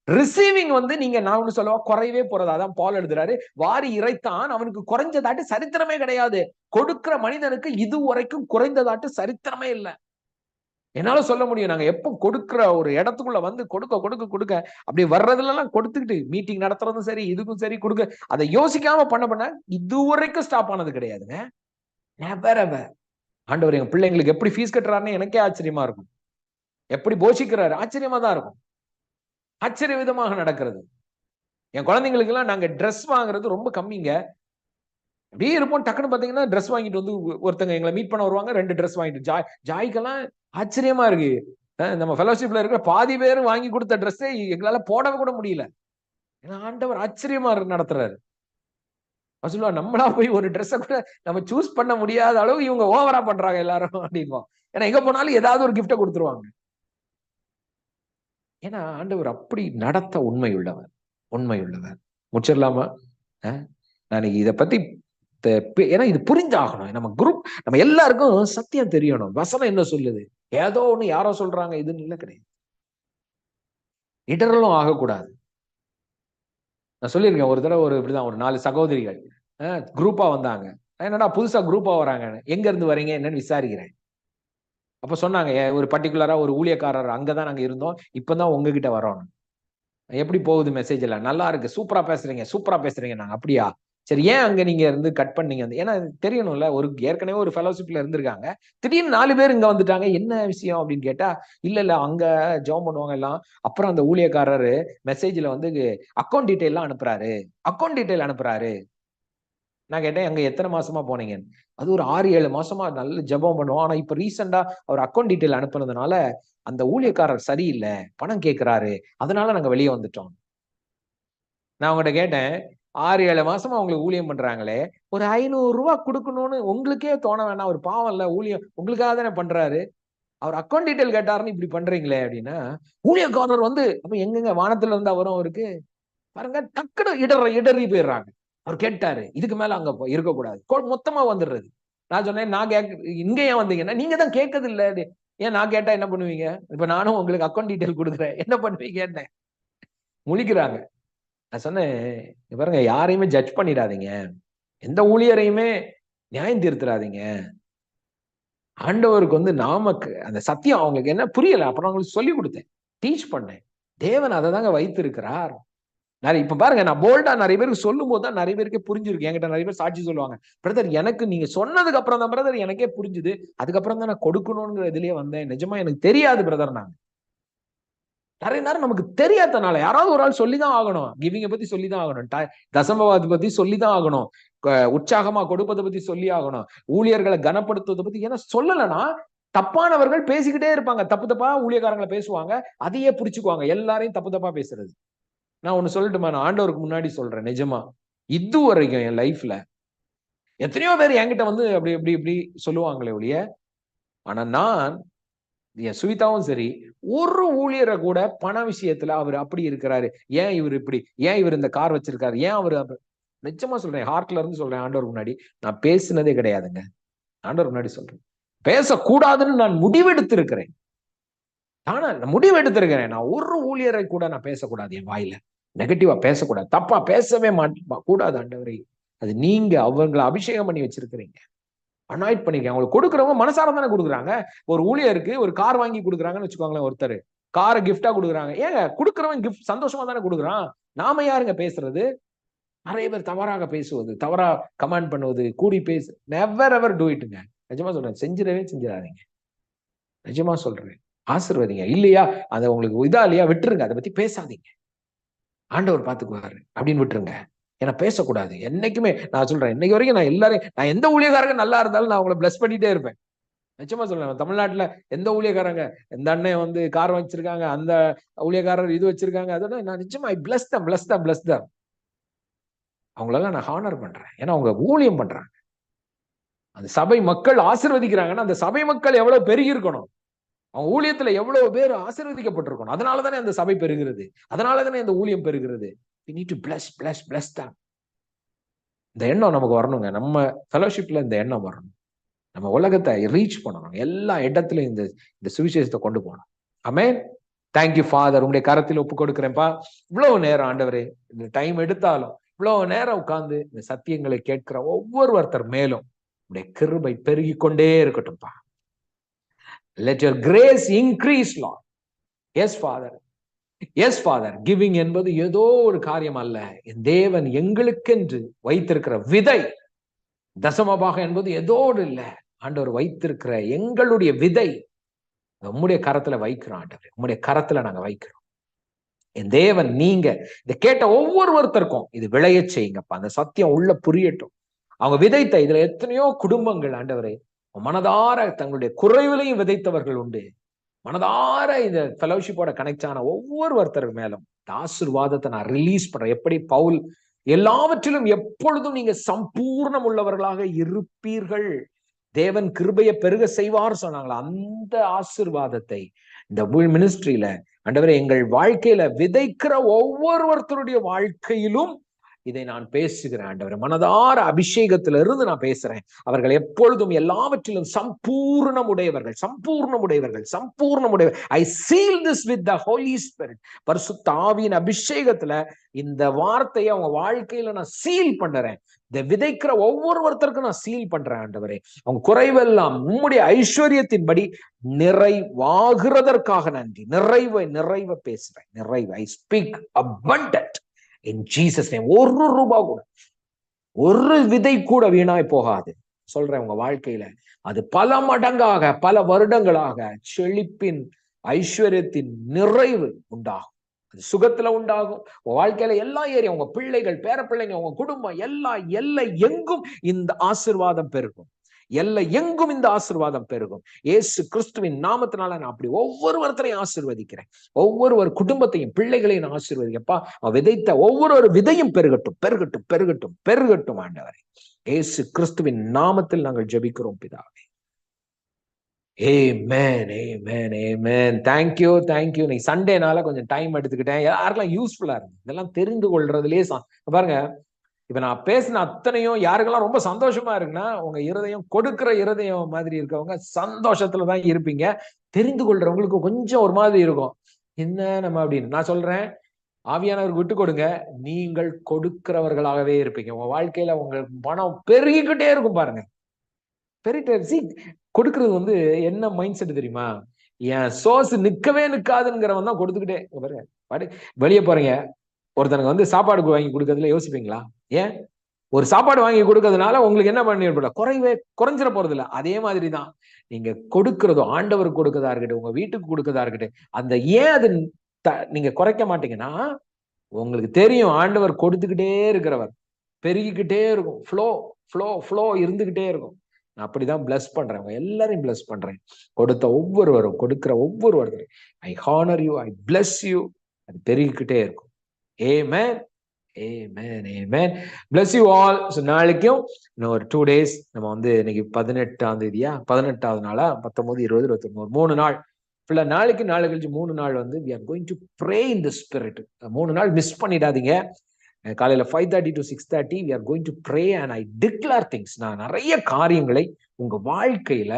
ரிசீவிங் வந்து நீங்க நான் ஒண்ணு சொல்லுவா குறையவே போறது. அதான் பால் எழுதுறாரு, வாரி இறைத்தான் அவனுக்கு குறைஞ்சதாட்டு சரித்திரமே கிடையாது. கொடுக்கிற மனிதனுக்கு இதுவரைக்கும் குறைந்ததாட்டு சரித்திரமே இல்லை. என்னால சொல்ல முடியும், நாங்க எப்ப கொடுக்கிற ஒரு இடத்துக்குள்ள வந்து கொடுக்க கொடுக்க கொடுக்க அப்படி வர்றதுல எல்லாம் கொடுத்துக்கிட்டு மீட்டிங் நடத்துறதும் சரி இதுக்கும் சரி கொடுக்க, அதை யோசிக்காம பண்ண இதுவரைக்கும் ஸ்டாப் ஆனது கிடையாதுங்க. Never ever. ஆண்டவர் எங்க பிள்ளைங்களுக்கு எப்படி ஃபீஸ் கட்டுறாருன்னு எனக்கே ஆச்சரியமா இருக்கும், எப்படி போஷிக்கிறாரு ஆச்சரியமா தான் இருக்கும். ஆச்சரிய விதமாக நடக்கிறது. என் குழந்தைங்களுக்கு எல்லாம் நாங்க ட்ரெஸ் வாங்குறது ரொம்ப கம்மிங்க. அப்படியே இருப்போம், டக்குன்னு பாத்தீங்கன்னா ட்ரெஸ் வாங்கிட்டு வந்து ஒருத்தங்க எங்களை மீட் பண்ண வருவாங்க, 2 ட்ரெஸ் வாங்கிட்டு. ஜாய்க்கெல்லாம் ஆச்சரியமா இருக்கு. நம்ம ஃபெலோஷிப்ல இருக்கிற பாதி பேர் வாங்கி கொடுத்த ட்ரெஸ்ஸே எங்களால போடவே கூட முடியல. ஏன்னா ஆண்டவர் ஆச்சரியமா நடத்துறாரு. சொல்லுவா நம்மளா போய் ஒரு ட்ரெஸ்ஸை கூட நம்ம சூஸ் பண்ண முடியாத அளவு இவங்க ஓவரா பண்றாங்க எல்லாரும் அப்படின்போம். ஏன்னா எங்க போனாலும் ஏதாவது ஒரு கிஃப்ட கொடுத்துருவாங்க. ஏன்னா ஆண்டவர் அப்படி நடத்த உண்மை உள்ளவர், உண்மை உள்ளவர். முடிச்சிடலாமா? நான் இதை பத்தி ஏன்னா இது புரிஞ்சாகணும். நம்ம குரூப் நம்ம எல்லாருக்கும் சத்தியம் தெரியணும். வசனம் என்ன சொல்லுது, ஏதோ ஒண்ணு யாரோ சொல்றாங்க இதுன்னு இல்லை, கிடையாது. இடரலும் ஆகக்கூடாது. நான் சொல்லியிருக்கேன் ஒரு தடவை, இப்படிதான் ஒரு 4 சகோதரிகள் குரூப்பா வந்தாங்க. என்னடா புதுசா குரூப்பா வராங்க, எங்க இருந்து வரீங்க என்னன்னு விசாரிக்கிறேன். அப்ப சொன்னாங்க, ஒரு பர்டிகுலரா ஒரு ஊழியக்காரர் அங்கதான் நாங்க இருந்தோம், இப்பதான் உங்ககிட்ட வரோம். எப்படி போகுது மெசேஜ் எல்லாம்? நல்லா இருக்கு, சூப்பரா பேசுறீங்க, சூப்பரா பேசுறீங்க. நாங்க அப்படியா, சரி ஏன் அங்க நீங்க இருந்து கட் பண்ணீங்க? ஏன்னா தெரியணும்ல, ஒரு ஏற்கனவே ஒரு ஃபெலோஷிப்ல இருந்திருக்காங்க, திடீர்னு 4 பேர் இங்க வந்துட்டாங்க, என்ன விஷயம் அப்படின்னு கேட்டா, இல்ல அங்க ஜெபம் பண்ணுவாங்க எல்லாம். அப்புறம் அந்த ஊழியக்காரரு மெசேஜ்ல வந்து அக்கௌண்ட் டீடைல் எல்லாம் அனுப்புறாரு, அக்கௌண்ட் டீடைல் அனுப்புறாரு. நான் கேட்டேன், அங்க எத்தனை மாசமா போனீங்க? அது ஒரு 6-7 மாசமா நல்ல ஜெபம் பண்ணுவோம். ஆனா இப்ப ரீசெண்டா அவர் அக்கௌண்ட் டீடைல் அனுப்புனதுனால அந்த ஊழியக்காரர் சரியில்லை, பணம் கேட்கிறாரு, அதனால நாங்க வெளியே வந்துட்டோம். நான் உங்ககிட்ட கேட்டேன், 6-7 மாசமா உங்களுக்கு ஊழியம் பண்றாங்களே, ஒரு 500 ரூபாய் கொடுக்கணும்னு உங்களுக்கே தோண வேணாம்? ஒரு பாவம் இல்ல, ஊழியம் உங்களுக்காக தானே பண்றாரு, அவர் அக்கௌண்ட் டீடைல் கேட்டாருன்னு இப்படி பண்றீங்களே அப்படின்னா, ஊழியக்காரர் வந்து அப்ப எங்கெங்க வானத்துல இருந்தா வரும் அவருக்கு? பாருங்க, டக்குனு இடறி போயிடுறாங்க. அவர் கேட்டாரு, இதுக்கு மேல அங்க இருக்கக்கூடாது, மொத்தமா வந்துடுறது. நான் சொன்னேன், நான் இங்க ஏன் வந்தீங்கன்னா, நீங்க தான் கேட்கறது இல்ல. ஏன் நான் கேட்டா என்ன பண்ணுவீங்க? இப்ப நானும் உங்களுக்கு அக்கௌண்ட் டீடைல் கொடுக்குறேன், என்ன பண்ணுவீங்க? முழிக்கிறாங்க. நான் சொன்னேன், பாருங்க, யாரையுமே ஜட்ஜ் பண்ணிடாதீங்க, எந்த ஊழியரையுமே நியாயம் தீர்த்துறாதீங்க. ஆண்டவருக்கு வந்து நாமக்கு அந்த சத்தியம் அவங்களுக்கு என்ன புரியல, அப்புறம் அவங்களுக்கு சொல்லி கொடுத்தேன், டீச் பண்ணேன். தேவன் அதை தாங்க வைத்திருக்கிறார். இப்ப பாருங்க, நான் போல்டா நிறைய பேருக்கு சொல்லும் போது தான் நிறைய பேருக்கே புரிஞ்சிருக்கு. என்கிட்ட நிறைய பேர் சாட்சி சொல்லுவாங்க, பிரதர் எனக்கு நீங்க சொன்னதுக்கு அப்புறம் தான் பிரதர் எனக்கே புரிஞ்சுது, அதுக்கப்புறம் தான் நான் கொடுக்கணுங்கிற இதுலயே வந்தேன், நிஜமா எனக்கு தெரியாது பிரதர். நான் நிறைய நேரம் நமக்கு தெரியாதனால யாராவது ஒரு ஆள் சொல்லிதான் ஆகணும், கிவிங்க பத்தி சொல்லிதான் ஆகணும், தசமவாதி பத்தி சொல்லிதான் ஆகணும், உற்சாகமா கொடுப்பதை பத்தி சொல்லி ஆகணும், ஊழியர்களை கனப்படுத்துவதை பத்தி. ஏன்னா சொல்லலைன்னா தப்பானவர்கள் பேசிக்கிட்டே இருப்பாங்க, தப்பு தப்பா ஊழியக்காரங்களை பேசுவாங்க, அதையே புடிச்சுக்குவாங்க, எல்லாரையும் தப்பு தப்பா பேசுறது. நான் ஒண்ணு சொல்லட்டுமா, நான் ஆண்டவருக்கு முன்னாடி சொல்றேன், நிஜமா இது வரைக்கும் என் லைஃப்ல எத்தனையோ பேர் என்கிட்ட வந்து அப்படி இப்படி இப்படி சொல்லுவாங்களே ஒழிய, ஆனா நான் என் சுவிதாவும் சரி, ஒரு ஊழியரை கூட பண விஷயத்துல அவர் அப்படி இருக்கிறாரு, ஏன் இவர் இப்படி, ஏன் இவர் இந்த கார் வச்சிருக்காரு, ஏன் அவரு, நிச்சயமா சொல்றேன், ஹார்ட்ல இருந்து சொல்றேன், ஆண்டவருக்கு முன்னாடி நான் பேசினதே கிடையாதுங்க. ஆண்டவர் முன்னாடி சொல்றேன், பேசக்கூடாதுன்னு நான் முடிவெடுத்து இருக்கிறேன். ஆனா முடிவெடுத்திருக்கிறேன், நான் ஒரு ஊழியரை கூட நான் பேசக்கூடாது, என் வாயில நெகட்டிவா பேசக்கூடாது, தப்பா பேசவே கூடாது ஆண்டவரே. அது நீங்க அவங்களை அபிஷேகம் பண்ணி வச்சிருக்கிறீங்க, அனாய்ட் பண்ணிருக்கீங்க. அவங்களுக்கு கொடுக்குறவங்க மனசார தானே கொடுக்குறாங்க. ஒரு ஊழியருக்கு ஒரு கார் வாங்கி கொடுக்குறாங்கன்னு வச்சுக்கோங்களேன், ஒருத்தர் காரை கிஃப்டா கொடுக்குறாங்க, ஏங்க கொடுக்குறவன் கிஃப்ட் சந்தோஷமா தானே கொடுக்குறான், நாம யாருங்க பேசுறது? நிறைய பேர் தவறாக பேசுவது, தவறா கமெண்ட் பண்ணுவது, கூடி பேசு, நெவர் எவர் டூ இட்டுங்க. நிஜமா சொல்றேன், செஞ்சிடாதீங்க. நிஜமா சொல்றேன், ஆசீர்வதிங்க. இல்லையா அதை உங்களுக்கு இதா இல்லையா விட்டுருங்க, அதை பத்தி பேசாதீங்க, ஆண்டவர் பார்த்துக்குவாரு அப்படின்னு விட்டுருங்க. ஏன்னா பேசக்கூடாது என்னைக்குமே. நான் சொல்றேன், இன்னைக்கு வரைக்கும் நான் எல்லாரும், நான் எந்த ஊழியக்காரங்க நல்லா இருந்தாலும் நான் அவங்களை பிளஸ் பண்ணிட்டே இருப்பேன். நிச்சயமா சொல்றேன், தமிழ்நாட்டுல எந்த ஊழியக்காரங்க, இந்த அண்ணன் வந்து கார் வச்சிருக்காங்க, அந்த ஊழியக்காரர் இது வச்சிருக்காங்க, அதெல்லாம் நான் நிச்சயமா ஐ பிளஸ் தம். அவங்களெல்லாம் நான் ஹானர் பண்றேன், ஏன்னா அவங்க ஊழியம் பண்றாங்க. அந்த சபை மக்கள் ஆசீர்வதிக்கிறாங்கன்னா அந்த சபை மக்கள் எவ்வளவு பெருகி இருக்கணும், அவங்க ஊழியத்துல எவ்வளவு பேர் ஆசீர்வதிக்கப்பட்டிருக்கணும், அதனாலதானே அந்த சபை பெறுகிறது, அதனாலதானே இந்த ஊழியம் பெறுகிறது. We need to bless them. இந்த எண்ணம் நமக்கு வரணுங்க, நம்ம ஃபெலோஷிப்ல இந்த எண்ணம் வரணும், நம்ம உலகத்தை ரீச் பண்ணணும், எல்லா இடத்துலயும் இந்த சுவிசேஷத்தை கொண்டு போகணும். ஆமென். தேங்க்யூ ஃபாதர், உங்களுடைய கரத்தில் ஒப்பு கொடுக்கிறேன்ப்பா. இவ்வளவு நேரம் ஆண்டவரே, இந்த டைம் எடுத்தாலும் இவ்வளவு நேரம் உட்கார்ந்து இந்த சத்தியங்களை கேட்கிற ஒவ்வொருத்தர் மேலும் உங்களுடைய கிருபை பெருகி கொண்டே இருக்கட்டும்பா. Let your grace increase, Lord. Yes, Father. Yes, Father. Giving என்பது ஏதோ ஒரு காரியம் அல்ல, என் தேவன் எங்களுக்கென்று வைத்திருக்கிற விதை. தசமபாகம் என்பது ஏதோடு இல்ல, ஆண்டவர் வைத்திருக்கிற எங்களுடைய விதை உம்முடைய கரத்துல வைக்கிறோம் ஆண்டவர், உம்முடைய கரத்துல நாங்க வைக்கிறோம். என் தேவன், நீங்க இதை கேட்ட ஒவ்வொருத்தருக்கும் இது விளைய செய்யுங்கப்பா, அந்த சத்தியம் உள்ள புரியட்டும். அவங்க விதைத்த இதுல எத்தனையோ குடும்பங்கள் ஆண்டவரே மனதார தங்களுடைய குறைவிலையும் விதைத்தவர்கள் உண்டு. மனதார இந்த ஃபெலோஷிப்போட கனெக்ட் ஆன ஒவ்வொருத்தர் மேலும் இந்த ஆசீர்வாதத்தை நான் ரிலீஸ் பண்றேன். எப்படி பவுல் எல்லாவற்றிலும் எப்பொழுதும் நீங்க சம்பூர்ணம் உள்ளவர்களாக இருப்பீர்கள், தேவன் கிருபையை பெருக செய்வார் சொன்னாங்களா, அந்த ஆசீர்வாதத்தை இந்த மினிஸ்ட்ரியில ஆண்டவரே எங்கள் வாழ்க்கையில விதைக்கிற ஒவ்வொருத்தருடைய வாழ்க்கையிலும் இதை நான் பேசுகிறேன் ஆண்டவரே. மனதார அபிஷேகத்திலிருந்து நான் பேசுறேன். அவர்கள் எப்பொழுதும் எல்லாவற்றிலும் சம்பூர்ணமுடையவர்கள், சம்பூர்ணமுடையவர்கள், சம்பூர்ணமுடையவர். I seal this with the Holy Spirit. பரிசுத்த ஆவியின் அபிஷேகத்துல இந்த வார்த்தையை அவங்க வாழ்க்கையில நான் சீல் பண்றேன். இதை விதைக்கிற ஒவ்வொருத்தருக்கும் நான் சீல் பண்றேன் ஆண்டவரே. அவங்க குறைவெல்லாம் உம்முடைய ஐஸ்வர்யத்தின்படி நிறைவாகிறதற்காக நன்றி. நிறைவை பேசுறேன். நிறைவு. I speak abundant in Jesus name. ஒரு ரூபாய் கூட, ஒரு விதை கூட வீணாய் போகாது சொல்றேன் உங்க வாழ்க்கையில. அது பல மடங்காக, பல வருடங்களாக செழிப்பின், ஐஸ்வர்யத்தின் நிறைவு உண்டாகும். அது சுகத்துல உண்டாகும். உங்க வாழ்க்கையில எல்லா ஏரியா, உங்க பிள்ளைகள், பேர பிள்ளைங்க, உங்க குடும்பம், எல்லை எங்கும் இந்த ஆசீர்வாதம் பெருகும். எல்லை எங்கும் இந்த ஆசீர்வாதம் பெருகும். இயேசு கிறிஸ்துவின் நாமத்தினால நான் அப்படி ஒவ்வொருத்தரையும் ஆசீர்வதிக்கிறேன். ஒவ்வொரு குடும்பத்தையும், பிள்ளைகளையும் நான் ஆசீர்வதிக்கப்பா. விதைத்த ஒவ்வொரு விதையும் பெருகட்டும், பெருகட்டும், பெருகட்டும், பெருகட்டும் ஆண்டவரே. இயேசு கிறிஸ்துவின் நாமத்தில் நாங்கள் ஜெபிக்கிறோம் பிதாவே. Amen, amen, amen. Thank you, thank you. நீ சண்டேனால கொஞ்சம் டைம் எடுத்துக்கிட்டேன். யாருக்கெல்லாம் யூஸ்ஃபுல்லா இருக்கு இதெல்லாம் தெரிந்து கொள்றதுலயே பாருங்க. இப்ப நான் பேசின அத்தனையும் யாருக்கெல்லாம் ரொம்ப சந்தோஷமா இருக்குன்னா, உங்க இருதயம் கொடுக்கிற இருதயம் மாதிரி இருக்கவங்க சந்தோஷத்துலதான் இருப்பீங்க. தெரிந்து கொள்றவங்களுக்கு கொஞ்சம் ஒரு மாதிரி இருக்கும், என்ன நம்ம அப்படின்னு. நான் சொல்றேன், ஆவியானவருக்கு விட்டு கொடுங்க, நீங்கள் கொடுக்கிறவர்களாகவே இருப்பீங்க. உங்க வாழ்க்கையில உங்க பணம் பெருகிக்கிட்டே இருக்கும் பாருங்க. கொடுக்கிறது வந்து என்ன மைண்ட் செட் தெரியுமா? என் சோர்ஸ் நிக்காதுங்கிறவன் தான் கொடுத்துக்கிட்டே பாருங்க. வெளியே போறீங்க, ஒருத்தனுக்கு வந்து சாப்பாடு வாங்கி கொடுக்கறதுல யோசிப்பீங்களா? ஏன்? ஒரு சாப்பாடு வாங்கி கொடுக்கறதுனால உங்களுக்கு என்ன பண்ணி குறைஞ்சிட போறது இல்லை. அதே மாதிரிதான் நீங்க கொடுக்கிறதோ, ஆண்டவருக்கு கொடுக்கறதா இருக்கட்டும், உங்க வீட்டுக்கு கொடுக்கறதா இருக்கட்டும், அந்த ஏன் அது நீங்க குறைக்க மாட்டீங்கன்னா, உங்களுக்கு தெரியும் ஆண்டவர் கொடுத்துக்கிட்டே இருக்கிறவர், பெருகிக்கிட்டே இருக்கும். ஃப்ளோ இருந்துகிட்டே இருக்கும். நான் அப்படிதான் பிளஸ் பண்றேன். எல்லாரையும் பிளஸ் பண்றேன். கொடுத்த ஒவ்வொருவரும், கொடுக்கிற ஒவ்வொருவரும் I honour you, I bless you. அது பெருகிக்கிட்டே இருக்கும். ஆமென், amen, amen. bless you all. So நாளைக்கும் இன்னும் ஒரு 2 days நம்ம வந்து இன்னைக்கு 18ஆம் தேதியா, 18வது நாளா, 19, 20, 21, 3 நாள் ஃபுல்லா. நாளைக்கு நாளை கழிச்சு 3 நாள் வந்து we are going to pray in the spirit. 3 நாள் மிஸ் பண்ணிடாதீங்க. காலையில 5:30 to 6:30 we are going to pray and I declare things. நான் நிறைய காரியங்களை உங்க வாழ்க்கையில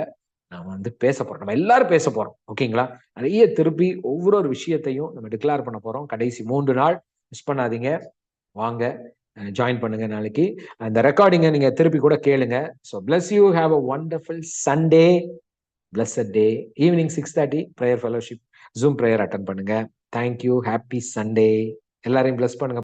நான் வந்து பேச போறோம். நம்ம எல்லாரும் பேச போறோம். ஓகேங்களா? நிறைய திருப்பி ஒவ்வொரு விஷயத்தையும் நம்ம டிக்ளேர் பண்ண போறோம். கடைசி 3 நாள் மிஸ் பண்ணாதீங்க. வாங்க, ஜாயின் பண்ணுங்க. நாளைக்கு அந்த ரெக்கார்டிங்கை நீங்க திருப்பி கூட கேளுங்க. So bless you, have a wonderful Sunday, blessed day. Evening 6:30 prayer fellowship Zoom prayer attend பண்ணுங்க. Thank you, happy Sunday. எல்லாரையும் bless பண்ணுங்க.